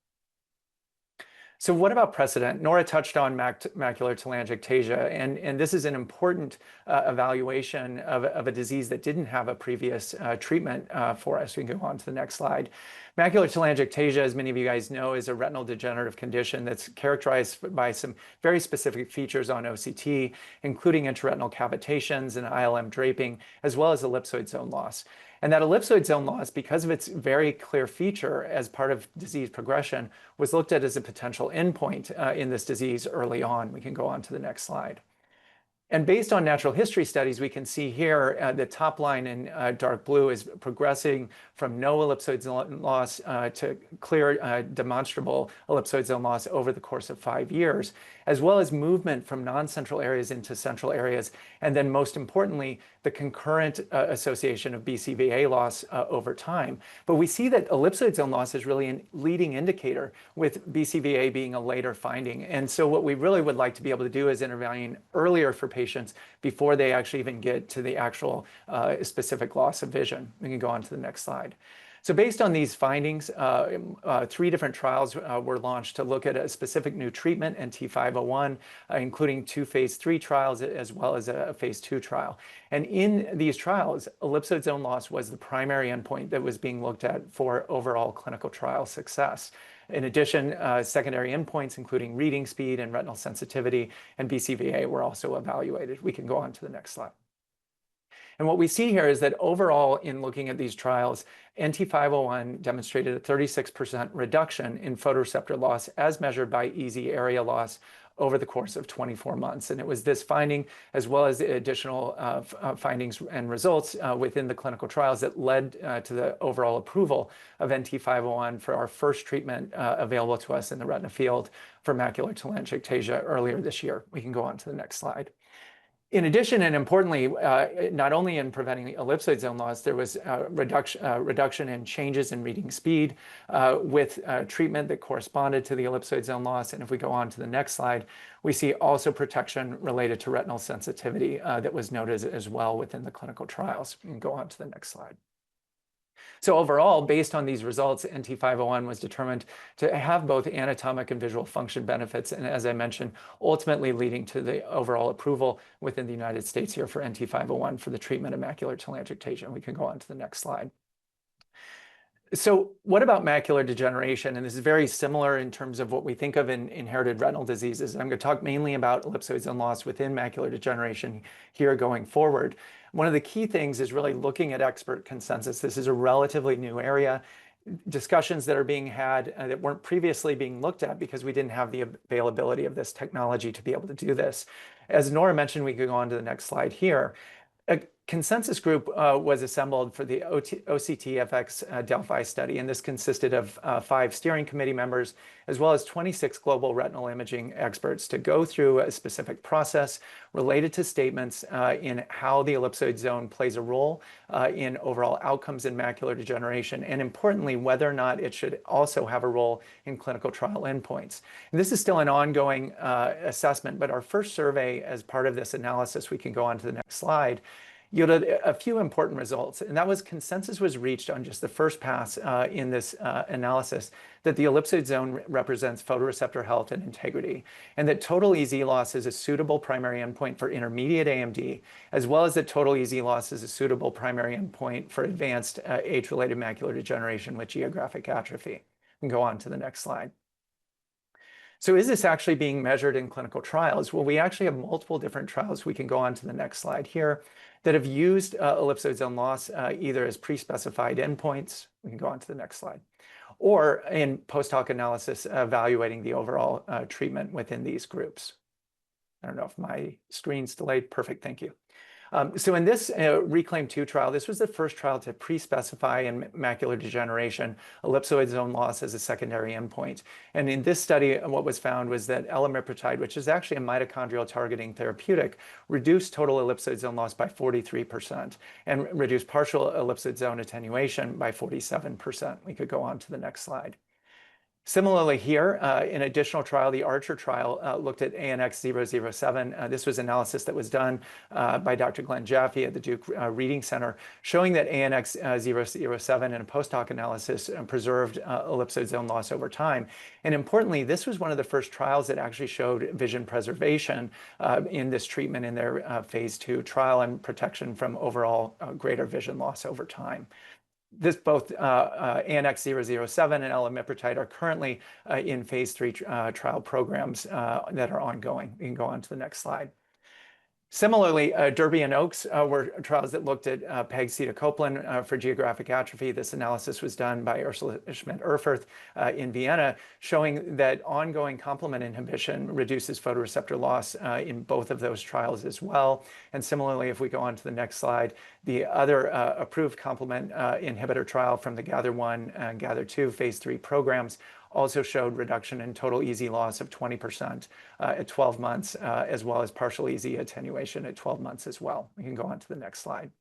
So what about precedent? Nora touched on macular telangiectasia, and this is an important evaluation of a disease that didn't have a previous treatment for us. We can go on to the next slide. Macular telangiectasia, as many of you guys know, is a retinal degenerative condition that's characterized by some very specific features on OCT, including intraretinal cavitations and ILM draping, as well as ellipsoid zone loss. And that ellipsoid zone loss, because of its very clear feature as part of disease progression, was looked at as a potential endpoint in this disease early on. We can go on to the next slide. And based on natural history studies, we can see here the top line in dark blue is progressing from no ellipsoid zone loss to clear demonstrable ellipsoid zone loss over the course of 5 years, as well as movement from non-central areas into central areas. And then most importantly, the concurrent association of BCVA loss over time. But we see that ellipsoid zone loss is really a leading indicator, with BCVA being a later finding. And so what we really would like to be able to do is intervene earlier for patients before they actually even get to the actual specific loss of vision. We can go on to the next slide. So based on these findings, 3 different trials were launched to look at a specific new treatment, NT501, including 2 phase 3 trials as well as a phase 2 trial. And in these trials, ellipsoid zone loss was the primary endpoint that was being looked at for overall clinical trial success. In addition, secondary endpoints, including reading speed and retinal sensitivity and BCVA, were also evaluated. We can go on to the next slide. And what we see here is that overall, in looking at these trials, NT501 demonstrated a 36% reduction in photoreceptor loss as measured by EZ area loss over the course of 24 months. And it was this finding, as well as the additional findings and results within the clinical trials, that led to the overall approval of NT501 for our first treatment available to us in the retina field for macular telangiectasia earlier this year. We can go on to the next slide. In addition, and importantly, not only in preventing ellipsoid zone loss, there was reduction in changes in reading speed with treatment that corresponded to the ellipsoid zone loss. And if we go on to the next slide, we see also protection related to retinal sensitivity that was noted as well within the clinical trials. We can go on to the next slide. So overall, based on these results, NT501 was determined to have both anatomic and visual function benefits, and as I mentioned, ultimately leading to the overall approval within the United States here for NT501 for the treatment of macular telangiectasia. We can go on to the next slide. So what about macular degeneration? And this is very similar in terms of what we think of in inherited retinal diseases. I'm going to talk mainly about ellipsoid zone loss within macular degeneration here going forward. One of the key things is really looking at expert consensus. This is a relatively new area. Discussions that are being had that weren't previously being looked at because we didn't have the availability of this technology to be able to do this. As Nora mentioned, we could go on to the next slide here. A consensus group was assembled for the OCTFX Delphi study, and this consisted of 5 steering committee members, as well as 26 global retinal imaging experts to go through a specific process related to statements in how the ellipsoid zone plays a role in overall outcomes in macular degeneration, and importantly, whether or not it should also have a role in clinical trial endpoints. And this is still an ongoing assessment, but our first survey as part of this analysis, we can go on to the next slide, yielded a few important results, and that was consensus was reached on just the first pass in this analysis that the ellipsoid zone represents photoreceptor health and integrity, and that total EZ loss is a suitable primary endpoint for intermediate AMD, as well as that total EZ loss is a suitable primary endpoint for advanced age-related macular degeneration with geographic atrophy. We can go on to the next slide. So is this actually being measured in clinical trials? Well, we actually have multiple different trials. We can go on to the next slide here that have used ellipsoid zone loss either as pre-specified endpoints. We can go on to the next slide. Or in post-hoc analysis evaluating the overall treatment within these groups. I don't know if my screen's delayed. Perfect, thank you. So in this RECLAIM 2 trial, this was the first trial to pre-specify in macular degeneration ellipsoid zone loss as a secondary endpoint. And in this study, what was found was that elimipritide, which is actually a mitochondrial targeting therapeutic, reduced total ellipsoid zone loss by 43% and reduced partial ellipsoid zone attenuation by 47%. We could go on to the next slide. Similarly here, an additional trial, the Archer trial, looked at ANX007. This was analysis that was done by Dr. Glenn Jaffe at the Duke Reading Center, showing that ANX007 in a post-hoc analysis preserved ellipsoid zone loss over time. And importantly, this was one of the first trials that actually showed vision preservation in this treatment in their phase 2 trial and protection from overall greater vision loss over time. This both ANX007 and elimipritide are currently in phase 3 trial programs that are ongoing. We can go on to the next slide. Similarly, Derby and Oaks were trials that looked at pegcetacoplan for geographic atrophy. This analysis was done by Ursula Schmidt-Erfurth in Vienna, showing that ongoing complement inhibition reduces photoreceptor loss in both of those trials as well. And similarly, if we go on to the next slide, the other approved complement inhibitor trial from the GATHER1 and GATHER2 phase 3 programs also showed reduction in total EZ loss of 20% at 12 months, as well as partial EZ attenuation at 12 months as well. We can go on to the next slide.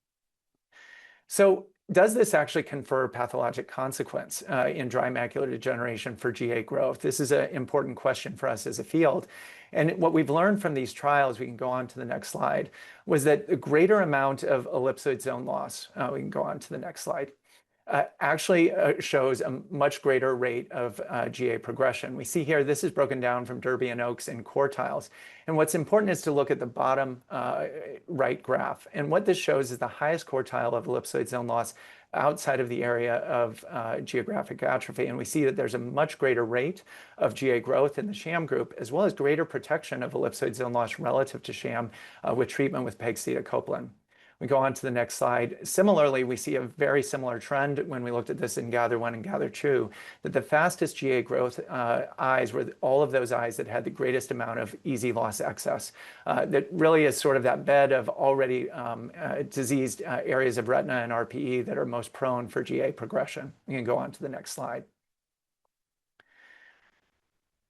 So does this actually confer pathologic consequence in dry macular degeneration for GA growth? This is an important question for us as a field. And what we've learned from these trials, we can go on to the next slide, was that a greater amount of ellipsoid zone loss, we can go on to the next slide, actually shows a much greater rate of GA progression. We see here, this is broken down from Derby and Oaks in quartiles. And what's important is to look at the bottom right graph. And what this shows is the highest quartile of ellipsoid zone loss outside of the area of geographic atrophy. And we see that there's a much greater rate of GA growth in the sham group, as well as greater protection of ellipsoid zone loss relative to sham with treatment with pegcetacoplan. We go on to the next slide. Similarly, we see a very similar trend when we looked at this in GATHER1 and GATHER2, that the fastest GA growth eyes were all of those eyes that had the greatest amount of EZ loss excess. That really is sort of that bed of already diseased areas of retina and RPE that are most prone for GA progression. We can go on to the next slide.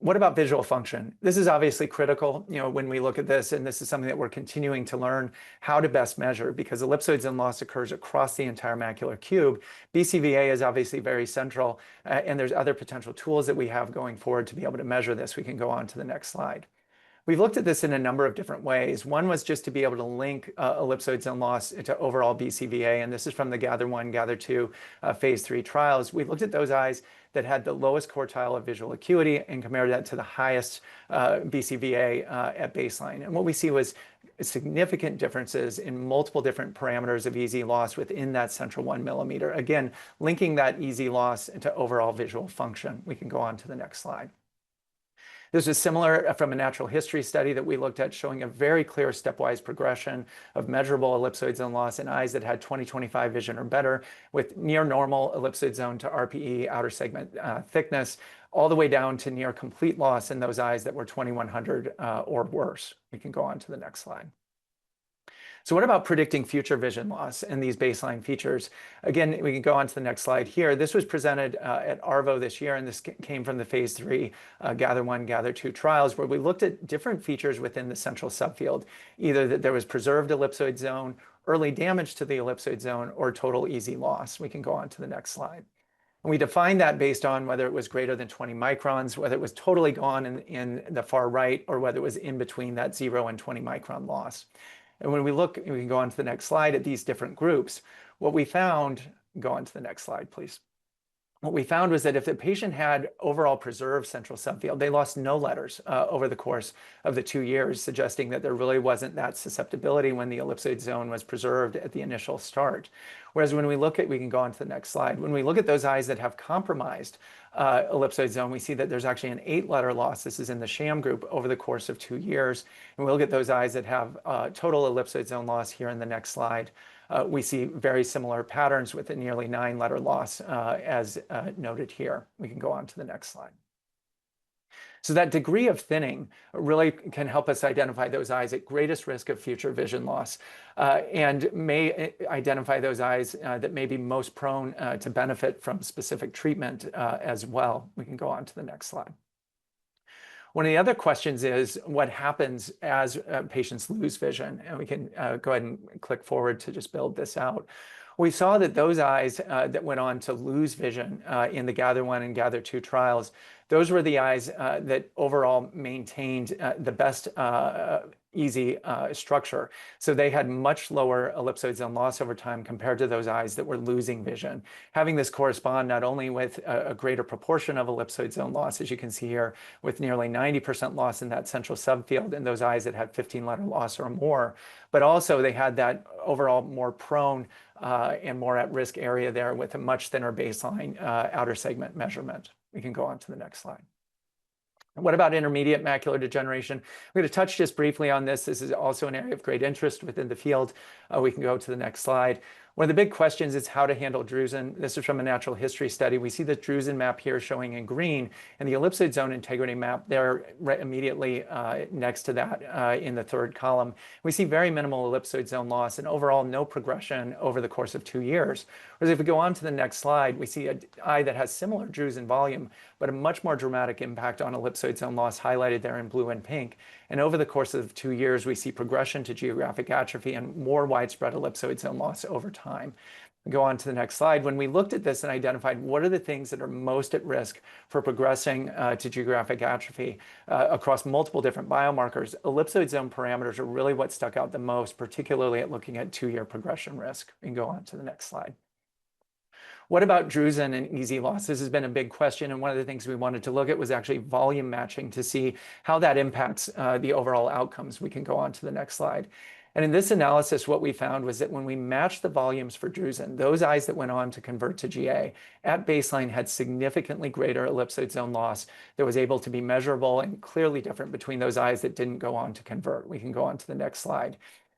What about visual function? This is obviously critical, when we look at this, and this is something that we're continuing to learn how to best measure, because ellipsoid zone loss occurs across the entire macular cube. BCVA is obviously very central, and there's other potential tools that we have going forward to be able to measure this. We can go on to the next slide. We've looked at this in a number of different ways. One was just to be able to link ellipsoid zone loss to overall BCVA, and this is from the GATHER1, GATHER2 phase 3 trials. We looked at those eyes that had the lowest quartile of visual acuity and compared that to the highest BCVA at baseline. And what we see was significant differences in multiple different parameters of EZ loss within that central 1 millimeter. Again, linking that EZ loss to overall visual function. We can go on to the next slide. This is similar from a natural history study that we looked at, showing a very clear stepwise progression of measurable ellipsoid zone loss in eyes that had 20/25 vision or better, with near normal ellipsoid zone to RPE outer segment thickness, all the way down to near complete loss in those eyes that were 2100 or worse. We can go on to the next slide. So what about predicting future vision loss and these baseline features? Again, we can go on to the next slide here. This was presented at ARVO this year, and this came from the phase 3 GATHER1, GATHER2 trials, where we looked at different features within the central subfield, either that there was preserved ellipsoid zone, early damage to the ellipsoid zone, or total EZ loss. We can go on to the next slide. And we defined that based on whether it was greater than 20 microns, whether it was totally gone in the far right, or whether it was in between that 0 and 20 micron loss. And when we look, we can go on to the next slide at these different groups. What we found, go on to the next slide, please. What we found was that if the patient had overall preserved central subfield, they lost no letters over the course of the 2 years, suggesting that there really wasn't that susceptibility when the ellipsoid zone was preserved at the initial start. Whereas when we look at, we can go on to the next slide, when we look at those eyes that have compromised ellipsoid zone, we see that there's actually an 8-letter loss. This is in the sham group over the course of 2 years. And we look at those eyes that have total ellipsoid zone loss here in the next slide. We see very similar patterns with a nearly 9-letter loss as noted here. We can go on to the next slide. So that degree of thinning really can help us identify those eyes at greatest risk of future vision loss and may identify those eyes that may be most prone to benefit from specific treatment as well. We can go on to the next slide. One of the other questions is what happens as patients lose vision? And we can go ahead and click forward to just build this out. We saw that those eyes that went on to lose vision in the GATHER1 and GATHER2 trials, those were the eyes that overall maintained the best EZ structure. So they had much lower ellipsoid zone loss over time compared to those eyes that were losing vision. Having this correspond not only with a greater proportion of ellipsoid zone loss, as you can see here, with nearly 90% loss in that central subfield in those eyes that had 15-letter loss or more, but also they had that overall more prone and more at-risk area there with a much thinner baseline outer segment measurement. We can go on to the next slide. What about intermediate macular degeneration? I'm going to touch just briefly on this. This is also an area of great interest within the field. We can go to the next slide. One of the big questions is how to handle drusen. This is from a natural history study. We see the drusen map here showing in green and the ellipsoid zone integrity map there right immediately next to that in the third column. We see very minimal ellipsoid zone loss and overall no progression over the course of 2 years. Whereas if we go on to the next slide, we see an eye that has similar drusen volume, but a much more dramatic impact on ellipsoid zone loss highlighted there in blue and pink. And over the course of 2 years, we see progression to geographic atrophy and more widespread ellipsoid zone loss over time. We go on to the next slide. When we looked at this and identified what are the things that are most at risk for progressing to geographic atrophy across multiple different biomarkers, ellipsoid zone parameters are really what stuck out the most, particularly at looking at 2-year progression risk. We can go on to the next slide. What about drusen and EZ loss? This has been a big question, and one of the things we wanted to look at was actually volume matching to see how that impacts the overall outcomes. We can go on to the next slide. And in this analysis, what we found was that when we matched the volumes for drusen, those eyes that went on to convert to GA at baseline had significantly greater ellipsoid zone loss that was able to be measurable and clearly different between those eyes that didn't go on to convert. We can go on to the next slide.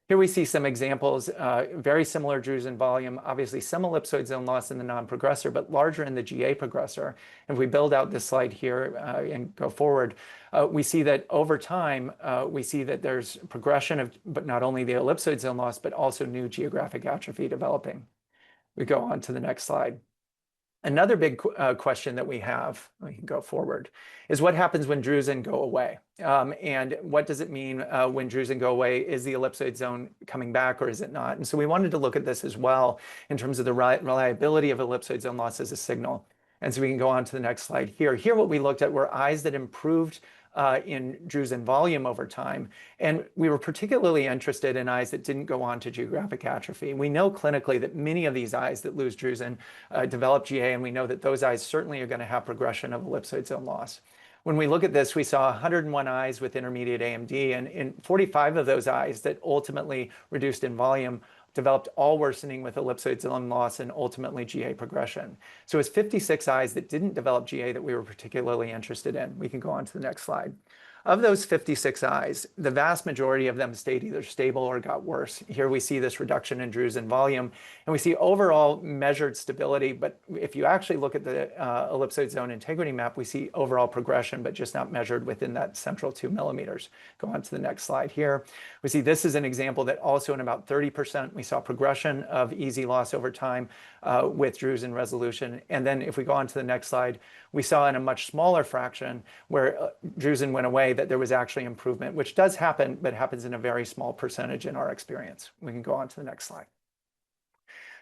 Here we see some examples, very similar drusen volume, obviously some ellipsoid zone loss in the non-progressor, but larger in the GA progressor. If we build out this slide here and go forward, we see that over time, we see that there's progression of, but not only the ellipsoid zone loss, but also new geographic atrophy developing. We go on to the next slide. Another big question that we have, we can go forward, is what happens when drusen go away? And what does it mean when drusen go away? Is the ellipsoid zone coming back or is it not? And so we wanted to look at this as well in terms of the reliability of ellipsoid zone loss as a signal. And so we can go on to the next slide here. Here, what we looked at were eyes that improved in drusen volume over time. And we were particularly interested in eyes that didn't go on to geographic atrophy. We know clinically that many of these eyes that lose drusen develop GA, and we know that those eyes certainly are going to have progression of ellipsoid zone loss. When we look at this, we saw 101 eyes with intermediate AMD, and in 45 of those eyes that ultimately reduced in volume developed all worsening with ellipsoid zone loss and ultimately GA progression. So it's 56 eyes that didn't develop GA that we were particularly interested in. We can go on to the next slide. Of those 56 eyes, the vast majority of them stayed either stable or got worse. Here we see this reduction in drusen volume, and we see overall measured stability. But if you actually look at the ellipsoid zone integrity map, we see overall progression, but just not measured within that central 2 millimeters. Go on to the next slide here. We see this is an example that also in about 30%, we saw progression of EZ loss over time with drusen resolution. And then if we go on to the next slide, we saw in a much smaller fraction where drusen went away that there was actually improvement, which does happen, but happens in a very small percentage in our experience. We can go on to the next slide.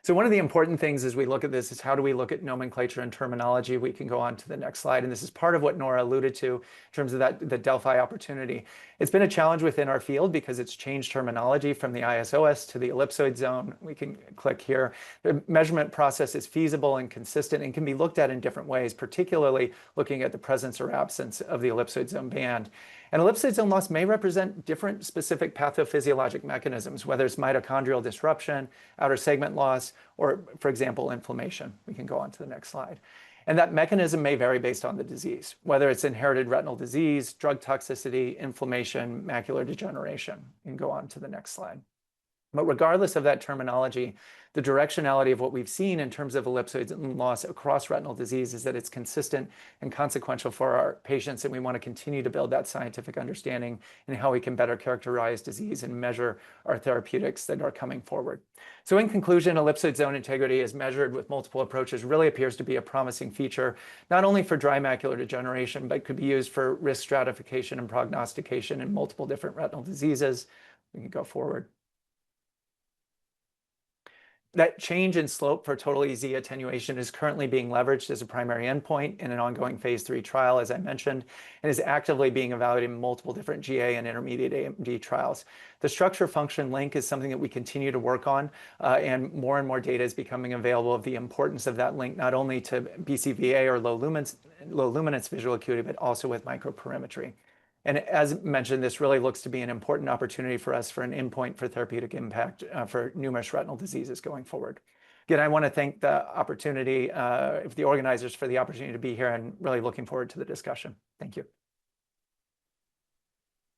So one of the important things as we look at this is how do we look at nomenclature and terminology? We can go on to the next slide. And this is part of what Nora alluded to in terms of the Delphi opportunity. It's been a challenge within our field because it's changed terminology from the ISOS to the ellipsoid zone. We can click here. The measurement process is feasible and consistent and can be looked at in different ways, particularly looking at the presence or absence of the ellipsoid zone band. And ellipsoid zone loss may represent different specific pathophysiologic mechanisms, whether it's mitochondrial disruption, outer segment loss, or, for example, inflammation. We can go on to the next slide. And that mechanism may vary based on the disease, whether it's inherited retinal disease, drug toxicity, inflammation, macular degeneration. You can go on to the next slide. But regardless of that terminology, the directionality of what we've seen in terms of ellipsoid loss across retinal disease is that it's consistent and consequential for our patients, and we want to continue to build that scientific understanding in how we can better characterize disease and measure our therapeutics that are coming forward. So in conclusion, ellipsoid zone integrity as measured with multiple approaches really appears to be a promising feature, not only for dry macular degeneration, but could be used for risk stratification and prognostication in multiple different retinal diseases. We can go forward. That change in slope for total EZ attenuation is currently being leveraged as a primary endpoint in an ongoing phase 3 trial, as I mentioned, and is actively being evaluated in multiple different GA and intermediate AMD trials. The structure-function link is something that we continue to work on, and more data is becoming available of the importance of that link, not only to BCVA or low luminance visual acuity, but also with microperimetry. And as mentioned, this really looks to be an important opportunity for us for an endpoint for therapeutic impact for numerous retinal diseases going forward. Again, I want to thank the opportunity, the organizers for the opportunity to be here and really looking forward to the discussion. Thank you.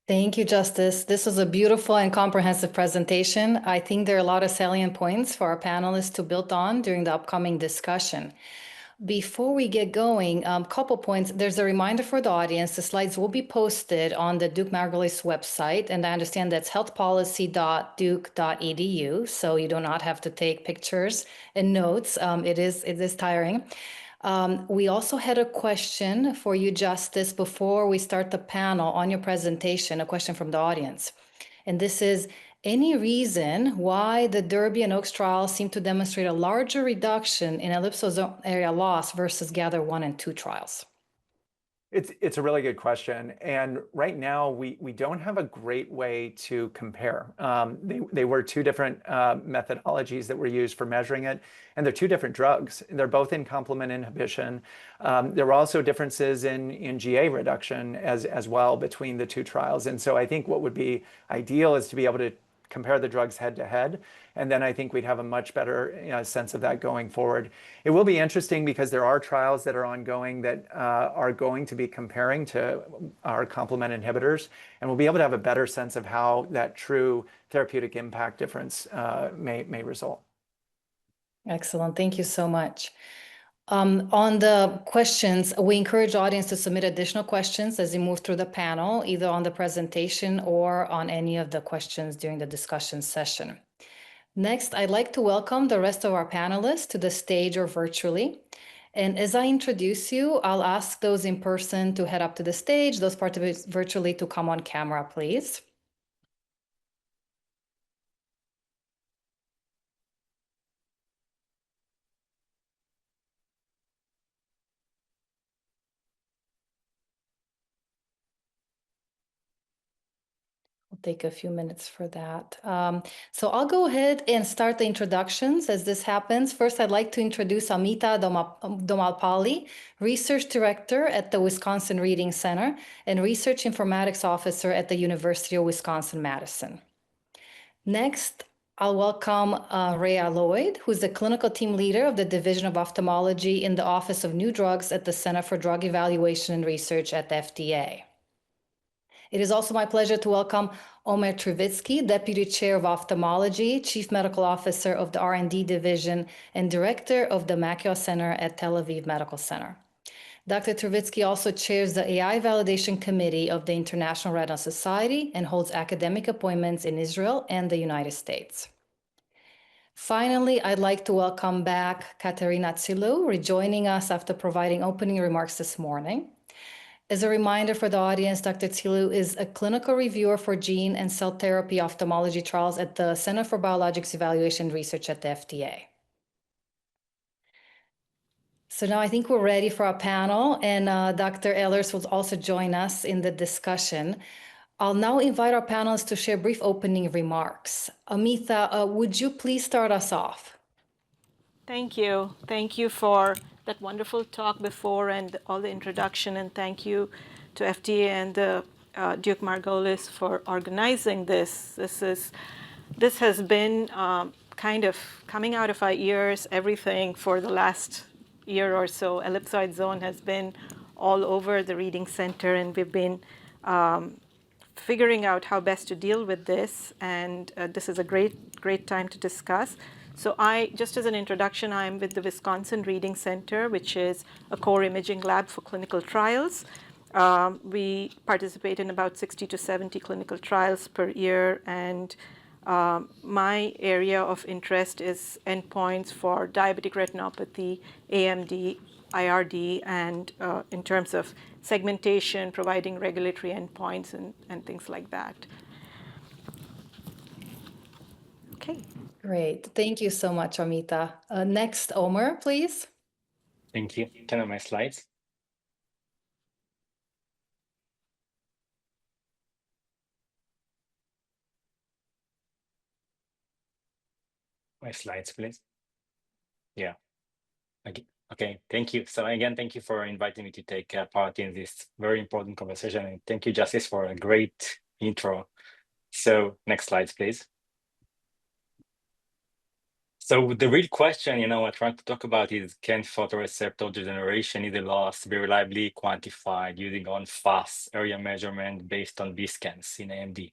Thank you, Justice. This was a beautiful and comprehensive presentation. I think there are a lot of salient points for our panelists to build on during the upcoming discussion. Before we get going, a couple points. There's a reminder for the audience. The slides will be posted on the Duke-Margolis website, and I understand that's healthpolicy.duke.edu, so you do not have to take pictures and notes. It is tiring. We also had a question for you, Justice, before we start the panel on your presentation, a question from the audience. And this is, any reason why the Derby and Oaks trials seem to demonstrate a larger reduction in ellipsoid zone area loss versus Gather 1 and 2 trials? It's a really good question. And right now, we don't have a great way to compare. They were two different methodologies that were used for measuring it, and they're two different drugs. They're both in complement inhibition. There were also differences in GA reduction as well between the two trials. And so I think what would be ideal is to be able to compare the drugs head to head. And then I think we'd have a much better sense of that going forward. It will be interesting because there are trials that are ongoing that are going to be comparing to our complement inhibitors. And we'll be able to have a better sense of how that true therapeutic impact difference may result. Excellent. Thank you so much. On the questions, we encourage the audience to submit additional questions as you move through the panel, either on the presentation or on any of the questions during the discussion session. Next, I'd like to welcome the rest of our panelists to the stage or virtually. And as I introduce you, I'll ask those in person to head up to the stage, those participants virtually to come on camera, please. take a few minutes for that. So I'll go ahead and start the introductions as this happens. First, I'd like to introduce Amita Domalpalli, Research Director at the Wisconsin Reading Center and Research Informatics Officer at the University of Wisconsin-Madison. Next, I'll welcome Rhea Lloyd, who's the clinical team leader of the Division of Ophthalmology in the Office of New Drugs at the Center for Drug Evaluation and Research at the FDA. It is also my pleasure to welcome Omer Trevitsky, Deputy Chair of Ophthalmology, Chief Medical Officer of the R&D Division, and Director of the Macula Center at Tel Aviv Medical Center. Dr. Trevitsky also chairs the AI Validation Committee of the International Retina Society and holds academic appointments in Israel and the United States. Finally, I'd like to welcome back Katerina Tsilou, rejoining us after providing opening remarks this morning. As a reminder for the audience, Dr. Tsilou is a clinical reviewer for gene and cell therapy ophthalmology trials at the Center for Biologics Evaluation and Research at the FDA. So now I think we're ready for our panel, and Dr. Ehlers will also join us in the discussion. I'll now invite our panelists to share brief opening remarks. Amita, would you please start us off? Thank you. Thank you for that wonderful talk before and all the introduction, and thank you to FDA and the Duke-Margolis for organizing this. This has been kind of coming out of our ears, everything for the last year or so. Ellipsoid zone has been all over the reading center, and we've been figuring out how best to deal with this, and this is a great time to discuss. So just as an introduction, I'm with the Wisconsin Reading Center, which is a core imaging lab for clinical trials. We participate in about 60 to 70 clinical trials per year, and my area of interest is endpoints for diabetic retinopathy, AMD, IRD, and in terms of segmentation, providing regulatory endpoints and things like that. Okay. Great. Thank you so much, Amita. Next, Omer, please. Thank you. Turn on my slides. My slides, please. Yeah. Okay. Thank you. So again, thank you for inviting me to take part in this very important conversation. And thank you, Justice, for a great intro. So next slides, please. So the real question, I'm trying to talk about is, can photoreceptor degeneration either loss be reliably quantified using on-fast area measurement based on B-scans in AMD?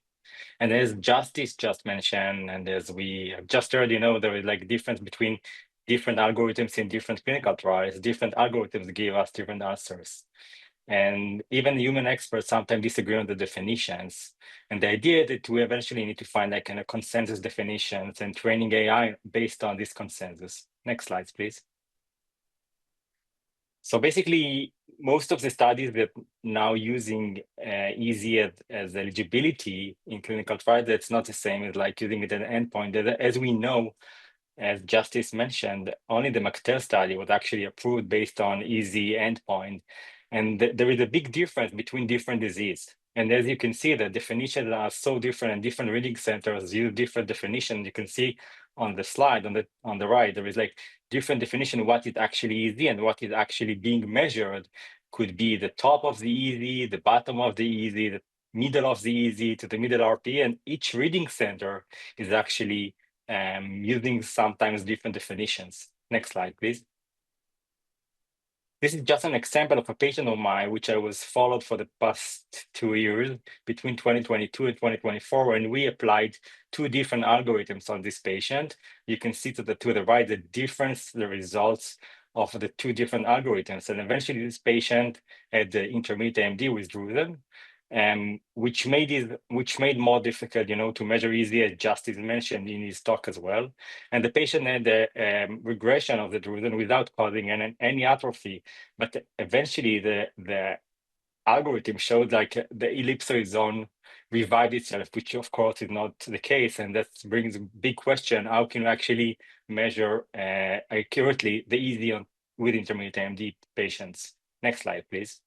And as Justice just mentioned, and as we have just heard, there is like difference between different algorithms in different clinical trials. Different algorithms give us different answers. And even human experts sometimes disagree on the definitions. And the idea that we eventually need to find like kind of consensus definitions and training AI based on this consensus. Next slides, please. So basically, most of the studies that now using EZ as eligibility in clinical trials, that's not the same as like using it as an endpoint. As we know, as Justice mentioned, only the McTell study was actually approved based on EZ endpoint. And there is a big difference between different disease. And as you can see, the definitions are so different, and different reading centers use different definitions. You can see on the slide on the right, there is like different definition of what it actually is and what is actually being measured. Could be the top of the EZ, the bottom of the EZ, the middle of the EZ to the middle RP, and each reading center is actually using sometimes different definitions. Next slide, please. This is just an example of a patient of mine, which I was followed for the past 2 years, between 2022 and 2024, and we applied 2 different algorithms on this patient. You can see to the right, the difference, the results of the 2 different algorithms. And eventually this patient had the intermediate AMD with drusen, which made more difficult, to measure easy, as Justice mentioned in his talk as well. And the patient had a regression of the drusen without causing any atrophy. But eventually the algorithm showed like the ellipsoid zone revived itself, which of course is not the case. And that brings a big question: how can you actually measure accurately the EZ with intermediate AMD patients? Next slide, please.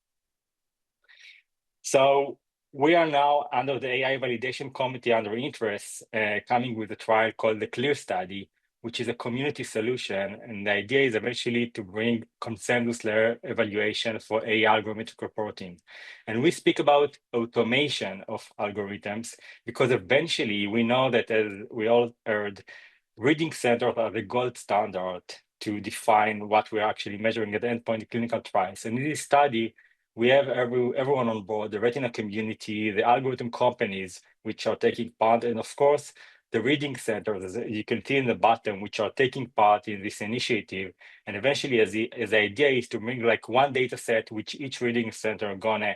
So we are now under the AI validation committee under interest, coming with a trial called the CLEAR study, which is a community solution. And the idea is eventually to bring consensus layer evaluation for AI algorithmic reporting. And we speak about automation of algorithms because eventually we know that, as we all heard, reading centers are the gold standard to define what we're actually measuring at the endpoint in clinical trials. And in this study, we have everyone on board, the retina community, the algorithm companies, which are taking part, and of course, the reading centers, as you can see in the bottom, which are taking part in this initiative. And eventually, as the idea is to bring like one data set, which each reading center are gonna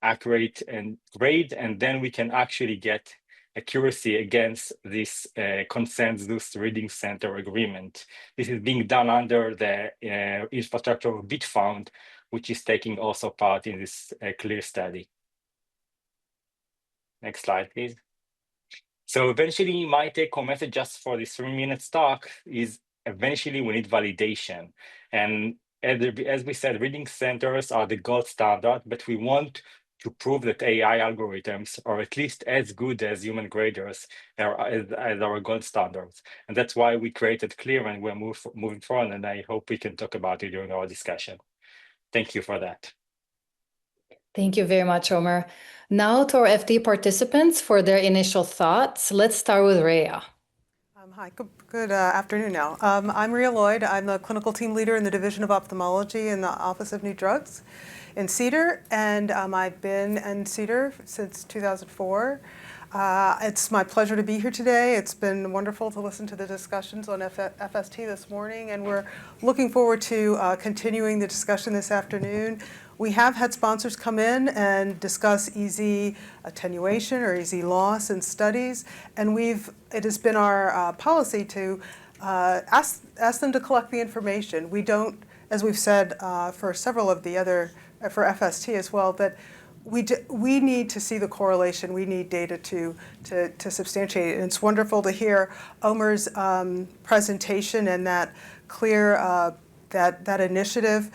accurate and grade, and then we can actually get accuracy against this consensus reading center agreement. This is being done under the infrastructure of BitFound, which is taking also part in this CLEAR study. Next slide, please. So eventually, my take-home message just for this 3-minute talk is eventually we need validation. And as we said, reading centers are the gold standard, but we want to prove that AI algorithms are at least as good as human graders as our gold standards. And that's why we created CLEAR, and we're moving forward, and I hope we can talk about it during our discussion. Thank you for that. Thank you very much, Omer. Now to our FD participants for their initial thoughts. Let's start with Rhea. Hi, good afternoon now. I'm Rhea Lloyd. I'm the clinical team leader in the Division of Ophthalmology in the Office of New Drugs in CEDAR, and I've been in CEDAR since 2004. It's my pleasure to be here today. It's been wonderful to listen to the discussions on FST this morning, and we're looking forward to continuing the discussion this afternoon. We have had sponsors come in and discuss EZ attenuation or EZ loss in studies, and it has been our policy to ask them to collect the information. We don't, as we've said for several of the other, for FST as well, that we need to see the correlation. We need data to substantiate it. And it's wonderful to hear Omer's presentation and that clear that initiative.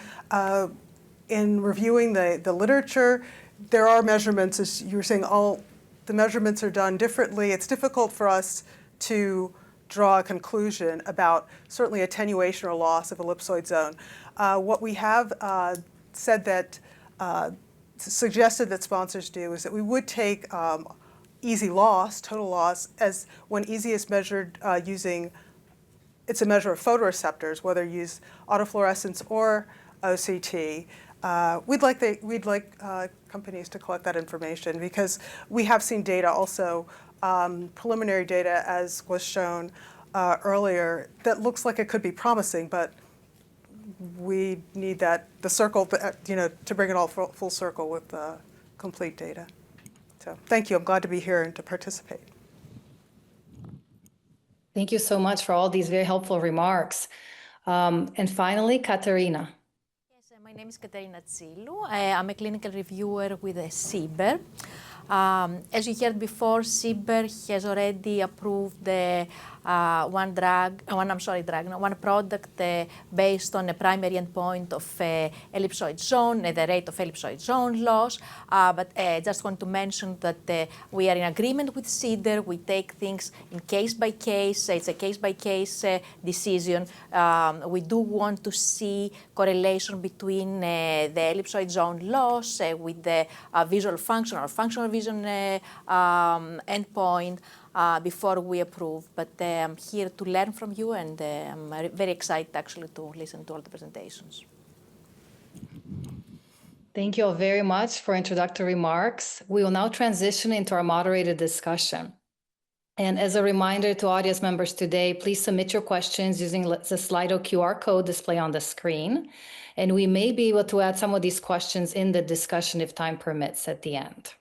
In reviewing the literature, there are measurements, as you were saying, all the measurements are done differently. It's difficult for us to draw a conclusion about certainly attenuation or loss of ellipsoid zone. What we have said that suggested that sponsors do is that we would take EZ loss, total loss, as when EZ is measured using, it's a measure of photoreceptors, whether you use autofluorescence or OCT. We'd like companies to collect that information because we have seen data also, preliminary data as was shown earlier, that looks like it could be promising, but we need the circle, to bring it all full circle with the complete data. So thank you. I'm glad to be here and to participate. Thank you so much for all these very helpful remarks. And finally, Katerina. Yes, my name is Katerina Tsilou. I'm a clinical reviewer with CBER. As you heard before, CBER has already approved one product based on a primary endpoint of ellipsoid zone, the rate of ellipsoid zone loss. But I just want to mention that we are in agreement with CEDAR. We take things in case by case. It's a case by case decision. We do want to see correlation between the ellipsoid zone loss with the visual function or functional vision endpoint. Before we approve, but I'm here to learn from you, and I'm very excited actually to listen to all the presentations. Thank you all very much for introductory remarks. We will now transition into our moderated discussion. And as a reminder to audience members today, please submit your questions using the Slido QR code display on the screen. And we may be able to add some of these questions in the discussion if time permits at the end.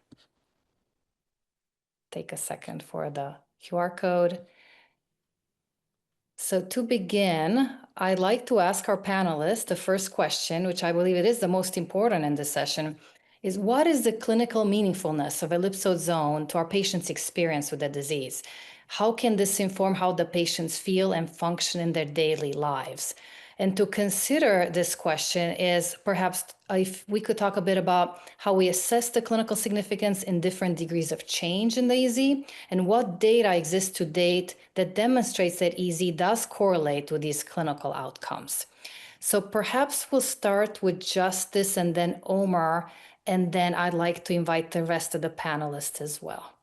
Take a second for the QR code. So to begin, I'd like to ask our panelists the first question, which I believe it is the most important in this session, is what is the clinical meaningfulness of ellipsoid zone to our patients' experience with the disease? How can this inform how the patients feel and function in their daily lives? And to consider this question is perhaps if we could talk a bit about how we assess the clinical significance in different degrees of change in the EZ and what data exists to date that demonstrates that EZ does correlate with these clinical outcomes. So perhaps we'll start with Justice and then Omar, and then I'd like to invite the rest of the panelists as well.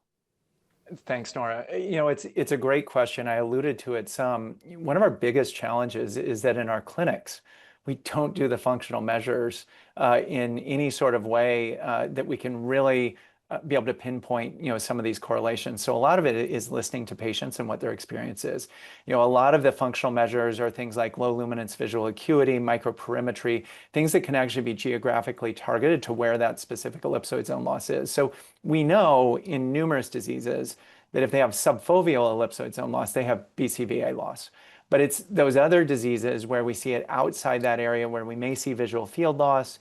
Thanks, Nora. It's a great question. I alluded to it some. One of our biggest challenges is that in our clinics, we don't do the functional measures in any sort of way that we can really be able to pinpoint, some of these correlations. So a lot of it is listening to patients and what their experience is. A lot of the functional measures are things like low luminance visual acuity, microperimetry, things that can actually be geographically targeted to where that specific ellipsoid zone loss is. So we know in numerous diseases that if they have subfoveal ellipsoid zone loss, they have BCVA loss. But it's those other diseases where we see it outside that area where we may see visual field loss.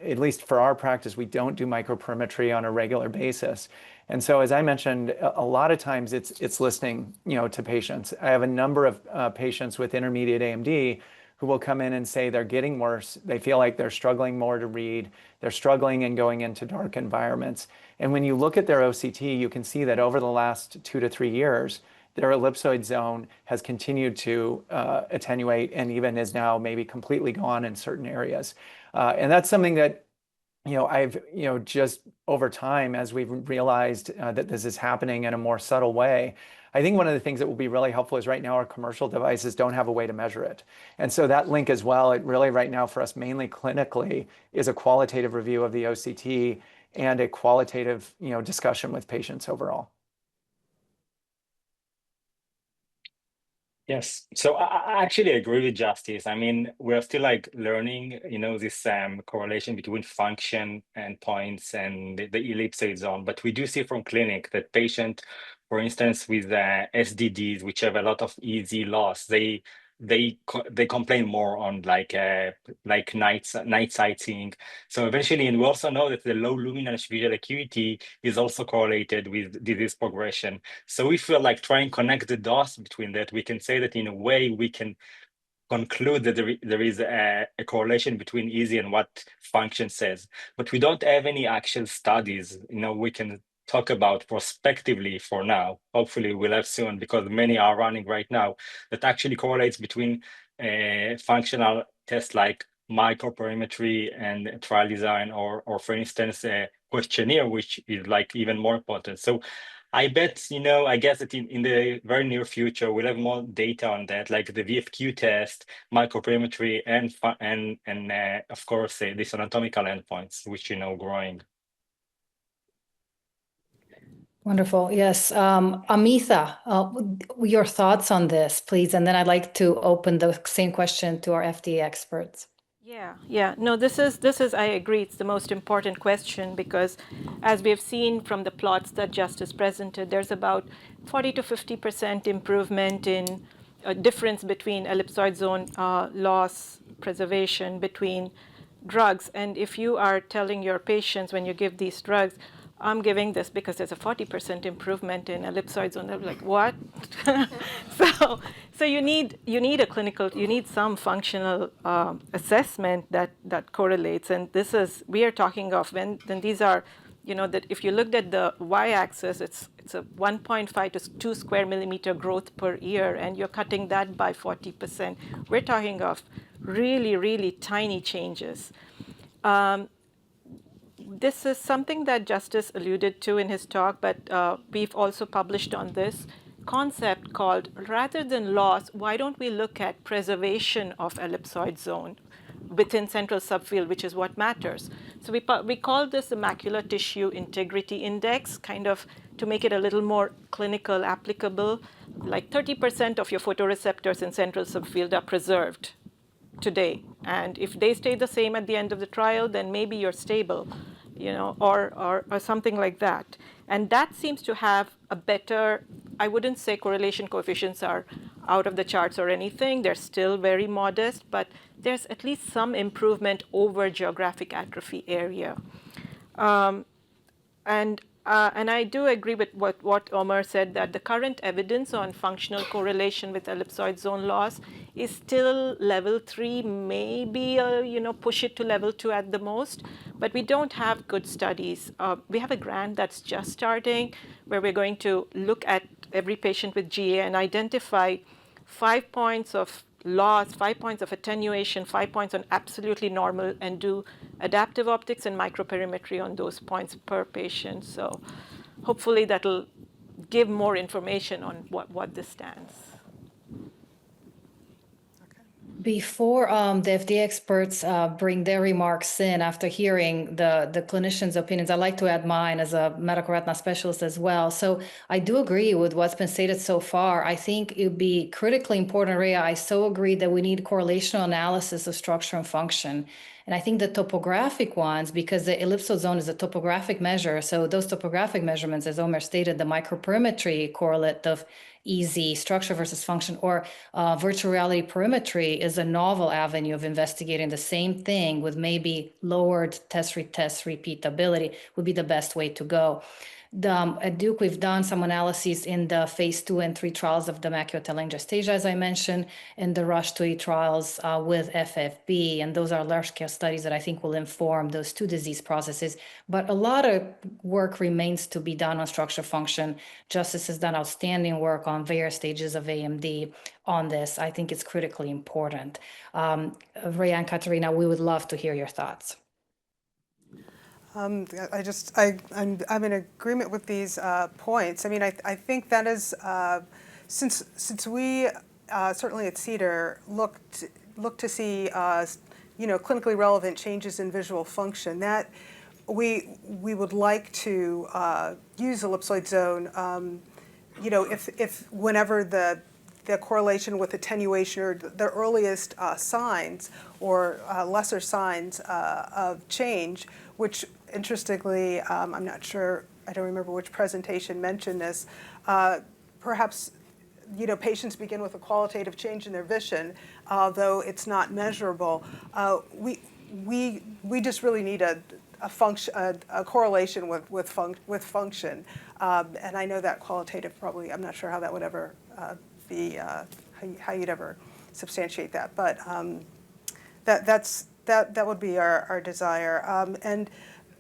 At least for our practice, we don't do microperimetry on a regular basis. And so, as I mentioned, a lot of times it's listening, to patients. I have a number of patients with intermediate AMD who will come in and say they're getting worse. They feel like they're struggling more to read. They're struggling and going into dark environments. And when you look at their OCT, you can see that over the last 2 to 3 years, their ellipsoid zone has continued to attenuate and even is now maybe completely gone in certain areas. And that's something that, I've, just over time, as we've realized that this is happening in a more subtle way, I think one of the things that will be really helpful is right now our commercial devices don't have a way to measure it. And so that link as well, it really right now for us mainly clinically is a qualitative review of the OCT and a qualitative, discussion with patients overall. Yes, so I actually agree with Justice. I mean, we're still like learning, this correlation between function endpoints and the ellipsoid zone. But we do see from clinic that patient, for instance, with SDDs, which have a lot of EZ loss, they complain more on like night sightseeing. So eventually, and we also know that the low luminance visual acuity is also correlated with disease progression. So if we're like trying to connect the dots between that, we can say that in a way we can conclude that there is a correlation between EZ and what function says. But we don't have any actual studies, we can talk about prospectively for now. Hopefully we'll have soon, because many are running right now, that actually correlates between functional tests like microperimetry and trial design, or for instance, a questionnaire, which is like even more important. So I bet, I guess that in the very near future, we'll have more data on that, like the VFQ test, microperimetry, and of course, these anatomical endpoints, which, growing. Wonderful. Yes. Amitha, your thoughts on this, please. And then I'd like to open the same question to our FDA experts. Yeah. No, this is, I agree, it's the most important question, because as we have seen from the plots that Justice presented, there's about 40 to 50% improvement in difference between ellipsoid zone loss preservation between drugs. And if you are telling your patients when you give these drugs, I'm giving this because there's a 40% improvement in ellipsoid zone, they're like, what? So you need some functional assessment that correlates. And we are talking of when these are, that if you looked at the y-axis, it's a 1.5 to 2 square millimeter growth per year, and you're cutting that by 40%. We're talking of really, really tiny changes. This is something that Justice alluded to in his talk, but we've also published on this concept called, rather than loss, why don't we look at preservation of ellipsoid zone within central subfield, which is what matters. So we call this the macular tissue integrity index, kind of to make it a little more clinical applicable. Like 30% of your photoreceptors in central subfield are preserved today. And if they stay the same at the end of the trial, then maybe you're stable, or something like that. And that seems to have a better, I wouldn't say correlation coefficients are out of the charts or anything. They're still very modest, but there's at least some improvement over geographic atrophy area. And and I do agree with what Omar said, that the current evidence on functional correlation with ellipsoid zone loss is still level 3, maybe push it to level 2 at the most, but we don't have good studies. We have a grant that's just starting where we're going to look at every patient with GA and identify 5 points of loss, 5 points of attenuation, 5 points on absolutely normal, and do adaptive optics and microperimetry on those points per patient. So hopefully that'll give more information on what this stands. Before the FDA experts bring their remarks in after hearing the clinicians' opinions, I'd like to add mine as a medical retina specialist as well. So I do agree with what's been stated so far. I think it would be critically important, Rhea. I so agree that we need correlational analysis of structure and function. And I think the topographic ones, because the ellipsoid zone is a topographic measure, so those topographic measurements, as Omer stated, the microperimetry correlate of EZ, structure versus function, or virtual reality perimetry is a novel avenue of investigating the same thing with maybe lowered test repeatability would be the best way to go. At Duke, we've done some analyses in the phase 2 and 3 trials of the maculotelangiectasia, as I mentioned, and the RUSH-2 trials with FFB, and those are large-scale studies that I think will inform those two disease processes. But a lot of work remains to be done on structure function. Justice has done outstanding work on various stages of AMD on this. I think it's critically important. Rhea and Katerina, we would love to hear your thoughts. I'm in agreement with these points. I mean, I think that is since we certainly at CEDAR look to see clinically relevant changes in visual function, that we would like to use ellipsoid zone. If whenever the correlation with attenuation or the earliest signs or lesser signs of change, which interestingly, I'm not sure, I don't remember which presentation mentioned this, perhaps patients begin with a qualitative change in their vision, although it's not measurable. We just really need a correlation with function, and I know that qualitative probably, I'm not sure how that would ever be, how you'd ever substantiate that, but that would be our desire. And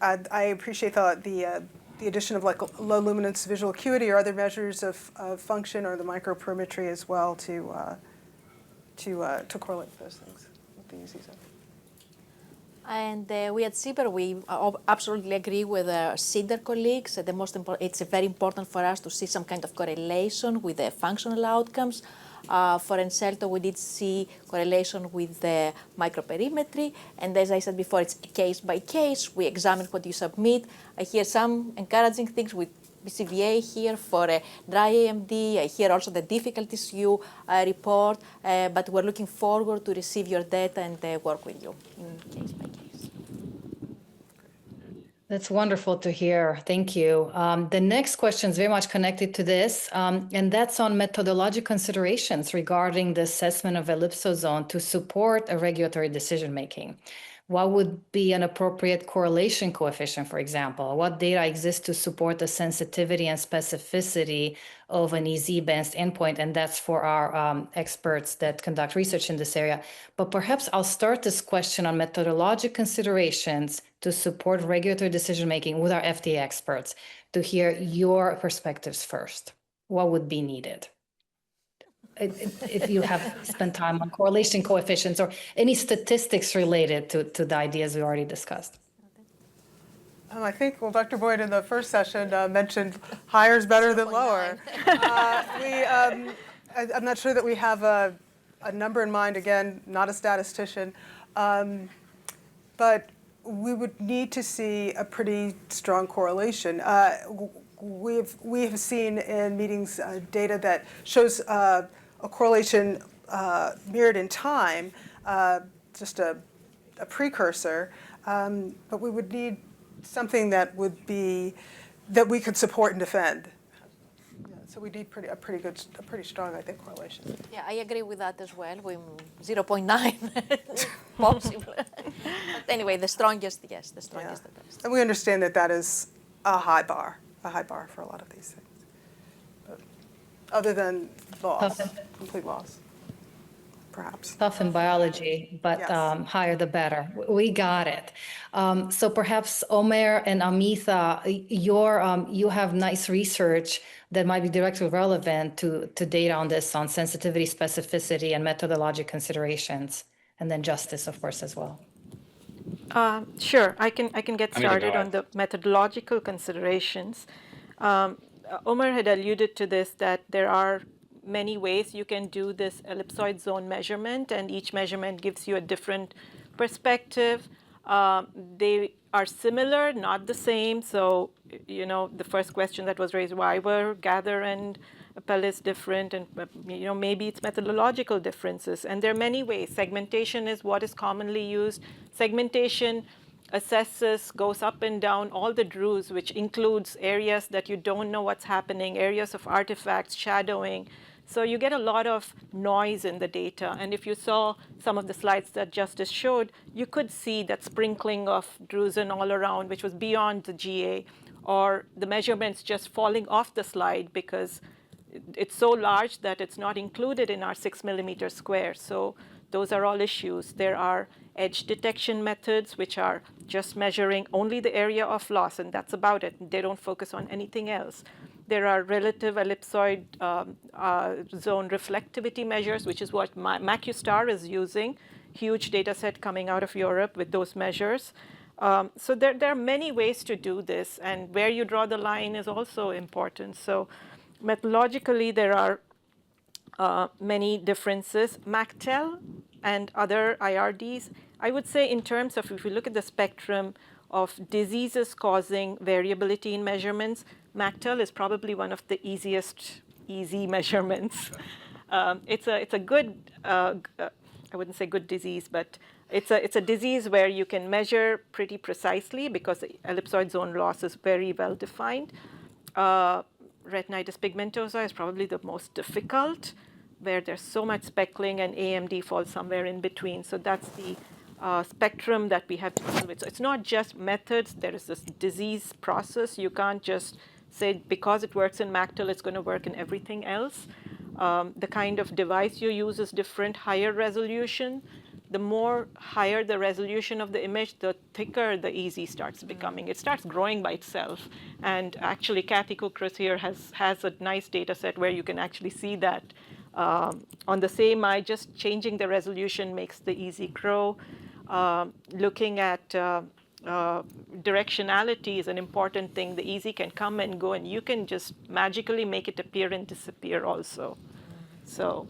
I appreciate the addition of like low luminance visual acuity or other measures of function or the microperimetry as well to correlate with those things with the UC zone. And we at CBER, we absolutely agree with CEDAR colleagues. It's very important for us to see some kind of correlation with the functional outcomes. For Encelto, we did see correlation with the microperimetry. And as I said before, it's case by case. We examine what you submit. I hear some encouraging things with BCVA here for dry AMD. I hear also the difficulties you report. But we're looking forward to receive your data and work with you in case by case. That's wonderful to hear. Thank you. The next question is very much connected to this, and that's on methodologic considerations regarding the assessment of ellipsoid zone to support a regulatory decision-making. What would be an appropriate correlation coefficient, for example? What data exists to support the sensitivity and specificity of an EZ-based endpoint? And that's for our experts that conduct research in this area. But perhaps I'll start this question on methodologic considerations to support regulatory decision-making with our FDA experts to hear your perspectives first. What would be needed? If you have spent time on correlation coefficients or any statistics related to the ideas we already discussed. I think, well, Dr. Boyd in the first session mentioned higher is better than lower. I'm not sure that we have a number in mind, again, not a statistician, but we would need to see a pretty strong correlation. We have seen in meetings data that shows a correlation mirrored in time, just a precursor, but we would need something that we could support and defend. Yeah, so we need a pretty strong, I think, correlation. Yeah, I agree with that as well. 0.9 possible. But anyway, the strongest, yes, the strongest, the best. And we understand that is a high bar. a high bar for a lot of these things. But other than loss, complete loss, perhaps. Tough in biology, but Yes. higher the better. We got it. So perhaps Omer and Amitha, you have nice research that might be directly relevant to data on this, on sensitivity, specificity, and methodologic considerations, and then justice, of course, as well. Sure, I can get I mean, to go started on ahead. the methodological considerations. Omer had alluded to this, that there are many ways you can do this ellipsoid zone measurement, and each measurement gives you a different perspective. They are similar, not the same. So, you know, the first question that was raised, why were gather and Apelles different? And, you know, maybe it's methodological differences. And there are many ways. Segmentation is what is commonly used. Segmentation assesses, goes up and down all the drues, which includes areas that you don't know what's happening, areas of artifacts, shadowing. So you get a lot of noise in the data. And if you saw some of the slides that Justice showed, you could see that sprinkling of drusen all around, which was beyond the GA, or the measurements just falling off the slide because it's so large that it's not included in our 6 millimeter square. So those are all issues. There are edge detection methods, which are just measuring only the area of loss, and that's about it. They don't focus on anything else. There are relative ellipsoid zone reflectivity measures, which is what MacuStar is using. Huge data set coming out of Europe with those measures. So there are many ways to do this, and where you draw the line is also important. So methodologically, there are many differences. MacTel and other IRDs, I would say in terms of, if you look at the spectrum of diseases causing variability in measurements, MacTel is probably one of the easy measurements. It's a good, I wouldn't say good disease, but it's a disease where you can measure pretty precisely because the ellipsoid zone loss is very well defined. Retinitis pigmentosa is probably the most difficult, where there's so much speckling, and AMD falls somewhere in between. So that's the spectrum that we have to deal with. So it's not just methods. There is this disease process. You can't just say because it works in MacTel, it's going to work in everything else. The kind of device you use is different. Higher resolution. The more higher the resolution of the image, the thicker the EZ starts becoming. It starts growing by itself. And actually, Kathy Cookris here has a nice data set where you can actually see that on the same eye, just changing the resolution makes the EZ grow. Looking at directionality is an important thing. The EZ can come and go, and you can just magically make it appear and disappear also. So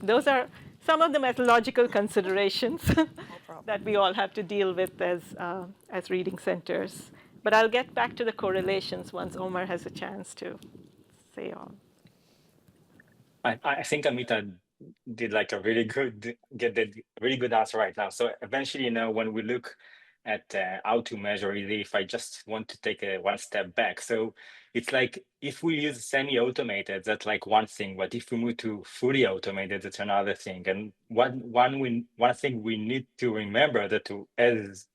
those are some of the methodological considerations that we all have to deal with as reading centers. But I'll get back to the correlations once Omer has a chance to say all. I think Amita did like a really good answer right now. So eventually, you know, when we look at how to measure EZ, if I just want to take one step back, so it's like if we use semi-automated, that's like one thing. But if we move to fully automated, that's another thing. And one thing we need to remember that, as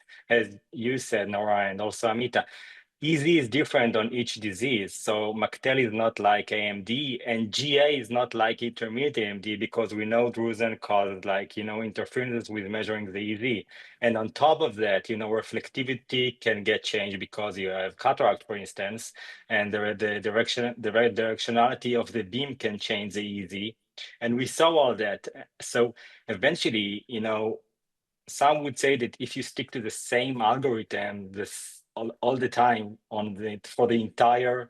you said, Nora, and also Amita, EZ is different on each disease. So MacTel is not like AMD, and GA is not like intermediate AMD, because we know drusen cause like, you know, interference with measuring the EZ. And on top of that, you know, reflectivity can get changed because you have cataract, for instance, and the directionality of the beam can change the EZ. And we saw all that. So eventually, you know, some would say that if you stick to the same algorithm, all the time for the entire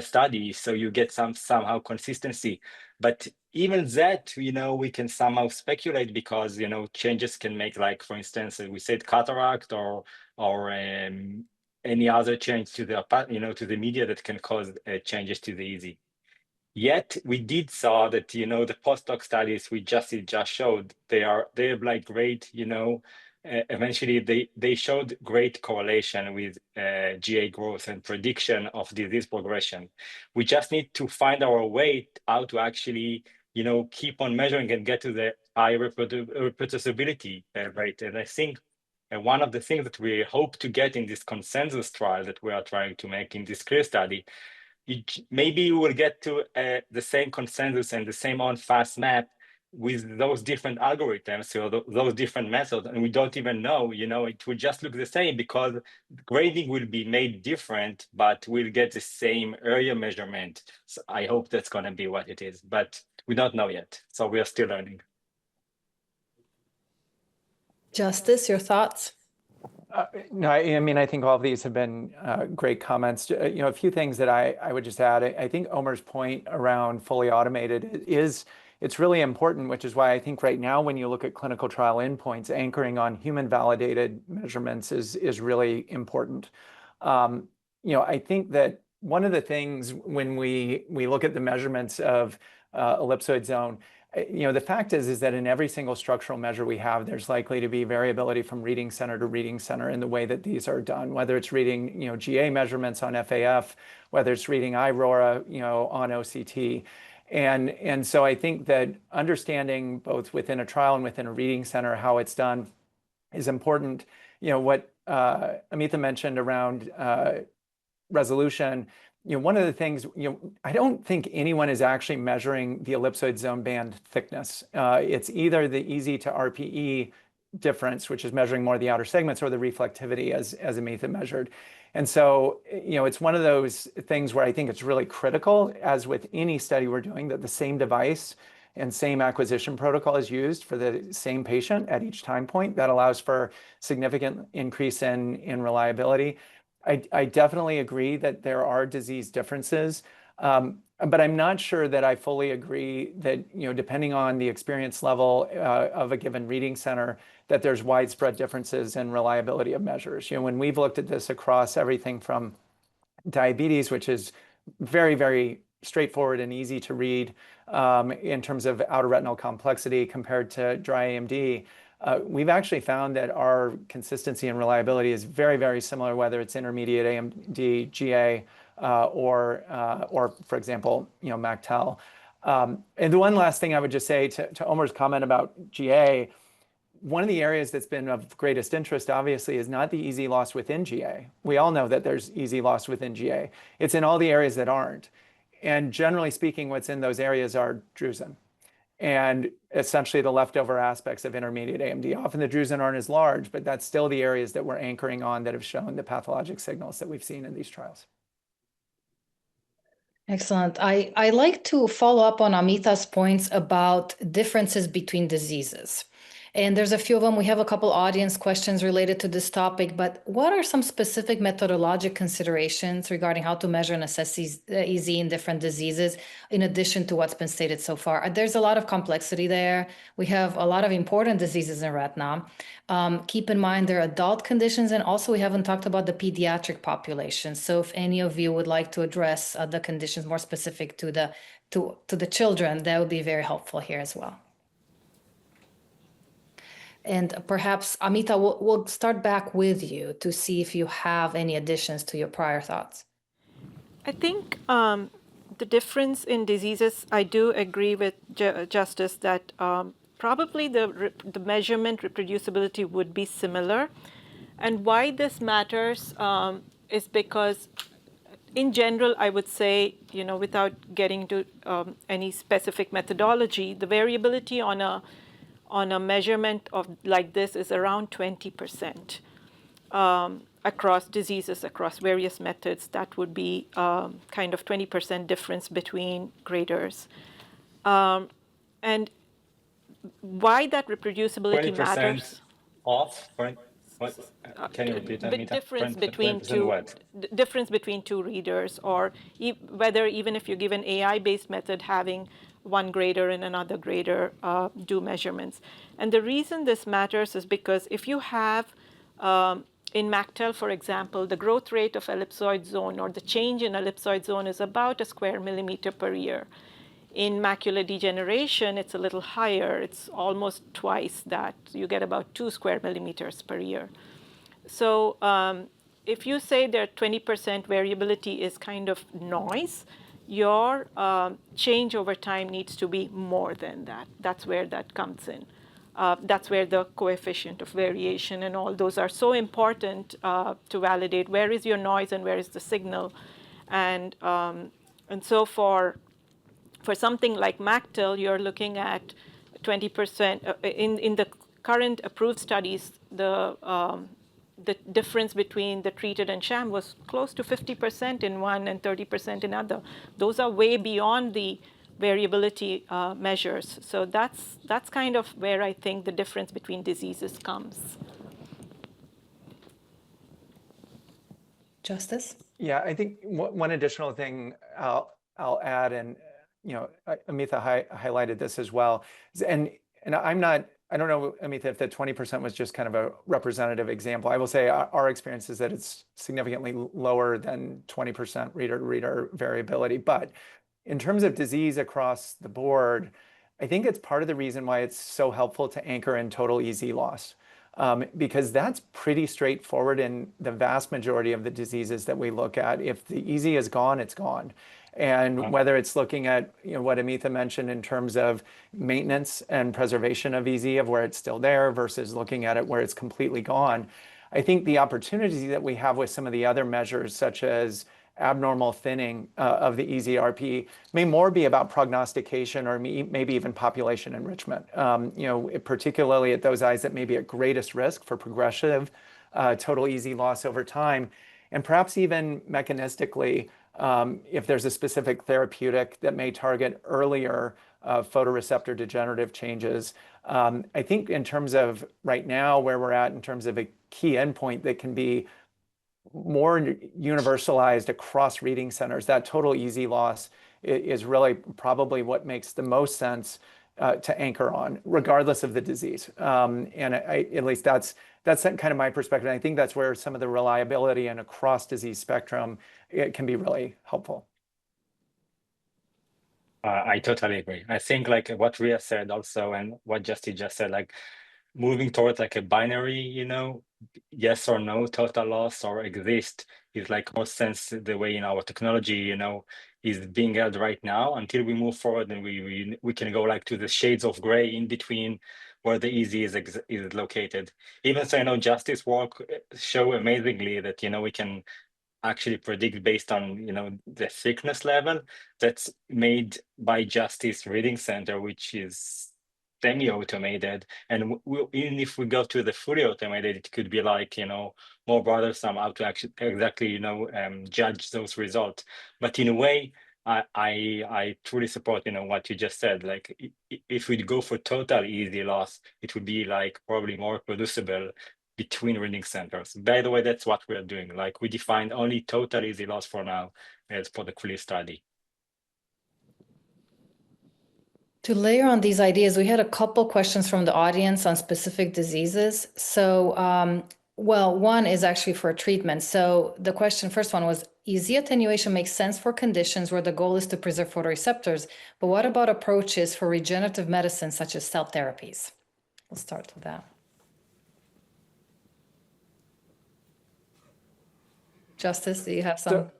study, so you get somehow consistency. But even that, you know, we can somehow speculate because, you know, changes can make, like, for instance, we said cataract or any other change to the, you know, to the media that can cause changes to the EZ. Yet we did saw that, you know, the postdoc studies we just showed, they have like great, you know, eventually they showed great correlation with GA growth and prediction of disease progression. We just need to find our way how to actually, you know, keep on measuring and get to the high reproducibility rate. And I think And one of the things that we hope to get in this consensus trial that we are trying to make in this CLEAR study, maybe we will get to the same consensus and the same on-fast map with those different algorithms, so those different methods, and we don't even know, it will just look the same because grading will be made different, but we'll get the same area measurement. So I hope that's going to be what it is, but we don't know yet. So we are still learning. Justice, your thoughts? No, I mean, I think all of these have been great comments. A few things that I would just add. I think Omer's point around fully automated it's really important, which is why I think right now when you look at clinical trial endpoints, anchoring on human validated measurements is really important. I think that one of the things when we look at the measurements of ellipsoid zone, the fact is that in every single structural measure we have, there's likely to be variability from reading center to reading center in the way that these are done, whether it's reading, GA measurements on FAF, whether it's reading IRORA, on OCT. And so I think that understanding both within a trial and within a reading center how it's done is important. What Amita mentioned around resolution, one of the things, I don't think anyone is actually measuring the ellipsoid zone band thickness. It's either the EZ to RPE difference, which is measuring more of the outer segments, or the reflectivity as Amita measured. And so, it's one of those things where I think it's really critical, as with any study we're doing, that the same device and same acquisition protocol is used for the same patient at each time point. That allows for significant increase in reliability. I definitely agree that there are disease differences, but I'm not sure that I fully agree that, depending on the experience level of a given reading center, that there's widespread differences in reliability of measures. When we've looked at this across everything from diabetes, which is very, very straightforward and easy to read in terms of outer retinal complexity compared to dry AMD, we've actually found that our consistency and reliability is very, very similar, whether it's intermediate AMD, GA, or for example, MACTEL. And the one last thing I would just say to Omer's comment about GA, one of the areas that's been of greatest interest, obviously, is not the EZ loss within GA. We all know that there's EZ loss within GA. It's in all the areas that aren't. And generally speaking, what's in those areas are drusen and essentially the leftover aspects of intermediate AMD. Often the drusen aren't as large, but that's still the areas that we're anchoring on that have shown the pathologic signals that we've seen in these trials. Excellent. I like to follow up on Amita's points about differences between diseases. And there's a few of them. We have a couple audience questions related to this topic, but what are some specific methodologic considerations regarding how to measure and assess EZ in different diseases, in addition to what's been stated so far? There's a lot of complexity there. We have a lot of important diseases in retina. Keep in mind there are adult conditions, and also we haven't talked about the pediatric population. So if any of you would like to address the conditions more specific to the children, that would be very helpful here as well. And perhaps, Amita, we'll start back with you to see if you have any additions to your prior thoughts. I think the difference in diseases, I do agree with Justice that probably the measurement reproducibility would be similar. And why this matters is because, in general, I would say, without getting to any specific methodology, the variability on a measurement of like this is around 20% across diseases, across various methods. That would be kind of 20% difference between graders. And why that reproducibility 20% matters? Off? What? Can you repeat that? Difference between two readers, or whether even if you give an AI-based method, having one grader and another grader do measurements. And the reason this matters is because if you have, in MACTEL, for example, the growth rate of ellipsoid zone or the change in ellipsoid zone is about a square millimeter per year. In macular degeneration, it's a little higher. It's almost twice that. You get about 2 square millimeters per year. So if you say that 20% variability is kind of noise, your change over time needs to be more than that. That's where that comes in. That's where the coefficient of variation and all those are so important to validate where is your noise and where is the signal. And so for something like MACTIL, you're looking at 20%. In the current approved studies, the difference between the treated and sham was close to 50% in one and 30% in other. Those are way beyond the variability measures. So that's kind of where I think the difference between diseases comes. Justice? Yeah, I think one additional thing I'll add, and Amitha highlighted this as well, and I don't know, Amitha, if the 20% was just kind of a representative example. I will say our experience is that it's significantly lower than 20% reader-to-reader variability. But in terms of disease across the board, I think it's part of the reason why it's so helpful to anchor in total EZ loss. Because that's pretty straightforward in the vast majority of the diseases that we look at. If the EZ is gone, it's gone. And whether it's looking at what Amitha mentioned in terms of maintenance and preservation of EZ, of where it's still there, versus looking at it where it's completely gone, I think the opportunity that we have with some of the other measures, such as abnormal thinning of the EZRP, may more be about prognostication or maybe even population enrichment. Particularly at those eyes that may be at greatest risk for progressive total EZ loss over time, and perhaps even mechanistically, if there's a specific therapeutic that may target earlier photoreceptor degenerative changes. I think in terms of right now where we're at in terms of a key endpoint that can be more universalized across reading centers, that total EZ loss is really probably what makes the most sense to anchor on, regardless of the disease. And at least that's kind of my perspective. I think that's where some of the reliability and across disease spectrum, it can be really helpful. I totally agree. I think like what Ria said also, and what Justy just said, like moving towards like a binary, yes or no, total loss or exist is like more sense the way in our technology, is being held right now until we move forward and we can go like to the shades of gray in between where the EZ is located. Even so, Justice work show amazingly that, we can actually predict based on the thickness level that's made by Justice Reading Center, which is semi-automated, and even if we go to the fully automated, it could be like more bothersome how to actually exactly judge those results. But in a way, I truly support what you just said. Like if we go for total EZ loss, it would be like probably more reproducible between reading centers. By the way, that's what we're doing. Like we defined only total EZ loss for now as for the CLEAR study. To layer on these ideas, we had a couple questions from the audience on specific diseases. So, one is actually for treatment. So the first one was, EZ attenuation makes sense for conditions where the goal is to preserve photoreceptors, but what about approaches for regenerative medicine, such as cell therapies? We'll start with that. Justice, do you have some?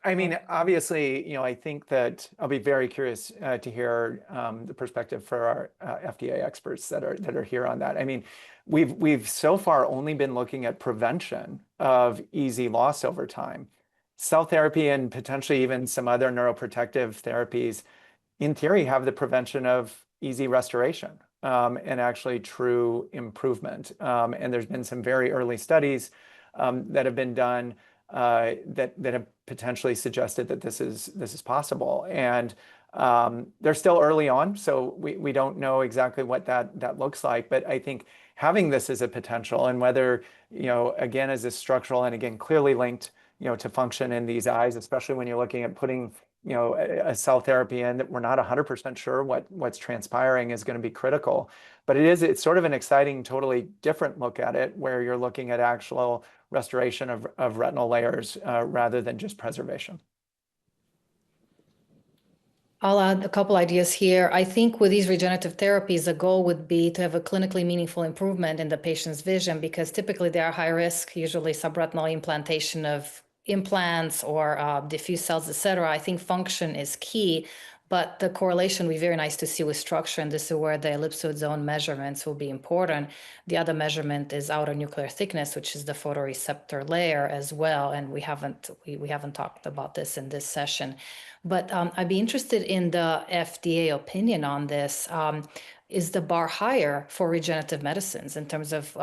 I mean, obviously, I think that I'll be very curious to hear the perspective for our FDA experts that are here on that. I mean, we've so far only been looking at prevention of EZ loss over time. Cell therapy and potentially even some other neuroprotective therapies, in theory, have the prevention of EZ restoration and actually true improvement. And there's been some very early studies that have been done that have potentially suggested that this is possible, and they're still early on, so we don't know exactly what that looks like. But I think having this as a potential, and whether again as a structural and again clearly linked to function in these eyes, especially when you're looking at putting a cell therapy in that we're not 100% sure what's transpiring, is going to be critical. But it's sort of an exciting, totally different look at it, where you're looking at actual restoration of retinal layers rather than just preservation. I'll add a couple ideas here. I think with these regenerative therapies, the goal would be to have a clinically meaningful improvement in the patient's vision, because typically they are high risk, usually subretinal implantation of implants or diffuse cells, etc. I think function is key. But the correlation will be very nice to see with structure, and this is where the ellipsoid zone measurements will be important. The other measurement is outer nuclear thickness, which is the photoreceptor layer as well, and we haven't talked about this in this session. But I'd be interested in the FDA opinion on this. Is the bar higher for regenerative medicines in terms of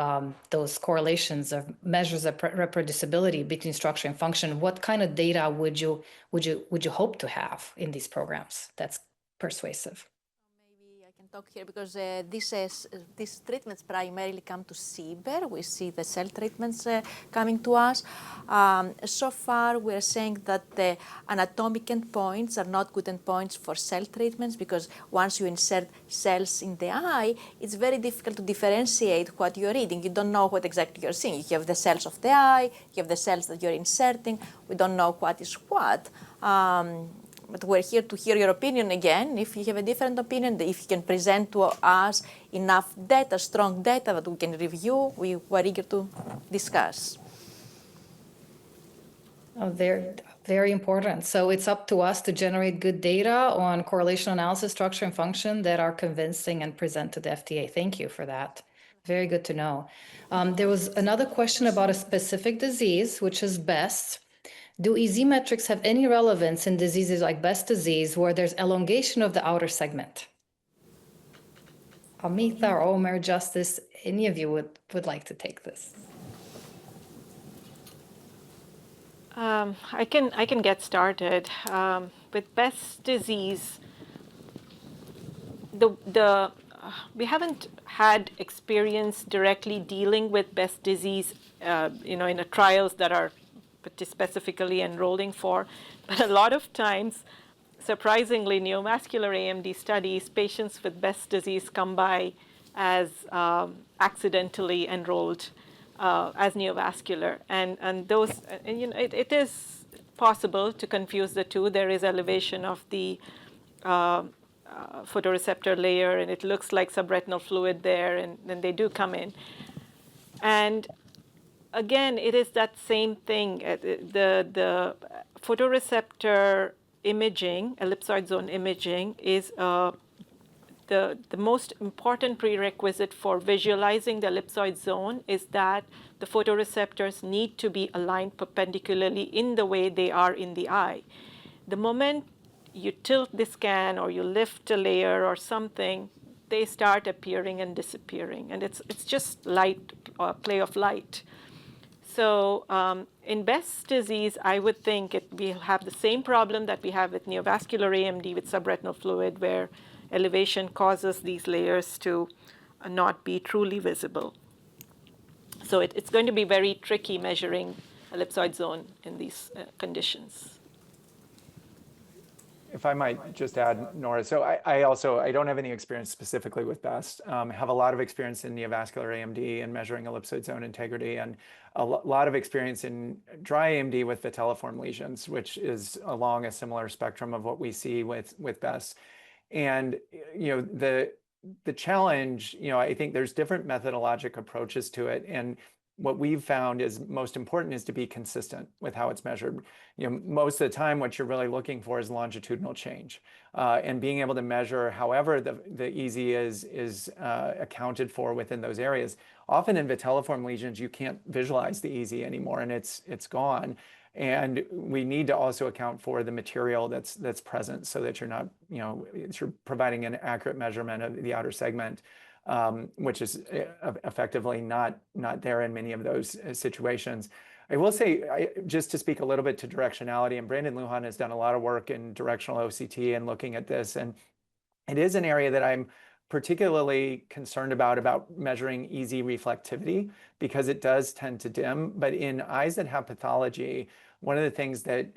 those correlations of measures of reproducibility between structure and function? What kind of data would you hope to have in these programs that's persuasive? Maybe I can talk here because these treatments primarily come to CBER. We see the cell treatments coming to us. So far, we're saying that the anatomic endpoints are not good endpoints for cell treatments because once you insert cells in the eye, it's very difficult to differentiate what you're reading. You don't know what exactly you're seeing. You have the cells of the eye, you have the cells that you're inserting. We don't know what is what. But we're here to hear your opinion again. If you have a different opinion, if you can present to us enough data, strong data that we can review, we were eager to discuss. Oh, very important. So it's up to us to generate good data on correlation analysis, structure, and function that are convincing and present to the FDA. Thank you for that. Very good to know. There was another question about a specific disease, which is BEST. Do EZ metrics have any relevance in diseases like Best disease where there's elongation of the outer segment? Amita or Omer, Justice, any of you would like to take this? I can get started. With Best disease, we haven't had experience directly dealing with Best disease, in the trials that are specifically enrolling for, but a lot of times, surprisingly, neovascular AMD studies, patients with Best disease come by as accidentally enrolled as neovascular, and those, it is possible to confuse the two. There is elevation of the photoreceptor layer, and it looks like subretinal fluid there, and then they do come in, and again, it is that same thing. The photoreceptor imaging, ellipsoid zone imaging, is the most important prerequisite for visualizing the ellipsoid zone is that the photoreceptors need to be aligned perpendicularly in the way they are in the eye. The moment you tilt the scan or you lift a layer or something, they start appearing and disappearing. And it's just light, play of light. So in Best disease, I would think we'll have the same problem that we have with neovascular AMD with subretinal fluid, where elevation causes these layers to not be truly visible. So it's going to be very tricky measuring ellipsoid zone in these conditions. If I might just add, Nora, so I don't have any experience specifically with BEST. I have a lot of experience in neovascular AMD and measuring ellipsoid zone integrity, and a lot of experience in dry AMD with vitelliform lesions, which is along a similar spectrum of what we see with BEST. And the challenge, I think there's different methodologic approaches to it, and what we've found is most important is to be consistent with how it's measured. Most of the time, what you're really looking for is longitudinal change, and being able to measure however the EZ is accounted for within those areas. Often in vitelliform lesions, you can't visualize the EZ anymore, and it's gone. And we need to also account for the material that's present, so that you're not, you're providing an accurate measurement of the outer segment. Which is effectively not there in many of those situations. I will say, just to speak a little bit to directionality, and Brandon Lujan has done a lot of work in directional OCT and looking at this, and it is an area that I'm particularly concerned about measuring EZ reflectivity, because it does tend to dim. But in eyes that have pathology, one of the things that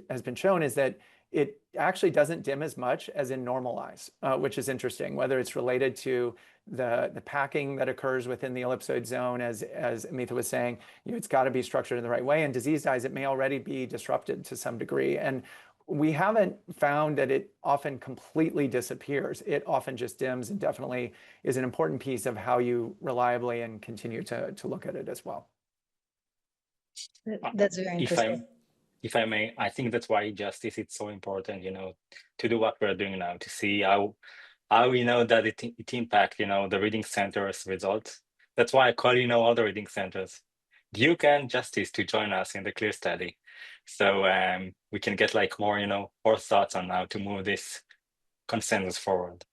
has been shown is that it actually doesn't dim as much as in normal eyes, which is interesting, whether it's related to the packing that occurs within the ellipsoid zone, as Amita was saying, it's got to be structured in the right way. And diseased eyes, it may already be disrupted to some degree. And we haven't found that it often completely disappears. It often just dims, and definitely is an important piece of how you reliably and continue to look at it as well. That's very interesting. if I may, I think that's why justice is so important, to do what we're doing now, to see how we know that it impact, the reading center's results. That's why I call, all the reading centers, Duke and Justice, to join us in the CLEAR study. So we can get like more, more thoughts on how to move this consensus forward.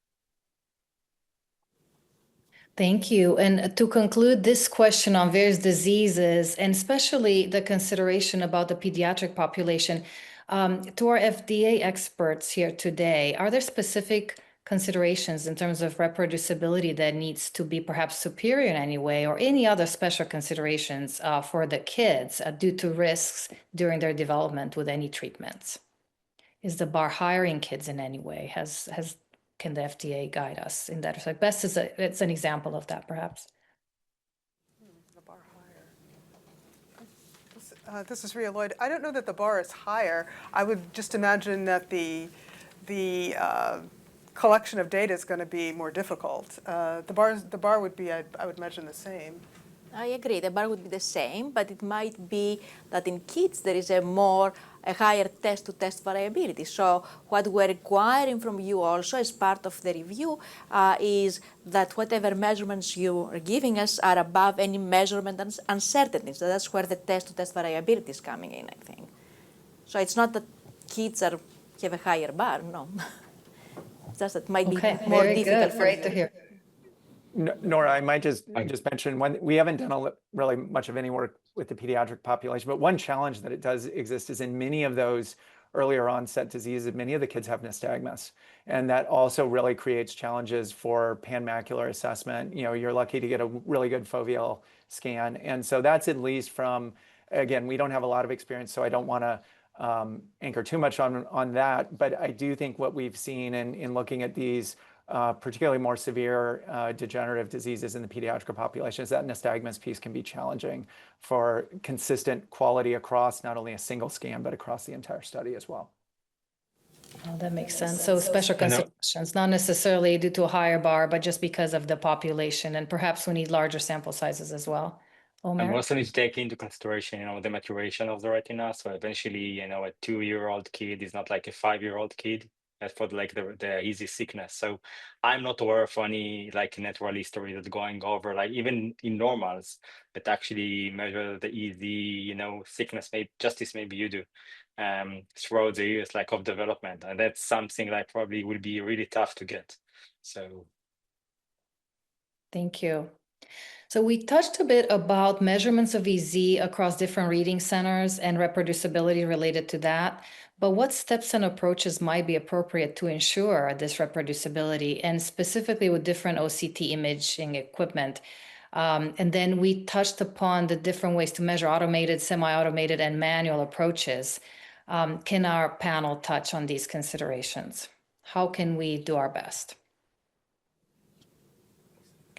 Thank you. And to conclude this question on various diseases, and especially the consideration about the pediatric population, to our FDA experts here today, are there specific considerations in terms of reproducibility that needs to be perhaps superior in any way, or any other special considerations for the kids due to risks during their development with any treatments? Is the bar higher in kids in any way? Can the FDA guide us in that respect? Best is it's an example of that, perhaps. The bar higher. This is Rhea Lloyd. I don't know that the bar is higher. I would just imagine that the collection of data is going to be more difficult. The bar would be, I would imagine, the same. I agree, the bar would be the same, but it might be that in kids there is a higher test-to-test variability. So what we're requiring from you also as part of the review is that whatever measurements you are giving us are above any measurement uncertainty. So that's where the test-to-test variability is coming in, I think. So it's not that kids have a higher bar, no. It's just that it might be more difficult for Great to hear. Nora, I might just mention we haven't done really much of any work with the pediatric population, but one challenge that it does exist is in many of those earlier onset diseases, many of the kids have nystagmus, and that also really creates challenges for panmacular assessment. You're lucky to get a really good foveal scan, and so that's at least from, again, we don't have a lot of experience, so I don't want to anchor too much on that, but I do think what we've seen in looking at these particularly more severe degenerative diseases in the pediatric population is that nystagmus piece can be challenging for consistent quality across not only a single scan, but across the entire study as well. Oh, that makes sense. So special considerations, not necessarily due to a higher bar, but just because of the population, and perhaps we need larger sample sizes as well. And we also need to take into consideration, the maturation of the retina. So eventually, a 2-year-old kid is not like a 5-year-old kid. As for the easy sickness. So I'm not aware of any natural history that's going over even in normals that actually measure the easy, sickness, maybe you do throughout the years of development. And that's something that probably will be really tough to get. So. Thank you. So we touched a bit about measurements of EZ across different reading centers and reproducibility related to that. But what steps and approaches might be appropriate to ensure this reproducibility, and specifically with different OCT imaging equipment? And then we touched upon the different ways to measure automated, semi-automated, and manual approaches. Can our panel touch on these considerations? How can we do our best?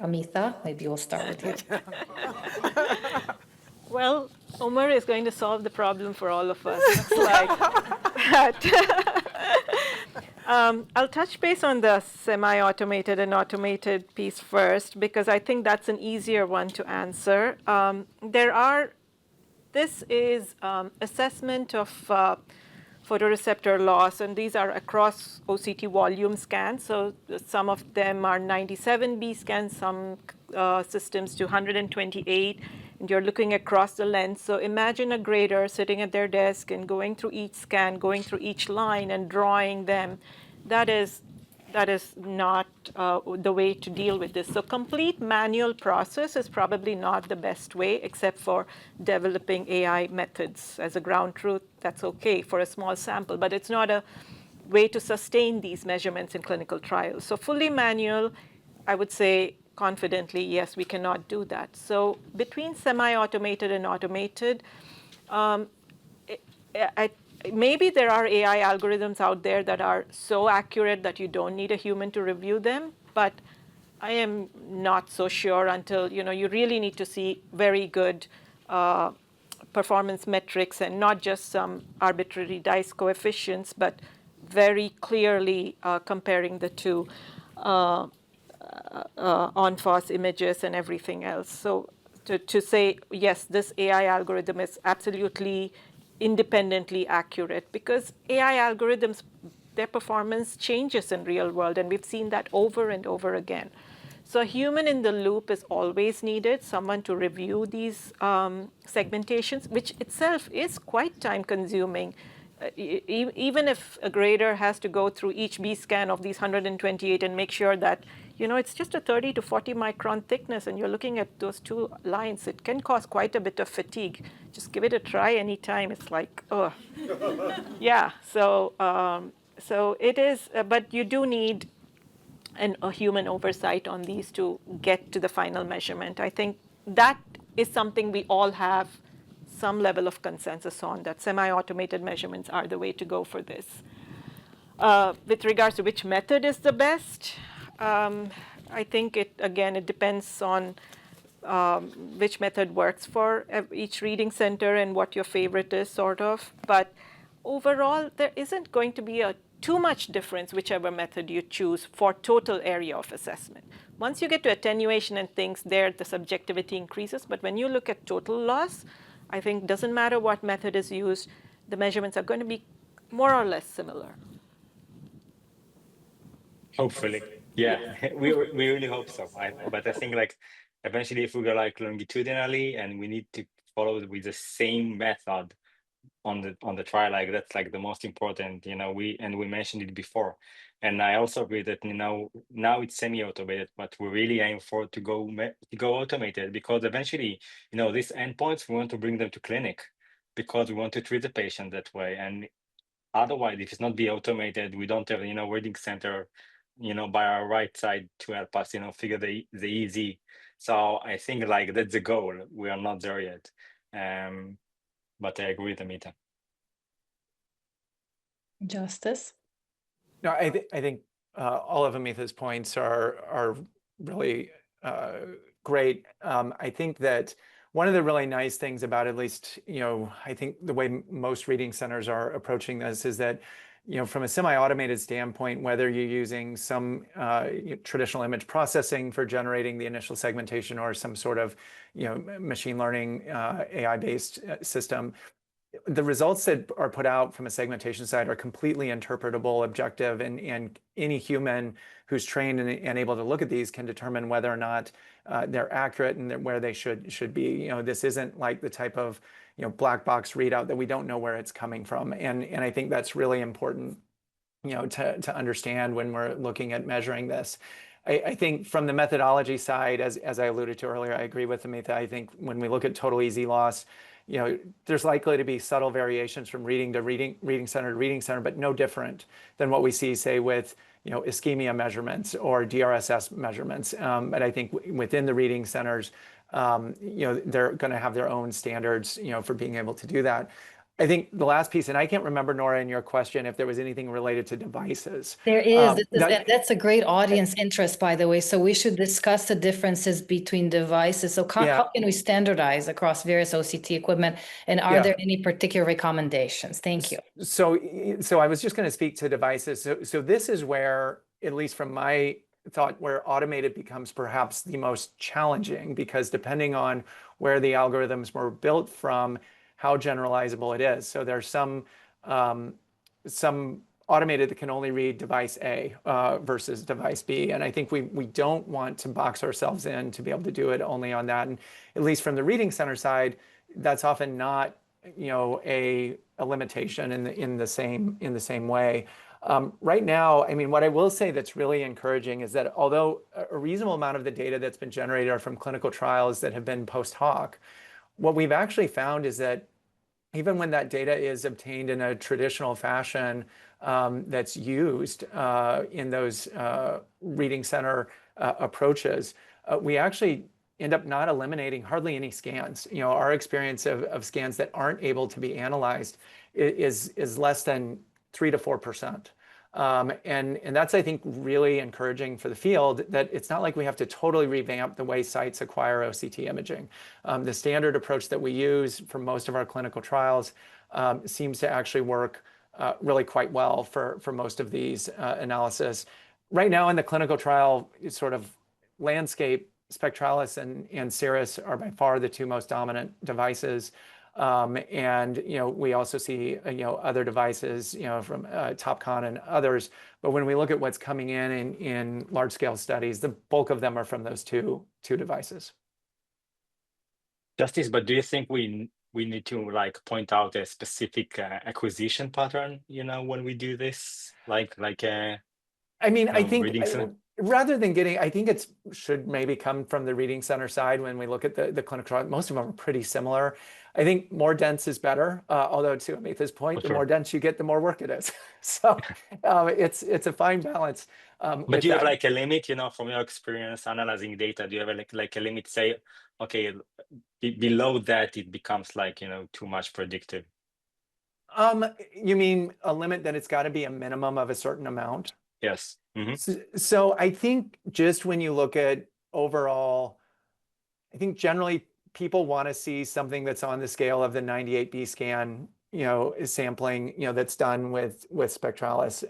Amitha, maybe we'll start with you. Well, Omer is going to solve the problem for all of us. Looks like that. I'll touch base on the semi-automated and automated piece first, because I think that's an easier one to answer. This is assessment of photoreceptor loss, and these are across OCT volume scans. So some of them are 97B scans, some systems to 128, and you're looking across the lens. So imagine a grader sitting at their desk and going through each scan, going through each line and drawing them. That is not the way to deal with this. So complete manual process is probably not the best way, except for developing AI methods as a ground truth. That's okay for a small sample, but it's not a way to sustain these measurements in clinical trials. So fully manual, I would say confidently, yes, we cannot do that. So between semi-automated and automated, maybe there are AI algorithms out there that are so accurate that you don't need a human to review them, but I am not so sure until, you really need to see very good performance metrics and not just some arbitrary dice coefficients, but very clearly comparing the two on-FOSS images and everything else. So to say, yes, this AI algorithm is absolutely independently accurate, because AI algorithms, their performance changes in real world, and we've seen that over and over again. So a human in the loop is always needed, someone to review these segmentations, which itself is quite time consuming. Even if a grader has to go through each B scan of these 128 and make sure that, it's just a 30 to 40 micron thickness and you're looking at those two lines, it can cause quite a bit of fatigue. Just give it a try anytime. It's like, oh, yeah. So it is, but you do need a human oversight on these to get to the final measurement. I think that is something we all have some level of consensus on, that semi-automated measurements are the way to go for this. With regards to which method is the best, I think it depends on which method works for each reading center and what your favorite is, sort of. But overall, there isn't going to be too much difference whichever method you choose for total area of assessment. Once you get to attenuation and things, there the subjectivity increases. But when you look at total loss, I think it doesn't matter what method is used, the measurements are going to be more or less similar. Hopefully, yeah. we really hope so. But I think like eventually, if we go like longitudinally and we need to follow with the same method on the trial, like that's like the most important. We mentioned it before, and I also agree that now it's semi-automated, but we really aim for to go automated, because eventually these endpoints, we want to bring them to clinic because we want to treat the patient that way. And otherwise, if it's not be automated, we don't have reading center by our right side to help us figure the easy. So I think like that's the goal. We are not there yet. But I agree with Amita. Justice? No, I think all of Amita's points are really great. I think that one of the really nice things about, at least, I think the way most reading centers are approaching this is that, from a semi-automated standpoint, whether you're using some traditional image processing for generating the initial segmentation or some sort of, machine learning AI-based system, the results that are put out from a segmentation side are completely interpretable, objective, and any human who's trained and able to look at these can determine whether or not they're accurate and where they should be. This isn't like the type of black box readout that we don't know where it's coming from, and I think that's really important to understand when we're looking at measuring this. I think from the methodology side, as I alluded to earlier, I agree with Amita. I think when we look at total EZ loss, there's likely to be subtle variations from reading center to reading center, but no different than what we see, say, with ischemia measurements or DRSS measurements. But I think within the reading centers, they're going to have their own standards, for being able to do that. I think the last piece, and I can't remember, Nora, in your question, if there was anything related to devices. There is. That's a great audience interest, by the way. So we should discuss the differences between devices. So how can we standardize across various OCT equipment? And are there any particular recommendations? Thank you. So I was just going to speak to devices. So this is where, at least from my thought, where automated becomes perhaps the most challenging, because depending on where the algorithms were built from, how generalizable it is. So there's some automated that can only read device A versus device B. And I think we don't want to box ourselves in to be able to do it only on that. And at least from the reading center side, that's often not a limitation in the same way. Right now, I mean, what I will say that's really encouraging is that although a reasonable amount of the data that's been generated are from clinical trials that have been post hoc, what we've actually found is that even when that data is obtained in a traditional fashion that's used in those reading center approaches, we actually end up not eliminating hardly any scans. Our experience of scans that aren't able to be analyzed is less than 3 to 4%. And that's, I think, really encouraging for the field, that it's not like we have to totally revamp the way sites acquire OCT imaging. The standard approach that we use for most of our clinical trials seems to actually work really quite well for most of these analysis. Right now in the clinical trial sort of landscape, Spectralis and Cirrus are by far the two most dominant devices. And we also see other devices from Topcon and others. But when we look at what's coming in large-scale studies, the bulk of them are from those two devices. Justice, but do you think we need to like point out a specific acquisition pattern, when we do this, like I mean, I think reading center? rather than I think it should maybe come from the reading center side when we look at the clinical trial. Most of them are pretty similar. I think more dense is better, although to Amitha's point, the more dense you get, the more work it is. So it's a fine balance. But do you have like a limit, from your experience analyzing data? Do you have like a limit? Say, okay, below that it becomes like too much predictive. You mean a limit that it's got to be a minimum of a certain amount? Yes. So I think just when you look at overall, I think generally people want to see something that's on the scale of the 98B scan, sampling, that's done with Spectralis.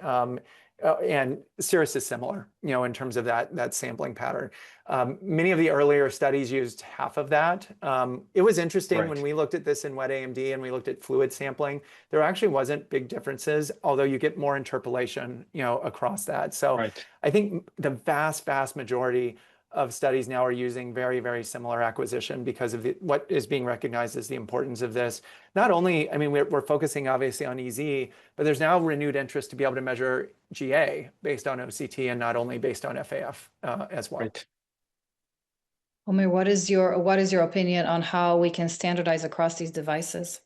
And Cirrus is similar, in terms of that sampling pattern. Many of the earlier studies used half of that. It was interesting when we looked at this in wet AMD and we looked at fluid sampling, there actually wasn't big differences, although you get more interpolation, across that. So I think the vast majority of studies now are using very, very similar acquisition because of what is being recognized as the importance of this. Not only, I mean, we're focusing obviously on EZ, but there's now renewed interest to be able to measure GA based on OCT and not only based on FAF as well. Omer, what is your opinion on how we can standardize across these devices?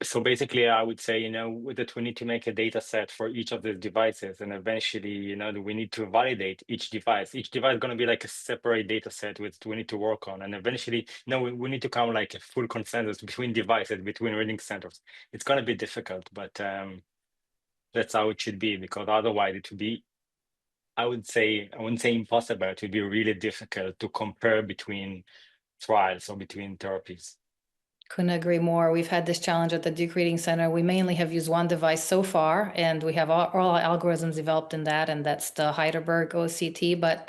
So basically, I would say, that we need to make a data set for each of the devices, and eventually, we need to validate each device. Each device is going to be like a separate data set which we need to work on, and eventually, we need to come like a full consensus between devices, between reading centers. It's going to be difficult, but that's how it should be, because otherwise it would be, I wouldn't say impossible. It would be really difficult to compare between trials or between therapies. Couldn't agree more. We've had this challenge at the Duke Reading Center. We mainly have used one device so far, and we have all our algorithms developed in that, and that's the Heidelberg OCT. But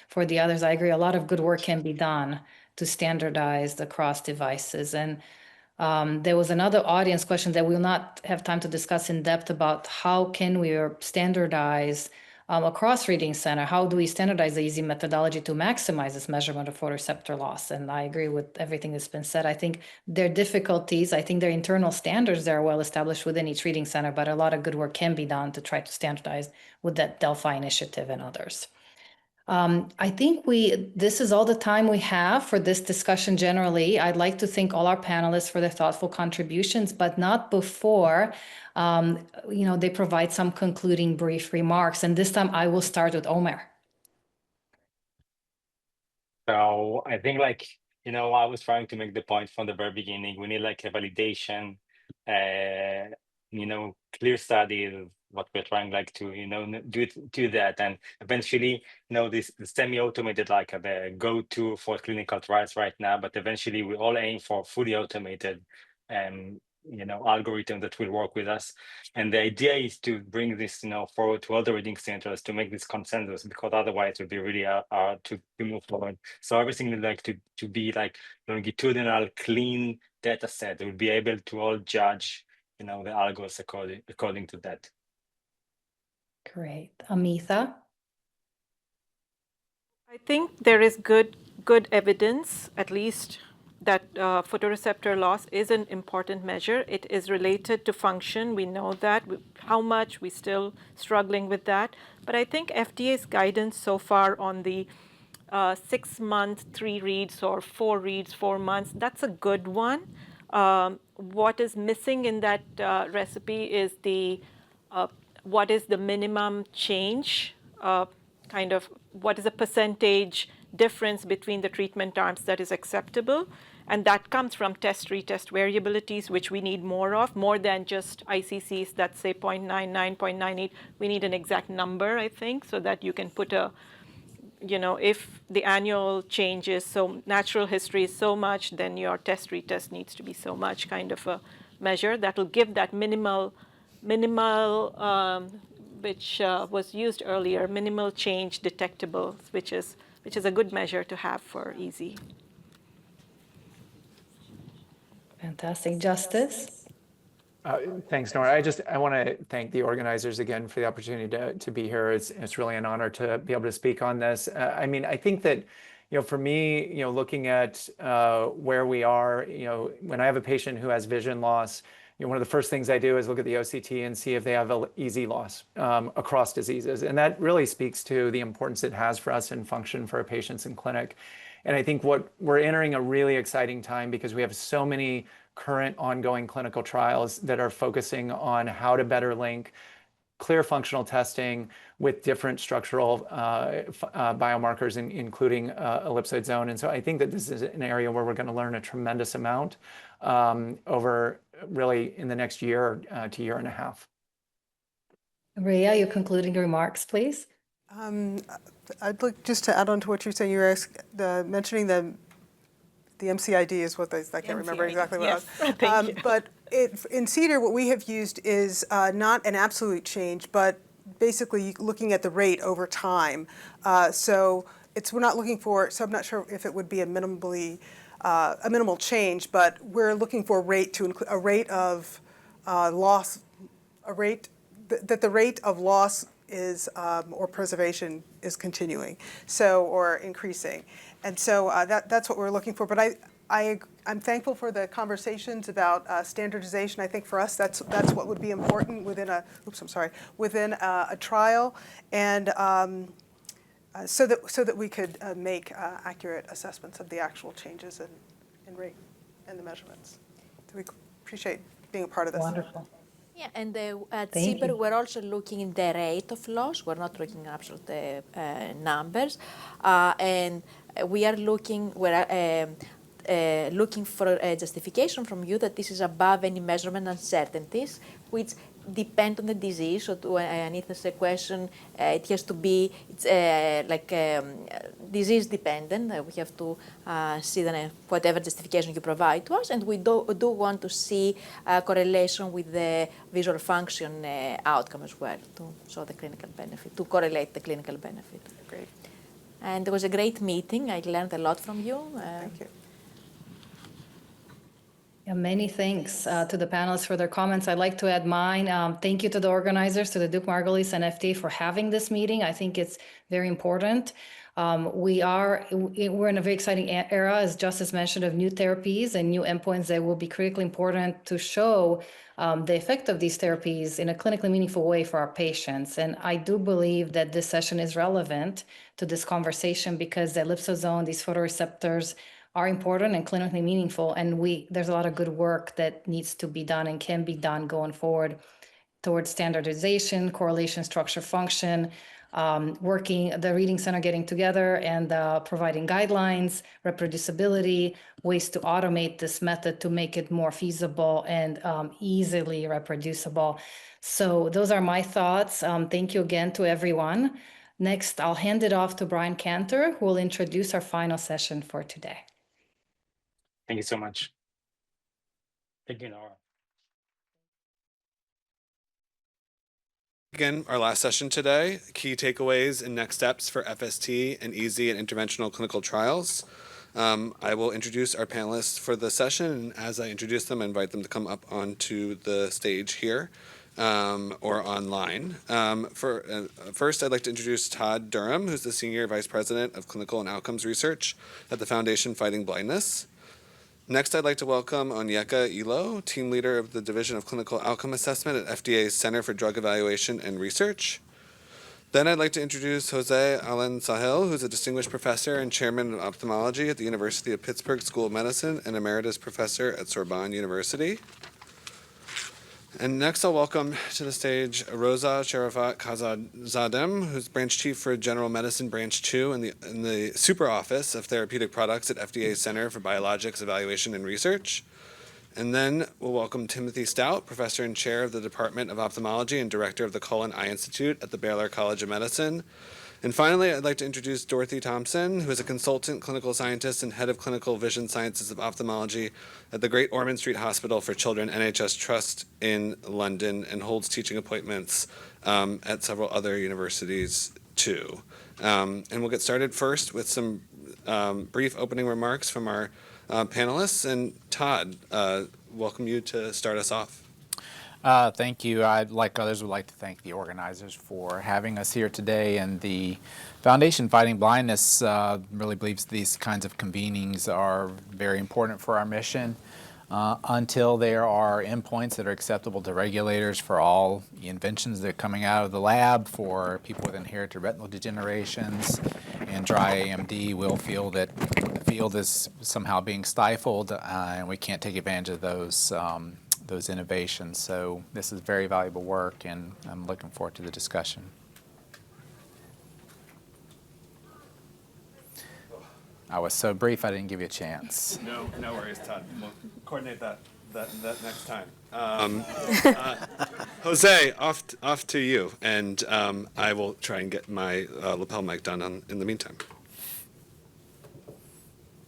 for the others, I agree, a lot of good work can be done to standardize across devices. And there was another audience question that we'll not have time to discuss in depth about how can we standardize across reading center. How do we standardize the EZ methodology to maximize this measurement of photoreceptor loss? And I agree with everything that's been said. I think there are difficulties. I think there are internal standards that are well established within each reading center, but a lot of good work can be done to try to standardize with that Delphi initiative and others. I think this is all the time we have for this discussion generally. I'd like to thank all our panelists for their thoughtful contributions, but not before they provide some concluding brief remarks. And this time I will start with Omer. So I think I was trying to make the point from the very beginning. We need like a validation, clear studies, what we're trying to do that, and eventually this semi-automated like the go-to for clinical trials right now, but eventually we all aim for fully automated algorithm that will work with us. And the idea is to bring this forward to other reading centers to make this consensus, because otherwise it would be really hard to move forward. So everything would like to be like longitudinal clean data set. We'll be able to all judge the algos according to that. Great. Amitha? I think there is good evidence, at least, that photoreceptor loss is an important measure. It is related to function. We know that. How much, we're still struggling with that. But I think FDA's guidance so far on the 6 month, 3 reads, or 4 reads, 4 months, that's a good one. What is missing in that recipe is what is the minimum change, what is the percentage difference between the treatment arms that is acceptable. And that comes from test-retest variabilities, which we need more than just ICCs that say 0.99, 0.98. We need an exact number, I think, so that you can put if the annual change is so, natural history is so much, then your test-retest needs to be so much kind of a measure that will give that minimal, which was used earlier, minimal change detectable, which is a good measure to have for EZ. Fantastic. Justice? Thanks, Nora. I want to thank the organizers again for the opportunity to be here. It's really an honor to be able to speak on this. I mean, I think that, for me, looking at where we are, when I have a patient who has vision loss, one of the first things I do is look at the OCT and see if they have EZ loss across diseases. And that really speaks to the importance it has for us in function for our patients in clinic. And I think we're entering a really exciting time because we have so many current ongoing clinical trials that are focusing on how to better link clear functional testing with different structural biomarkers, including ellipsoid zone. And so I think that this is an area where we're going to learn a tremendous amount over really in the next year to year and a half. Rhea, your concluding remarks, please. I'd like just to add on to what you're saying. You were mentioning the MCID is what I can't remember exactly what it was. But in CEDAR, what we have used is not an absolute change, but basically looking at the rate over time. So we're not looking for, so I'm not sure if it would be a minimal change, but we're looking for a rate of loss, that the rate of loss is or preservation is continuing, or increasing. And so that's what we're looking for. But I'm thankful for the conversations about standardization. I think for us that's what would be important within a trial, and so that we could make accurate assessments of the actual changes in rate and the measurements. So we appreciate being a part of this. Wonderful. Yeah, and at CBER, we're also looking in the rate of loss. We're not looking at absolute numbers, and we are looking. We're looking for a justification from you that this is above any measurement uncertainties, which depend on the disease. So to Anita's question, it has to be disease dependent. We have to see whatever justification you provide to us, and we do want to see a correlation with the visual function outcome as well to show the clinical benefit, to correlate the clinical benefit. Great. And it was a great meeting. I learned a lot from you. Thank you. Yeah, many thanks to the panelists for their comments. I'd like to add mine. Thank you to the organizers, to the Duke-Margolis and FDA for having this meeting. I think it's very important. We're in a very exciting era, as Justice mentioned, of new therapies and new endpoints that will be critically important to show the effect of these therapies in a clinically meaningful way for our patients. And I do believe that this session is relevant to this conversation because the ellipsoid zone, these photoreceptors, are important and clinically meaningful, and there's a lot of good work that needs to be done and can be done going forward towards standardization, correlation, structure, function, the reading center getting together and providing guidelines, reproducibility, ways to automate this method to make it more feasible and easily reproducible. So those are my thoughts. Thank you again to everyone. Next, I'll hand it off to Brian Cantor, who will introduce our final session for today. Thank you so much. Thank you, Nora. Again, our last session today, key takeaways and next steps for FST and EZ and interventional clinical trials. I will introduce our panelists for the session, and as I introduce them, I invite them to come up onto the stage here or online. First, I'd like to introduce Todd Durham, who's the Senior Vice President of Clinical and Outcomes Research at the Foundation Fighting Blindness. Next, I'd like to welcome Onyeka Ilo, Team Leader of the Division of Clinical Outcome Assessment at FDA's Center for Drug Evaluation and Research. Then I'd like to introduce Jose Alan Sahel, who's a Distinguished Professor and Chairman of Ophthalmology at the University of Pittsburgh School of Medicine and Emeritus Professor at Sorbonne University. And next I'll welcome to the stage Rosa Sharafat Khazadem, who's Branch Chief for General Medicine Branch 2 in the Super Office of Therapeutic Products at FDA's Center for Biologics Evaluation and Research. And then we'll welcome Timothy Stout, Professor and Chair of the Department of Ophthalmology and Director of the Cullen Eye Institute at the Baylor College of Medicine. And finally, I'd like to introduce Dorothy Thompson, who is a consultant clinical scientist and head of clinical vision sciences of ophthalmology at the Great Ormond Street Hospital for Children NHS Trust in London and holds teaching appointments at several other universities too. And we'll get started first with some brief opening remarks from our panelists. And Todd, welcome you to start us off. Thank you. I'd like others would like to thank the organizers for having us here today, and the Foundation Fighting Blindness really believes these kinds of convenings are very important for our mission. Until there are endpoints that are acceptable to regulators for all the inventions that are coming out of the lab for people with inherited retinal degenerations and dry AMD, we'll feel that the field is somehow being stifled and we can't take advantage of those innovations. So this is very valuable work, and I'm looking forward to the discussion. I was so brief, I didn't give you a chance. No worries, Todd. We'll coordinate that next time. Jose, off to you, and I will try and get my lapel mic done in the meantime.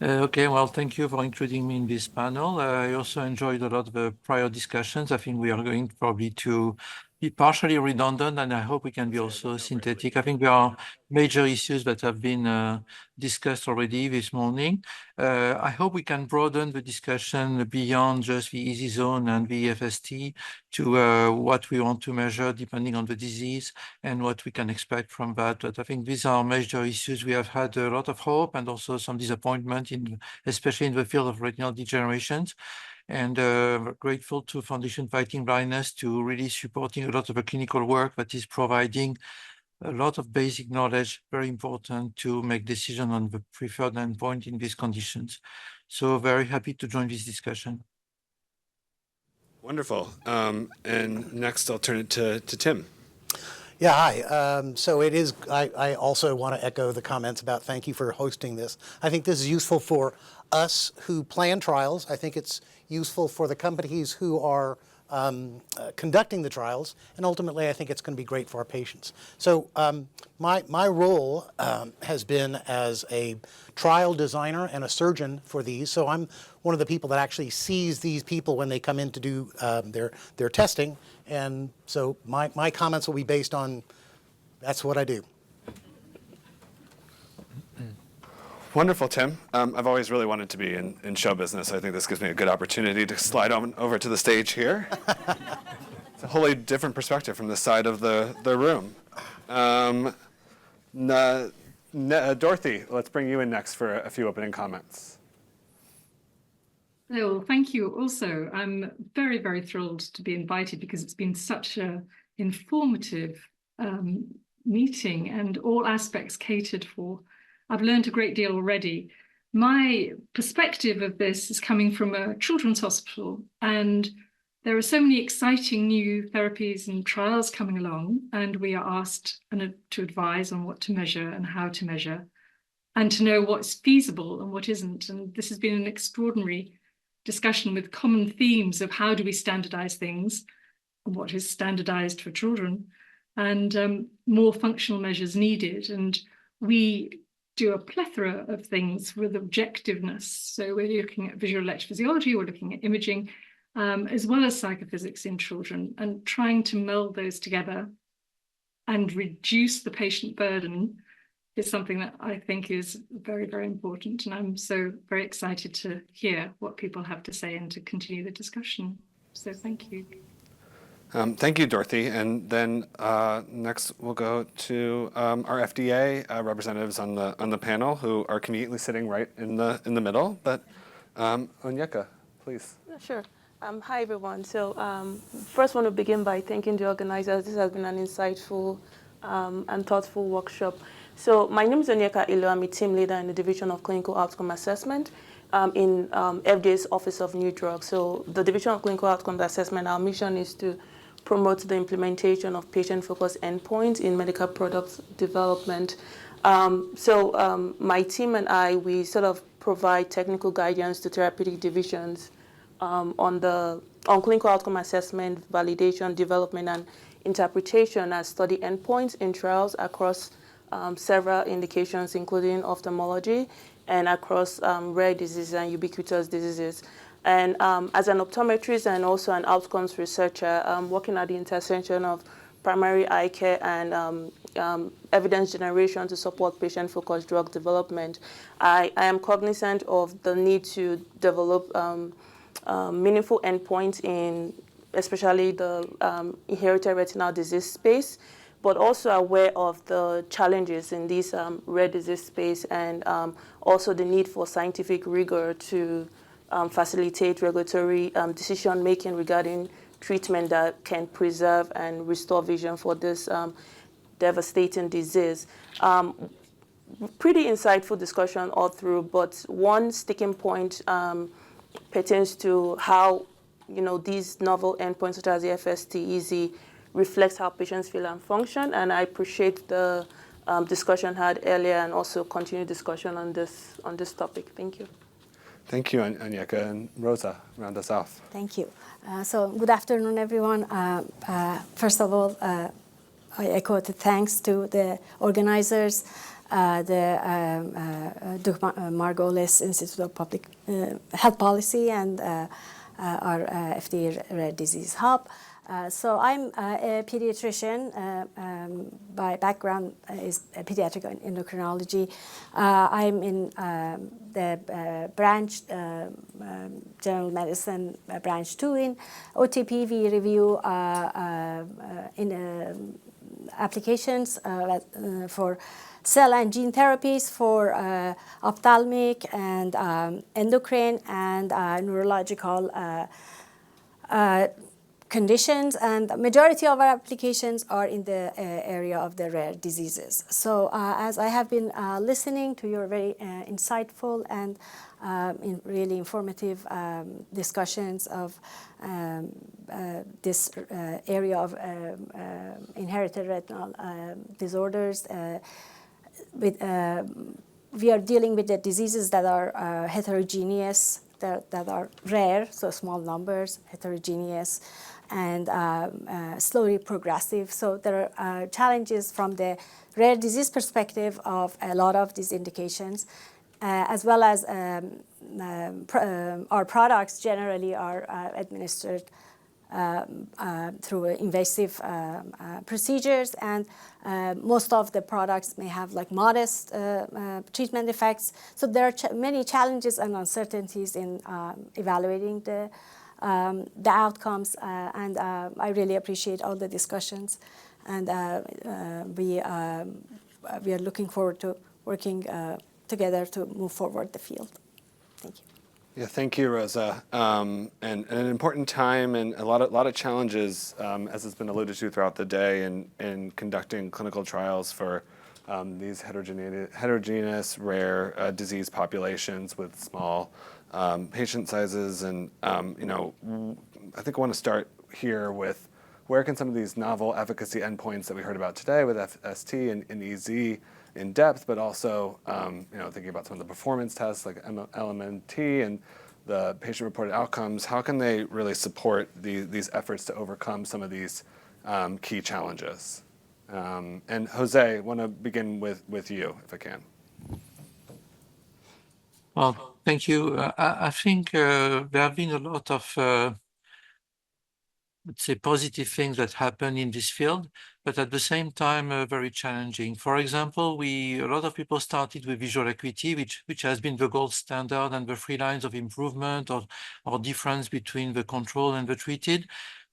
Okay, well, thank you for including me in this panel. I also enjoyed a lot of the prior discussions. I think we are going probably to be partially redundant, and I hope we can be also synthetic. I think there are major issues that have been discussed already this morning. I hope we can broaden the discussion beyond just the easy zone and the FST to what we want to measure depending on the disease and what we can expect from that. But I think these are major issues. We have had a lot of hope and also some disappointment, especially in the field of retinal degenerations. And grateful to Foundation Fighting Blindness to really supporting a lot of the clinical work that is providing a lot of basic knowledge, very important to make decision on the preferred endpoint in these conditions. So very happy to join this discussion. Wonderful. And next I'll turn it to Tim. Yeah, hi. So it is, I also want to echo the comments about thank you for hosting this. I think this is useful for us who plan trials. I think it's useful for the companies who are conducting the trials, and ultimately I think it's going to be great for our patients. So my role has been as a trial designer and a surgeon for these. So I'm one of the people that actually sees these people when they come in to do their testing, and so my comments will be based on that's what I do. Wonderful, Tim. I've always really wanted to be in show business. I think this gives me a good opportunity to slide on over to the stage here. It's a wholly different perspective from this side of the room. Dorothy, let's bring you in next for a few opening comments. Well, thank you also. I'm very, very thrilled to be invited because it's been such an informative meeting and all aspects catered for. I've learned a great deal already. My perspective of this is coming from a children's hospital, and there are so many exciting new therapies and trials coming along, and we are asked to advise on what to measure and how to measure, and to know what's feasible and what isn't. And this has been an extraordinary discussion with common themes of how do we standardize things, and what is standardized for children, and more functional measures needed. And we do a plethora of things with objectiveness. So we're looking at visual electrophysiology, we're looking at imaging, as well as psychophysics in children, and trying to meld those together and reduce the patient burden is something that I think is very, very important. And I'm so very excited to hear what people have to say and to continue the discussion. So thank you. Thank you, Dorothy. And then next we'll go to our FDA representatives on the panel, who are conveniently sitting right in the middle. But Onyeka, please. Sure. Hi, everyone. So first, I want to begin by thanking the organizers. This has been an insightful and thoughtful workshop. So my name is Onyeka Ilo. I'm a team leader in the Division of Clinical Outcome Assessment in FDA's Office of New Drugs. So the Division of Clinical Outcome Assessment, our mission is to promote the implementation of patient-focused endpoints in medical product development. My team and I, we sort of provide technical guidance to therapeutic divisions on clinical outcome assessment, validation, development, and interpretation as study endpoints in trials across several indications, including ophthalmology and across rare diseases and ubiquitous diseases. And as an optometrist and also an outcomes researcher, I'm working at the intersection of primary eye care and evidence generation to support patient-focused drug development. I am cognizant of the need to develop meaningful endpoints in especially the inherited retinal disease space, but also aware of the challenges in this rare disease space and also the need for scientific rigor to facilitate regulatory decision-making regarding treatment that can preserve and restore vision for this devastating disease. Pretty insightful discussion all through, but one sticking point pertains to how these novel endpoints such as the FST-EZ reflects how patients feel and function, and I appreciate the discussion had earlier and also continued discussion on this topic. Thank you. Thank you, Anyeka. And Rosa, round us off. Thank you. So good afternoon, everyone. First of all, I echo the thanks to the organizers, the Duke-Margolis Institute of Public Health Policy, and our FDA Rare Disease Hub. So I'm a pediatrician. My background is pediatric endocrinology. I'm in the branch, general medicine branch 2 in OTP. We review in applications for cell and gene therapies for ophthalmic and endocrine and neurological conditions, and the majority of our applications are in the area of the rare diseases. So as I have been listening to your very insightful and really informative discussions of this area of inherited retinal disorders, we are dealing with the diseases that are heterogeneous, that are rare, so small numbers, heterogeneous, and slowly progressive. So there are challenges from the rare disease perspective of a lot of these indications, as well as our products generally are administered through invasive procedures, and most of the products may have like modest treatment effects. So there are many challenges and uncertainties in evaluating the outcomes, and I really appreciate all the discussions, and we are looking forward to working together to move forward the field. Thank you. Yeah, thank you, Rosa. And an important time and a lot of challenges, as has been alluded to throughout the day, in conducting clinical trials for these heterogeneous rare disease populations with small patient sizes. And I think I want to start here with where can some of these novel efficacy endpoints that we heard about today with FST and EZ in depth, but also thinking about some of the performance tests like LMNT and the patient-reported outcomes, how can they really support these efforts to overcome some of these key challenges? And Jose, I want to begin with you, if I can. Well, thank you. I think there have been a lot of let's say, positive things that happen in this field, but at the same time, very challenging. For example, a lot of people started with visual acuity, which has been the gold standard and the 3 lines of improvement or difference between the control and the treated,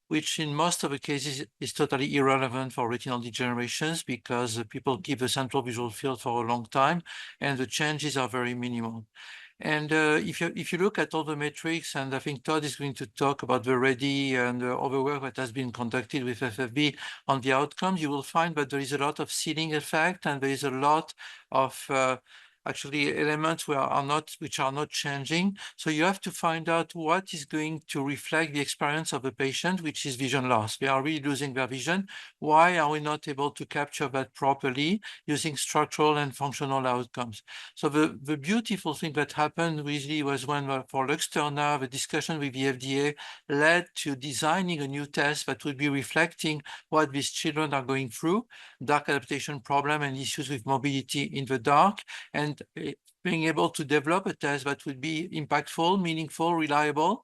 which in most of the cases is totally irrelevant for retinal degenerations because people keep the central visual field for a long time and the changes are very minimal. And if you look at all the metrics, and I think Todd is going to talk about the READY and all the work that has been conducted with FFB on the outcomes, you will find that there is a lot of ceiling effect and there is a lot of actually elements which are not changing. So you have to find out what is going to reflect the experience of the patient, which is vision loss. They are really losing their vision. Why are we not able to capture that properly using structural and functional outcomes? So the beautiful thing that happened really was when for Luxturna, the discussion with the FDA led to designing a new test that would be reflecting what these children are going through, dark adaptation problem and issues with mobility in the dark, and being able to develop a test that would be impactful, meaningful, reliable,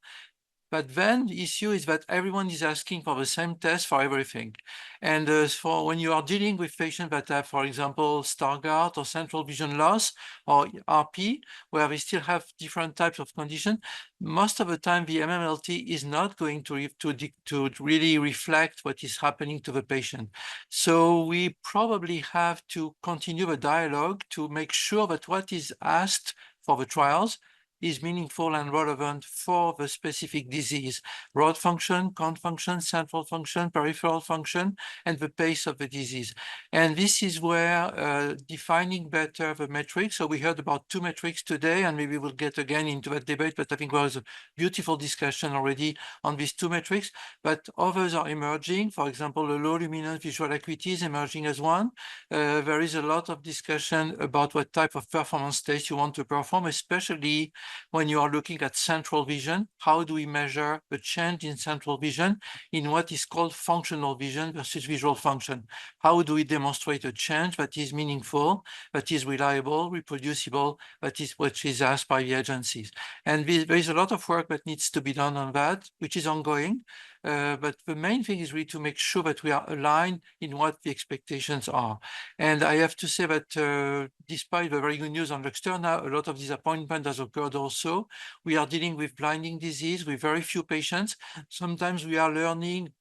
But then the issue is that everyone is asking for the same test for everything. And for when you are dealing with patients that have, for example, Stargardt or central vision loss or RP, where we still have different types of condition, most of the time the MMLT is not going to really reflect what is happening to the patient. So we probably have to continue the dialogue to make sure that what is asked for the trials is meaningful and relevant for the specific disease: rod function, cone function, central function, peripheral function, and the pace of the disease. And this is where defining better the metrics. So we heard about 2 metrics today, and maybe we'll get again into that debate, but I think there was a beautiful discussion already on these 2 metrics, but others are emerging. For example, the low luminance visual acuity is emerging as one. There is a lot of discussion about what type of performance test you want to perform, especially when you are looking at central vision. How do we measure the change in central vision in what is called functional vision versus visual function? How do we demonstrate a change that is meaningful, that is reliable, reproducible, that is what is asked by the agencies? And there is a lot of work that needs to be done on that, which is ongoing. But the main thing is really to make sure that we are aligned in what the expectations are. And I have to say that despite the very good news on Luxturna, a lot of disappointment has occurred also. We are dealing with blinding disease with very few patients. Sometimes we are learning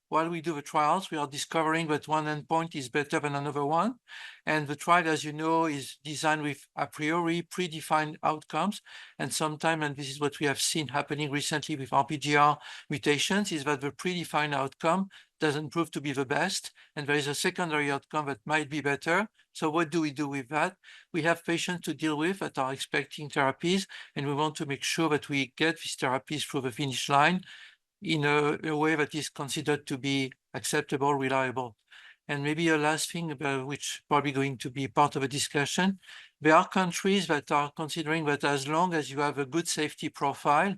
while we do the trials, we are discovering that one endpoint is better than another one. And the trial, as you know, is designed with a priori predefined outcomes. And sometimes, and this is what we have seen happening recently with RPGR mutations, is that the predefined outcome doesn't prove to be the best, and there is a secondary outcome that might be better. So what do we do with that? We have patients to deal with that are expecting therapies, and we want to make sure that we get these therapies through the finish line in a way that is considered to be acceptable, reliable. And maybe a last thing, which is probably going to be part of a discussion. There are countries that are considering that as long as you have a good safety profile,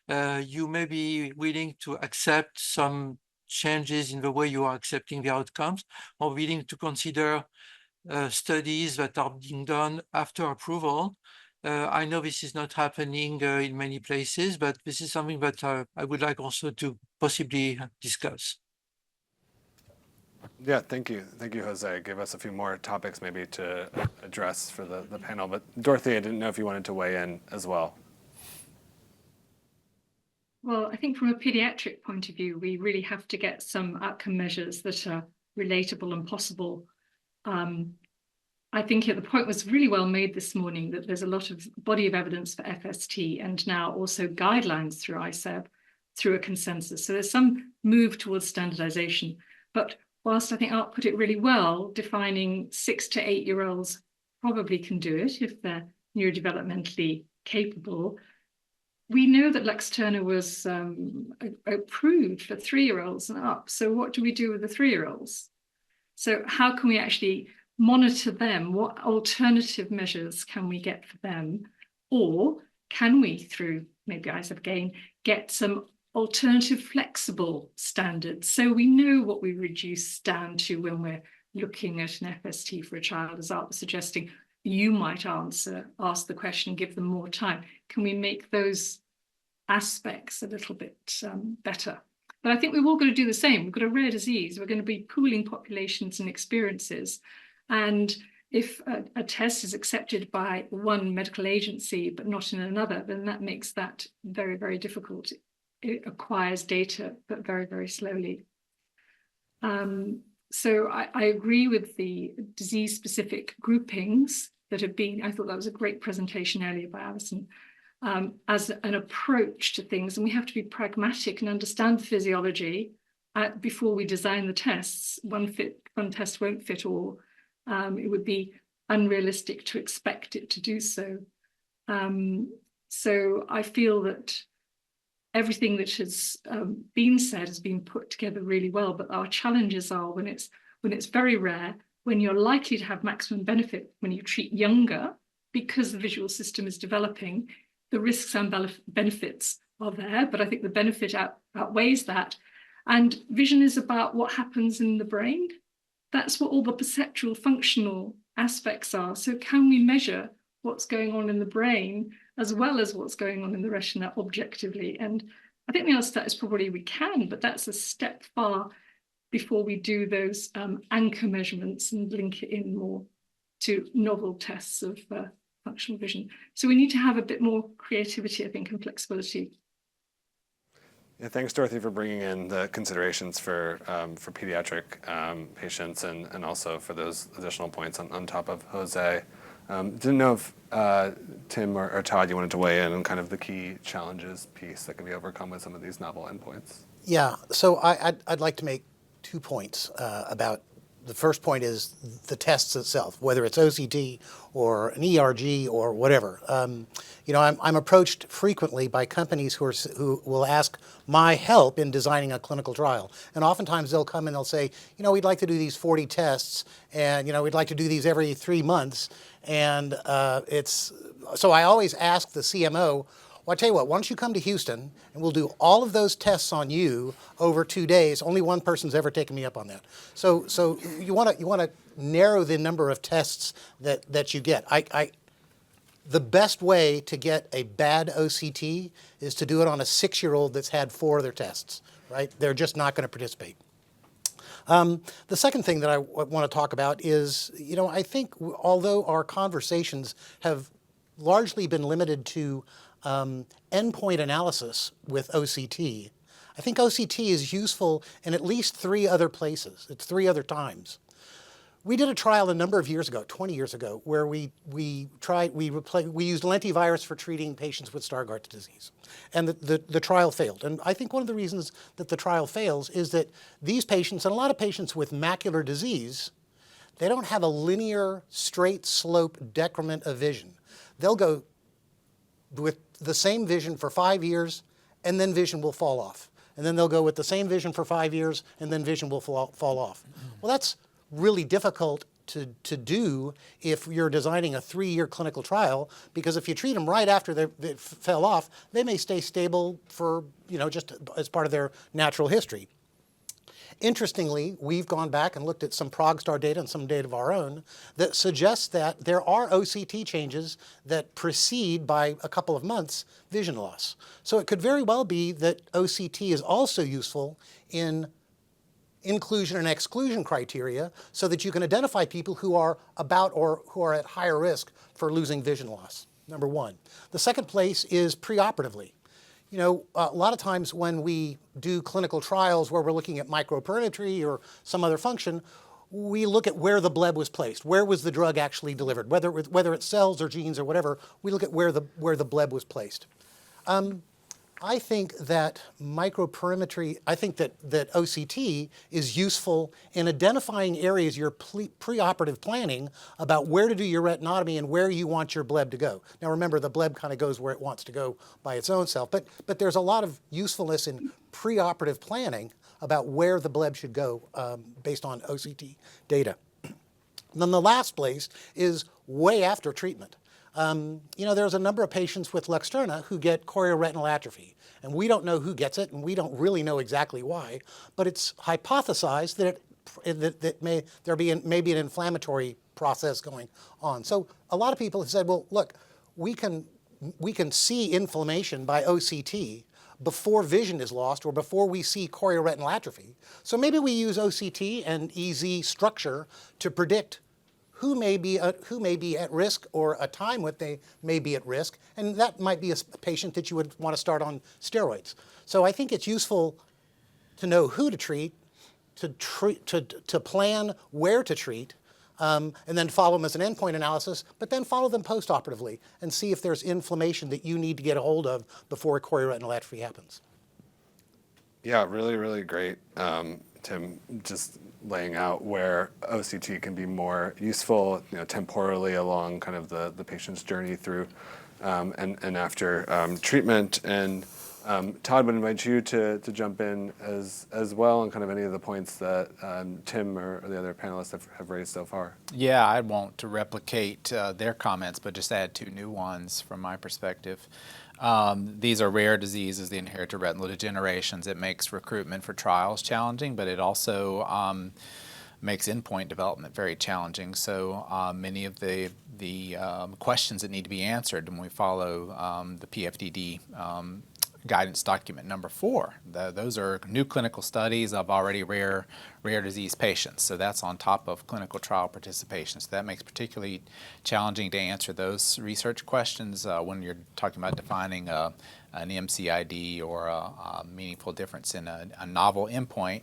you may be willing to accept some changes in the way you are accepting the outcomes, or willing to consider studies that are being done after approval. I know this is not happening in many places, but this is something that I would like also to possibly discuss. Yeah, thank you. Thank you, Jose. Give us a few more topics maybe to address for the panel. But Dorothy, I didn't know if you wanted to weigh in as well. Well, I think from a pediatric point of view, we really have to get some outcome measures that are relatable and possible. I think the point was really well made this morning that there's a lot of body of evidence for FST and now also guidelines through ICEB through a consensus. So there's some move towards standardization. But whilst I think Art put it really well, defining 6 to 8-year-olds probably can do it if they're neurodevelopmentally capable. We know that Luxturna was approved for 3-year-olds and up. So what do we do with the 3-year-olds? So how can we actually monitor them? What alternative measures can we get for them? Or can we, through maybe ICEB again, get some alternative flexible standards so we know what we reduce down to when we're looking at an FST for a child, as Art was suggesting? You might ask the question, give them more time. Can we make those aspects a little bit better? But I think we've all got to do the same. We've got a rare disease. We're going to be pooling populations and experiences. And if a test is accepted by one medical agency but not in another, then that makes that very, very difficult. It acquires data, but very, very slowly. So I agree with the disease-specific groupings that have been. I thought that was a great presentation earlier by Alison, as an approach to things. And we have to be pragmatic and understand the physiology before we design the tests. One test won't fit all. It would be unrealistic to expect it to do so. So I feel that everything that has been said has been put together really well, but our challenges are when it's very rare, when you're likely to have maximum benefit when you treat younger, because the visual system is developing, the risks and benefits are there, but I think the benefit outweighs that. And vision is about what happens in the brain. That's what all the perceptual functional aspects are. So can we measure what's going on in the brain as well as what's going on in the retina objectively? And I think the answer to that is probably we can, but that's a step far before we do those anchor measurements and link it in more to novel tests of functional vision. So we need to have a bit more creativity, I think, and flexibility. Yeah, thanks, Dorothy, for bringing in the considerations for pediatric patients and also for those additional points on top of Jose. Didn't know if Tim or Todd, you wanted to weigh in on kind of the key challenges piece that can be overcome with some of these novel endpoints. Yeah, so I'd like to make 2 points about. The first point is the tests itself, whether it's OCT or an ERG or whatever. I'm approached frequently by companies who will ask my help in designing a clinical trial. And oftentimes they'll come and they'll say, we'd like to do these 40 tests and, we'd like to do these every 3 months. And so I always ask the CMO, well, I tell you what, why don't you come to Houston and we'll do all of those tests on you over 2 days. Only one person's ever taken me up on that. So you want to narrow the number of tests that you get. The best way to get a bad OCT is to do it on a 6-year-old that's had 4 other tests, right? They're just not going to participate. The second thing that I want to talk about is, I think although our conversations have largely been limited to endpoint analysis with OCT, I think OCT is useful in at least 3 other places. It's 3 other times. We did a trial a number of years ago, 20 years ago, where we used lentivirus for treating patients with Stargardt disease. And the trial failed. And I think one of the reasons that the trial fails is that these patients, and a lot of patients with macular disease, they don't have a linear, straight slope decrement of vision. They'll go with the same vision for 5 years, and then vision will fall off. And then they'll go with the same vision for 5 years, and then vision will fall off. Well, that's really difficult to do if you're designing a 3-year clinical trial, because if you treat them right after they fell off, they may stay stable for, just as part of their natural history. Interestingly, we've gone back and looked at some ProgStar data and some data of our own that suggests that there are OCT changes that precede by a couple of months vision loss. So it could very well be that OCT is also useful in inclusion and exclusion criteria so that you can identify people who are about or who are at higher risk for losing vision loss, number one. The second place is preoperatively. A lot of times when we do clinical trials where we're looking at microperimetry or some other function, we look at where the bleb was placed. Where was the drug actually delivered? Whether it's cells or genes or whatever, we look at where the bleb was placed. I think that microperimetry, I think that OCT is useful in identifying areas your preoperative planning about where to do your retinotomy and where you want your bleb to go. Now remember, the bleb kind of goes where it wants to go by its own self, but there's a lot of usefulness in preoperative planning about where the bleb should go based on OCT data. And then the last place is way after treatment. There's a number of patients with Luxturna who get chorioretinal atrophy, and we don't know who gets it, and we don't really know exactly why, but it's hypothesized that there may be an inflammatory process going on. So a lot of people have said, well, look, we can see inflammation by OCT before vision is lost or before we see chorioretinal atrophy. So maybe we use OCT and EZ structure to predict who may be at risk or a time when they may be at risk, and that might be a patient that you would want to start on steroids. So I think it's useful to know who to treat, to plan where to treat, and then follow them as an endpoint analysis, but then follow them postoperatively and see if there's inflammation that you need to get a hold of before chorioretinal atrophy happens. Yeah, really, really great, Tim, just laying out where OCT can be more useful, temporally along kind of the patient's journey through and after treatment. And Todd, would invite you to jump in as well on kind of any of the points that Tim or the other panelists have raised so far. Yeah, I won't replicate their comments, but just add 2 new ones from my perspective. These are rare diseases, the inherited retinal degenerations. It makes recruitment for trials challenging, but it also makes endpoint development very challenging. So many of the questions that need to be answered when we follow the PFDD guidance document number 4. Those are new clinical studies of already rare disease patients. So that's on top of clinical trial participation. So that makes it particularly challenging to answer those research questions when you're talking about defining an MCID or a meaningful difference in a novel endpoint.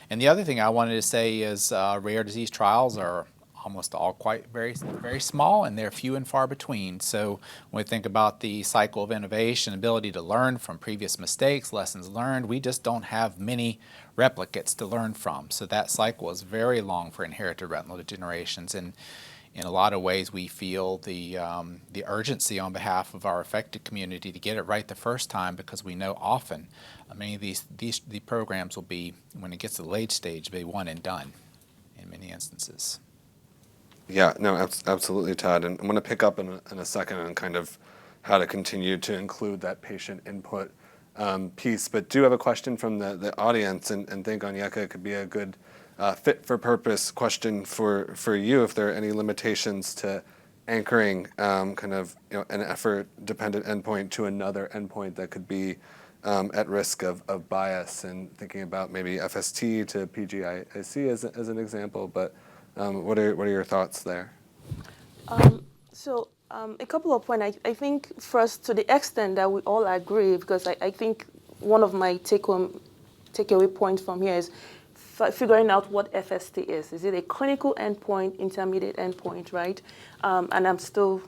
And the other thing I wanted to say is rare disease trials are almost all quite very small, and they're few and far between. So when we think about the cycle of innovation, ability to learn from previous mistakes, lessons learned, we just don't have many replicates to learn from. So that cycle is very long for inherited retinal degenerations, and in a lot of ways we feel the urgency on behalf of our affected community to get it right the first time, because we know often many of these programs will be, when it gets to the late stage, be one and done in many instances. Yeah, no, absolutely, Todd. And I'm going to pick up in a second on kind of how to continue to include that patient input piece. But do have a question from the audience, and think Onyeka could be a good fit for purpose question for you if there are any limitations to anchoring kind of an effort-dependent endpoint to another endpoint that could be at risk of bias, and thinking about maybe FST to PGIC as an example. But what are your thoughts there? So a couple of points. I think first, to the extent that we all agree, because I think one of my takeaway points from here is figuring out what FST is. Is it a clinical endpoint, intermediate endpoint, right? And I'm still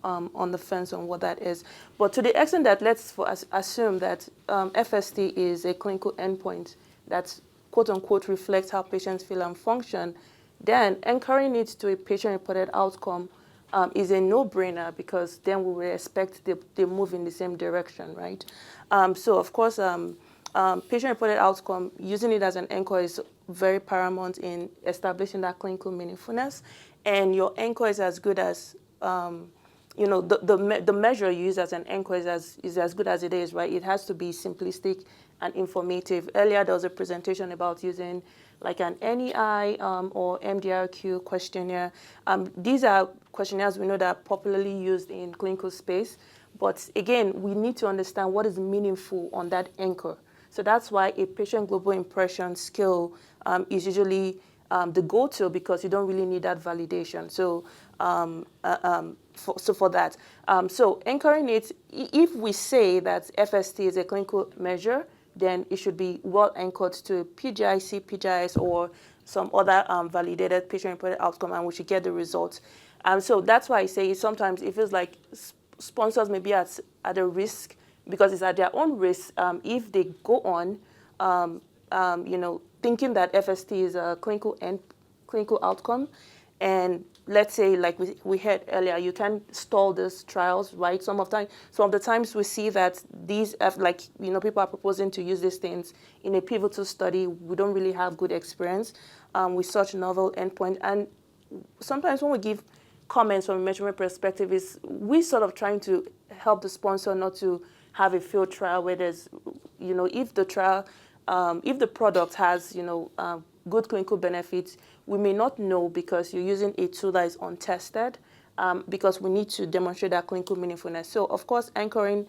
on the fence on what that is. But to the extent that let's assume that FST is a clinical endpoint that quote unquote reflects how patients feel and function, then anchoring it to a patient-reported outcome is a no-brainer, because then we will expect they move in the same direction, right? So of course, patient-reported outcome, using it as an anchor is very paramount in establishing that clinical meaningfulness. And your anchor is as good as, the measure you use as an anchor is as good as it is, right? It has to be simplistic and informative. Earlier, there was a presentation about using like an NEI or MDRQ questionnaire. These are questionnaires we know that are popularly used in clinical space. But again, we need to understand what is meaningful on that anchor. So that's why a patient global impression scale is usually the go-to, because you don't really need that validation. So for that. So anchoring it, if we say that FST is a clinical measure, then it should be well anchored to PGIC, PGIS, or some other validated patient-reported outcome, and we should get the results. So that's why I say sometimes it feels like sponsors may be at a risk, because it's at their own risk if they go on, thinking that FST is a clinical outcome. And let's say, like we heard earlier, you can stall these trials, right? Some of the times we see that these, people are proposing to use these things in a pivotal study. We don't really have good experience with such novel endpoint. And sometimes when we give comments from a measurement perspective, is we sort of trying to help the sponsor not to have a failed trial where there's, if the trial, if the product has, good clinical benefits, we may not know because you're using a tool that is untested, because we need to demonstrate that clinical meaningfulness. So, of course, anchoring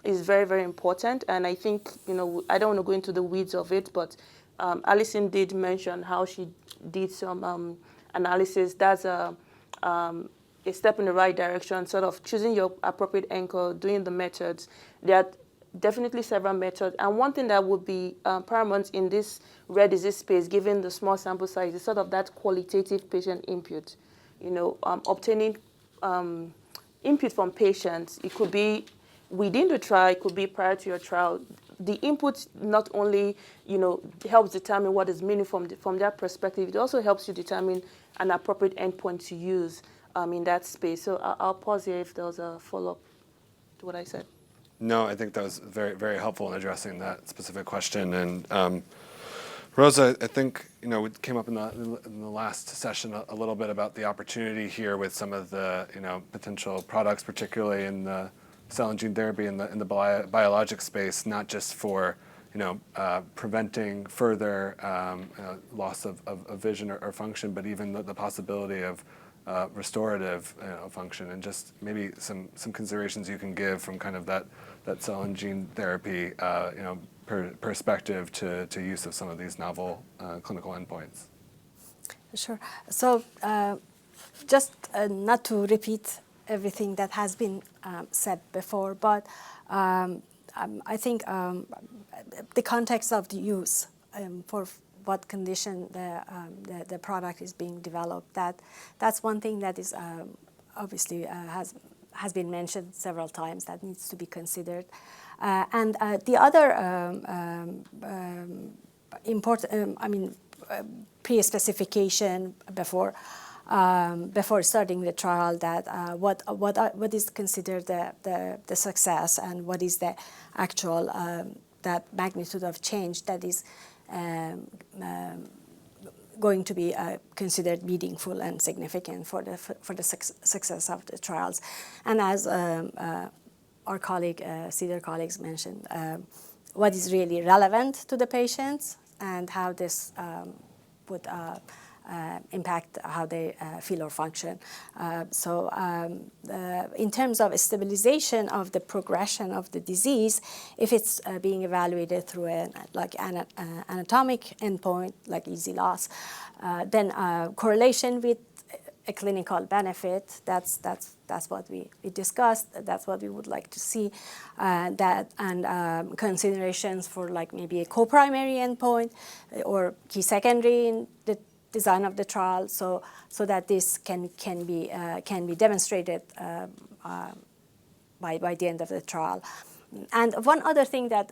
is very, very important. And I think, I don't want to go into the weeds of it, but Alison did mention how she did some analysis. That's a step in the right direction, sort of choosing your appropriate anchor, doing the methods. There are definitely several methods. And one thing that would be paramount in this rare disease space, given the small sample size, is sort of that qualitative patient input. Obtaining input from patients. It could be within the trial, it could be prior to your trial. The input not only, helps determine what is meaningful from their perspective, it also helps you determine an appropriate endpoint to use in that space. So I'll pause here if there was a follow-up to what I said. No, I think that was very, very helpful in addressing that specific question. And Rosa, I think we came up in the last session a little bit about the opportunity here with some of the potential products, particularly in the cell and gene therapy in the biologic space, not just for preventing further loss of vision or function, but even the possibility of restorative function, and just maybe some considerations you can give from kind of that cell and gene therapy, perspective to use of some of these novel clinical endpoints. Sure. So just not to repeat everything that has been said before, but I think the context of the use for what condition the product is being developed, that's one thing that is obviously has been mentioned several times that needs to be considered. And the other important, pre-specification before starting the trial, that what is considered the success and what is the actual that magnitude of change that is going to be considered meaningful and significant for the success of the trials. And as our colleague, CEDAR colleagues mentioned, what is really relevant to the patients and how this would impact how they feel or function. So in terms of stabilization of the progression of the disease, if it's being evaluated through an anatomic endpoint like easy loss, then correlation with a clinical benefit, that's what we discussed, that's what we would like to see, and considerations for like maybe a co-primary endpoint or key secondary in the design of the trial, so that this can be demonstrated by the end of the trial. And one other thing that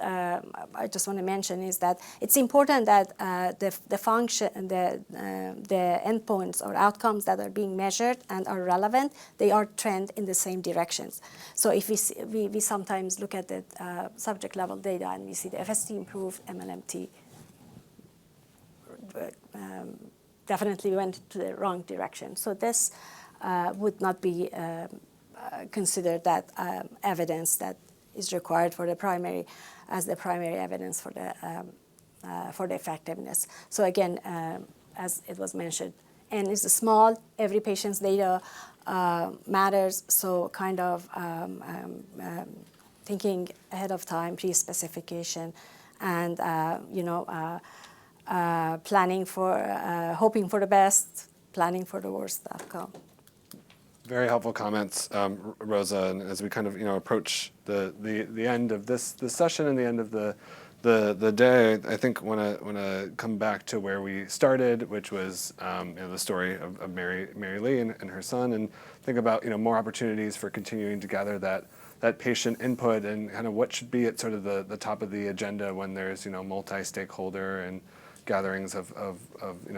I just want to mention is that it's important that the function, the endpoints or outcomes that are being measured and are relevant, they are trend in the same directions. So if we sometimes look at the subject level data and we see the FST improved, MLMT definitely went to the wrong direction. So this would not be considered that evidence that is required for the primary as the primary evidence for the effectiveness. So again, as it was mentioned, N is small. Every patient's data matters. So kind of thinking ahead of time, pre-specification, and planning for, hoping for the best, planning for the worst outcome. Very helpful comments, Rosa. And as we kind of approach the end of this session and the end of the day, I think want to come back to where we started, which was the story of Mary Lee and her son, and think about more opportunities for continuing to gather that patient input and kind of what should be at sort of the top of the agenda when there's multi-stakeholder and gatherings of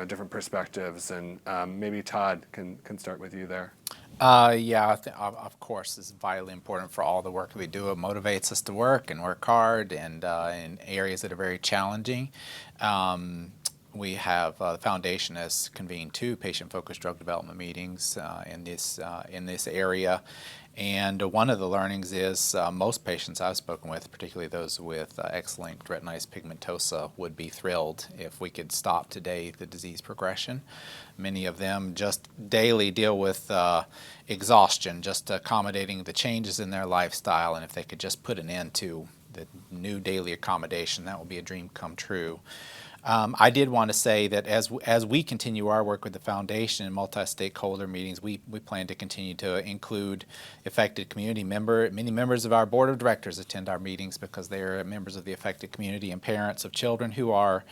different perspectives. And maybe Todd can start with you there. Yeah, of course, it's vitally important for all the work we do. It motivates us to work and work hard and in areas that are very challenging. We have the foundation has convened 2 patient-focused drug development meetings in this area. And one of the learnings is most patients I've spoken with, particularly those with X-linked retinitis pigmentosa, would be thrilled if we could stop today the disease progression. Many of them just daily deal with exhaustion, just accommodating the changes in their lifestyle, and if they could just put an end to the new daily accommodation, that would be a dream come true. I did want to say that as we continue our work with the foundation and multi-stakeholder meetings, we plan to continue to include affected community many members of our board of directors attend our meetings because they are members of the affected community and parents of children who are.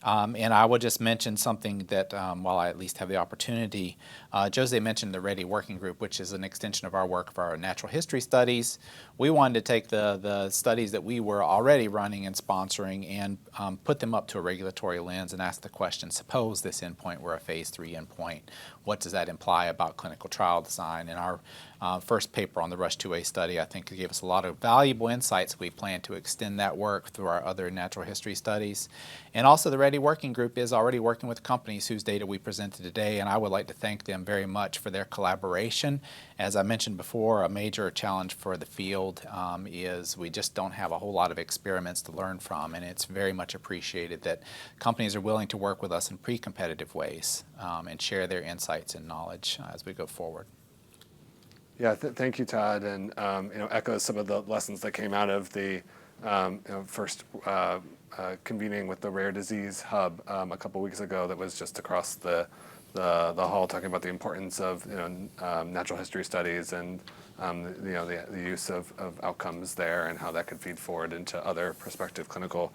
And I will just mention something that while I at least have the opportunity, Jose mentioned the READY working group, which is an extension of our work for our natural history studies. We wanted to take the studies that we were already running and sponsoring and put them up to a regulatory lens and ask the question, suppose this endpoint were a phase 3 endpoint, what does that imply about clinical trial design? And our first paper on the RUSH-2A study, I think, gave us a lot of valuable insights. We plan to extend that work through our other natural history studies. And also the READY working group is already working with companies whose data we presented today, and I would like to thank them very much for their collaboration. As I mentioned before, a major challenge for the field is we just don't have a whole lot of experiments to learn from, and it's very much appreciated that companies are willing to work with us in pre-competitive ways and share their insights and knowledge as we go forward. Yeah, thank you, Todd, and echoes some of the lessons that came out of the first convening with the Rare Disease Hub a couple weeks ago. That was just across the hall, talking about the importance of natural history studies and the use of outcomes there and how that could feed forward into other prospective clinical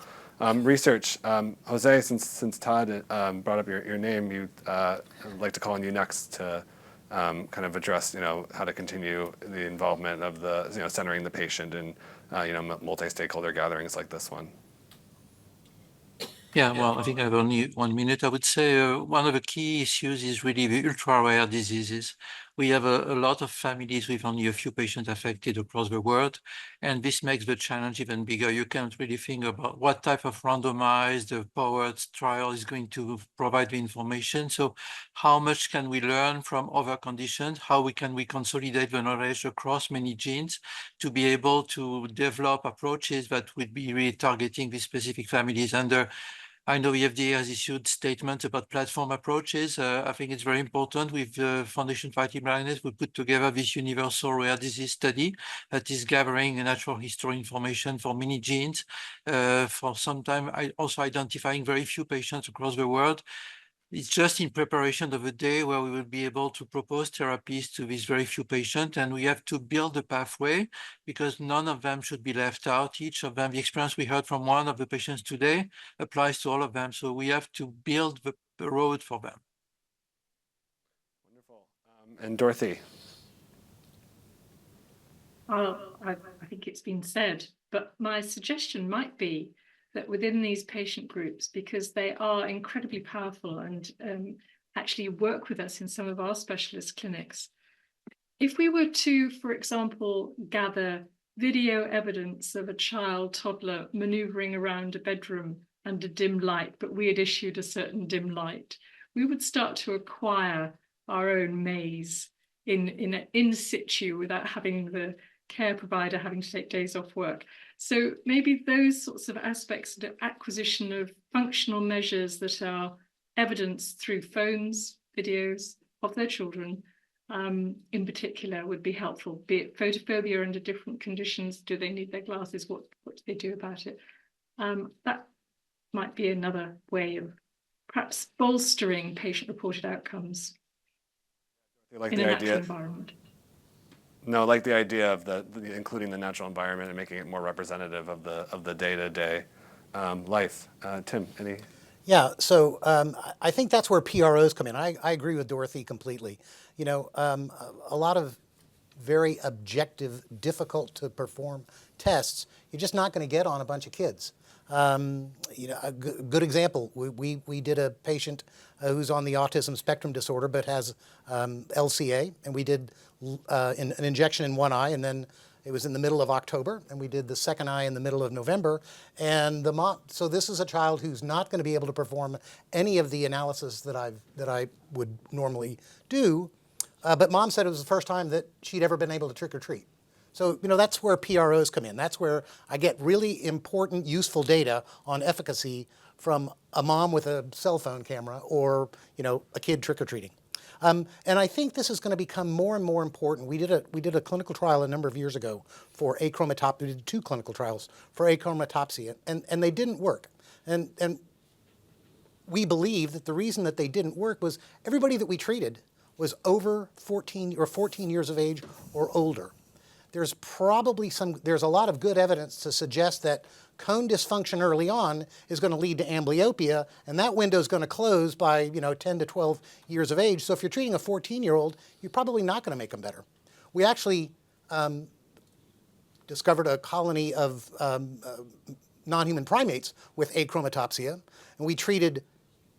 research. Jose, since Todd brought up your name, I'd like to call on you next to kind of address how to continue the involvement of the centering the patient in multi-stakeholder gatherings like this one. Yeah, well, I think I have only 1 minute. I would say one of the key issues is really the ultra-rare diseases. We have a lot of families with only a few patients affected across the world, and this makes the challenge even bigger. You can't really think about what type of randomized, powered trial is going to provide the information. So how much can we learn from other conditions? How can we consolidate the knowledge across many genes to be able to develop approaches that would be really targeting these specific families? And I know the FDA has issued statements about platform approaches. I think it's very important. With Foundation Fighting Blindness, we put together this universal rare disease study that is gathering natural history information for many genes. For some time, also identifying very few patients across the world. It's just in preparation of a day where we will be able to propose therapies to these very few patients, and we have to build a pathway because none of them should be left out. Each of them, the experience we heard from one of the patients today applies to all of them. So we have to build the road for them. Wonderful. And Dorothy. Well, I think it's been said, but my suggestion might be that within these patient groups, because they are incredibly powerful and actually work with us in some of our specialist clinics, if we were to, for example, gather video evidence of a child, toddler, maneuvering around a bedroom under dim light, but we had issued a certain dim light, we would start to acquire our own maze in situ without having the care provider having to take days off work. So maybe those sorts of aspects, the acquisition of functional measures that are evidenced through phones, videos of their children, in particular, would be helpful. Be it photophobia under different conditions, do they need their glasses? What do they do about it? That might be another way of perhaps bolstering patient-reported outcomes like in the a idea, natural environment. No, like the idea of including the natural environment and making it more representative of the day-to-day life. Tim, any? Yeah, so I think that's where PROs come in. I agree with Dorothy completely. A lot of very objective, difficult to perform tests, you're just not going to get on a bunch of kids. A good example, we did a patient who's on the autism spectrum disorder but has LCA, and we did an injection in one eye, and then it was in the middle of October, and we did the second eye in the middle of November. And so this is a child who's not going to be able to perform any of the analysis that I would normally do. But mom said it was the first time that she'd ever been able to trick or treat. So, that's where PROs come in. That's where I get really important, useful data on efficacy from a mom with a cell phone camera or, a kid trick or treating. And I think this is going to become more and more important. We did a clinical trial a number of years ago for achromatopsia. We did 2 clinical trials for achromatopsia, and they didn't work. And we believe that the reason that they didn't work was everybody that we treated was over 14 years of age or older. There's a lot of good evidence to suggest that cone dysfunction early on is going to lead to amblyopia, and that window is going to close by 10 to 12 years of age. So if you're treating a 14-year-old, you're probably not going to make them better. We actually discovered a colony of non-human primates with achromatopsia, and we treated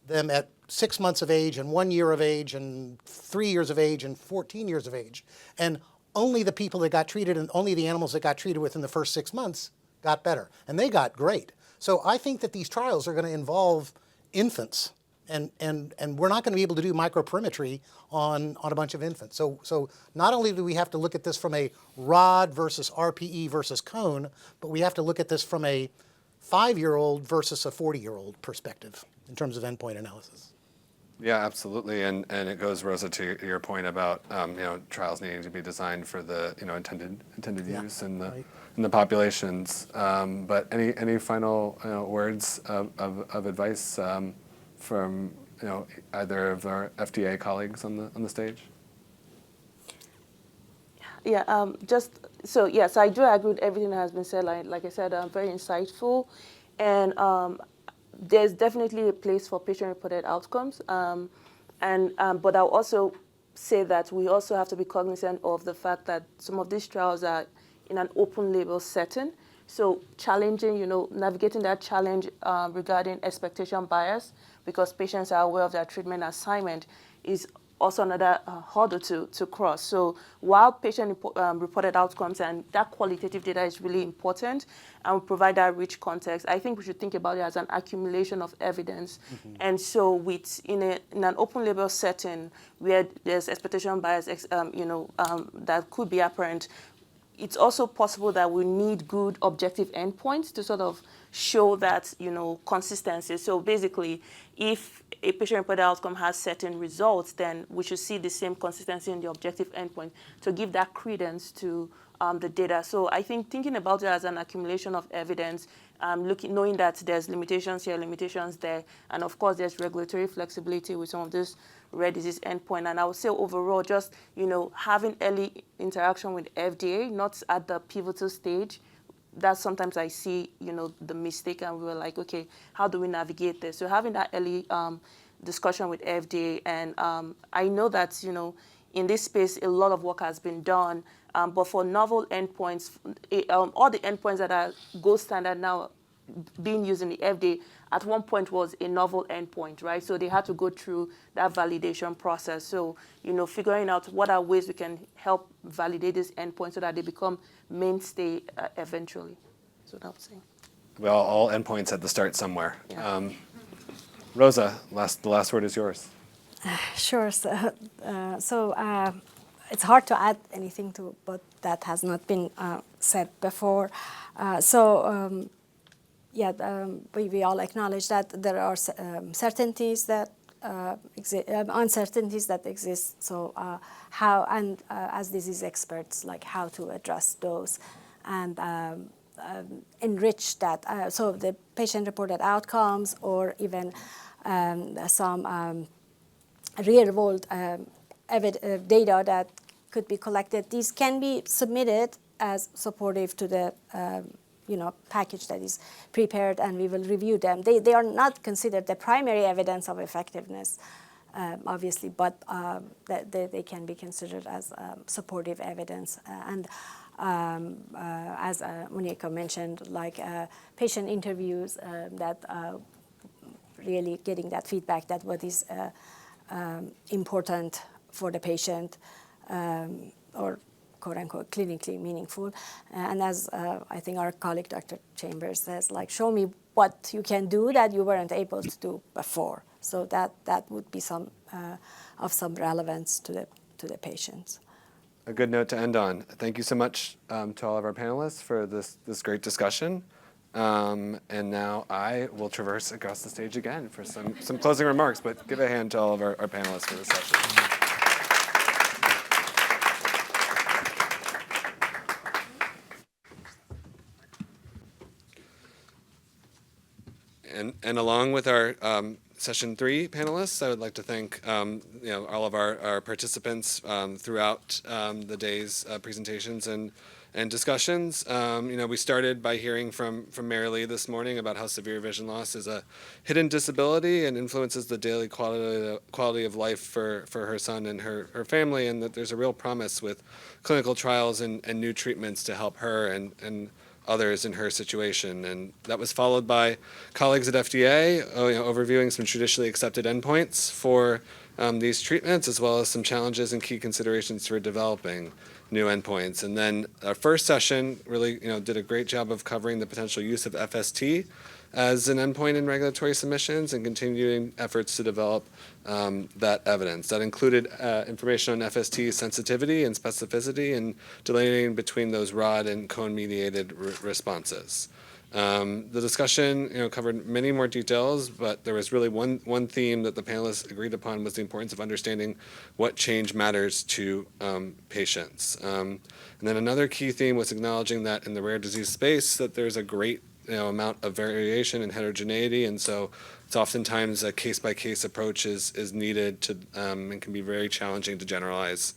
them at 6 months of age and 1 year of age and 3 years of age and 14 years of age. And only the people that got treated and only the animals that got treated within the first 6 months got better. And they got great. So I think that these trials are going to involve infants. And we're not going to be able to do microperimetry on a bunch of infants. So not only do we have to look at this from a rod versus RPE versus cone, but we have to look at this from a 5-year-old versus a 40-year-old perspective in terms of endpoint analysis. Yeah, absolutely, and it goes, Rosa, to your point about trials needing to be designed for the intended Yeah, use in right. the populations. But any final words of advice from either of our FDA colleagues on the stage? Yeah, yes, I do agree with everything that has been said. Like I said, very insightful, and there's definitely a place for patient-reported outcomes. But I'll also say that we also have to be cognizant of the fact that some of these trials are in an open-label setting. So challenging, navigating that challenge regarding expectation bias, because patients are aware of their treatment assignment, is also another hurdle to cross. So while patient-reported outcomes and that qualitative data is really important and we provide that rich context, I think we should think about it as an accumulation of evidence. And so in an open-label setting where there's expectation bias, that could be apparent, it's also possible that we need good objective endpoints to sort of show that, consistency. So basically, if a patient-reported outcome has certain results, then we should see the same consistency in the objective endpoint to give that credence to the data. So I think thinking about it as an accumulation of evidence, knowing that there's limitations here, limitations there, and of course there's regulatory flexibility with some of this rare disease endpoint. And I would say overall, just having early interaction with FDA, not at the pivotal stage. That sometimes I see the mistake, and we were like, okay, how do we navigate this? So having that early discussion with FDA, and I know that in this space a lot of work has been done, but for novel endpoints, all the endpoints that are gold standard now being used in the FDA at one point was a novel endpoint, right? So they had to go through that validation process. So, figuring out what are ways we can help validate this endpoint so that they become mainstay eventually. That's what I would say. Well, all endpoints had to start somewhere. Yeah. Rosa, the last word is yours. Sure. So it's hard to add anything to what that has not been said before. We all acknowledge that there are certainties that uncertainties that exist. So as disease experts, like how to address those and enrich that. So the patient-reported outcomes, or even some real-world data that could be collected, these can be submitted as supportive to the package that is prepared, and we will review them. They are not considered the primary evidence of effectiveness, obviously, but they can be considered as supportive evidence. As Monica mentioned, like patient interviews, that really getting that feedback that what is important for the patient, or quote-unquote clinically meaningful. And as I think our colleague Dr. Chambers says, like, show me what you can do that you weren't able to do before. So that would be some relevance to the patients. A good note to end on. Thank you so much to all of our panelists for this great discussion. And now I will traverse across the stage again for some closing remarks, but give a hand to all of our panelists for this session. And along with our session 3 panelists, I would like to thank all of our participants throughout the day's presentations and discussions. We started by hearing from Mary Lee this morning about how severe vision loss is a hidden disability and influences the daily quality of life for her son and her family, and that there's a real promise with clinical trials and new treatments to help her and others in her situation. And that was followed by colleagues at FDA overviewing some traditionally accepted endpoints for these treatments, as well as some challenges and key considerations for developing new endpoints. And then our first session really did a great job of covering the potential use of FST as an endpoint in regulatory submissions and continuing efforts to develop that evidence. That included information on FST sensitivity and specificity and delineating between those rod and cone-mediated responses. The discussion, covered many more details, but there was really one theme that the panelists agreed upon was the importance of understanding what change matters to patients. And then another key theme was acknowledging that in the rare disease space that there's a great amount of variation and heterogeneity, and so it's oftentimes a case-by-case approach is needed to and can be very challenging to generalize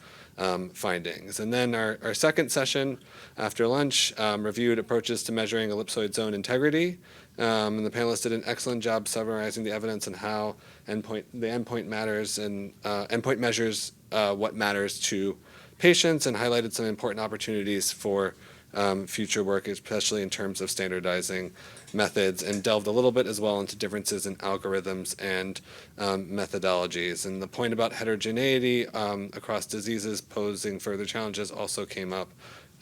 findings. And then our second session after lunch reviewed approaches to measuring ellipsoid zone integrity. And the panelists did an excellent job summarizing the evidence and how the endpoint matters and endpoint measures what matters to patients, and highlighted some important opportunities for future work, especially in terms of standardizing methods, and delved a little bit as well into differences in algorithms and methodologies. And the point about heterogeneity across diseases posing further challenges also came up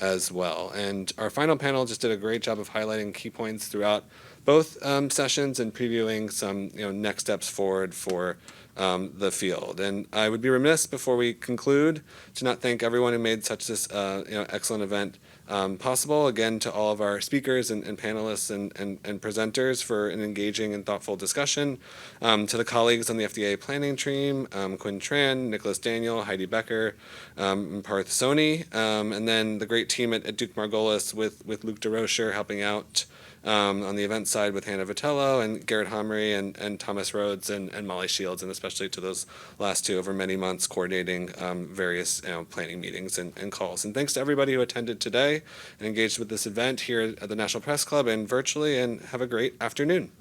as well. And our final panel just did a great job of highlighting key points throughout both sessions and previewing some next steps forward for the field. And I would be remiss before we conclude to not thank everyone who made such this excellent event possible. Again, to all of our speakers and panelists and presenters for an engaging and thoughtful discussion. To the colleagues on the FDA planning team, Quinn Tran, Nicholas Daniel, Heidi Becker, and Parth Soni, and then the great team at Duke-Margolis with Luke DeRocher helping out on the event side with Hannah Vitello and Garrett Homry and Thomas Rhodes and Molly Shields, and especially to those last two over many months coordinating various planning meetings and calls. And thanks to everybody who attended today and engaged with this event here at the National Press Club and virtually, and have a great afternoon.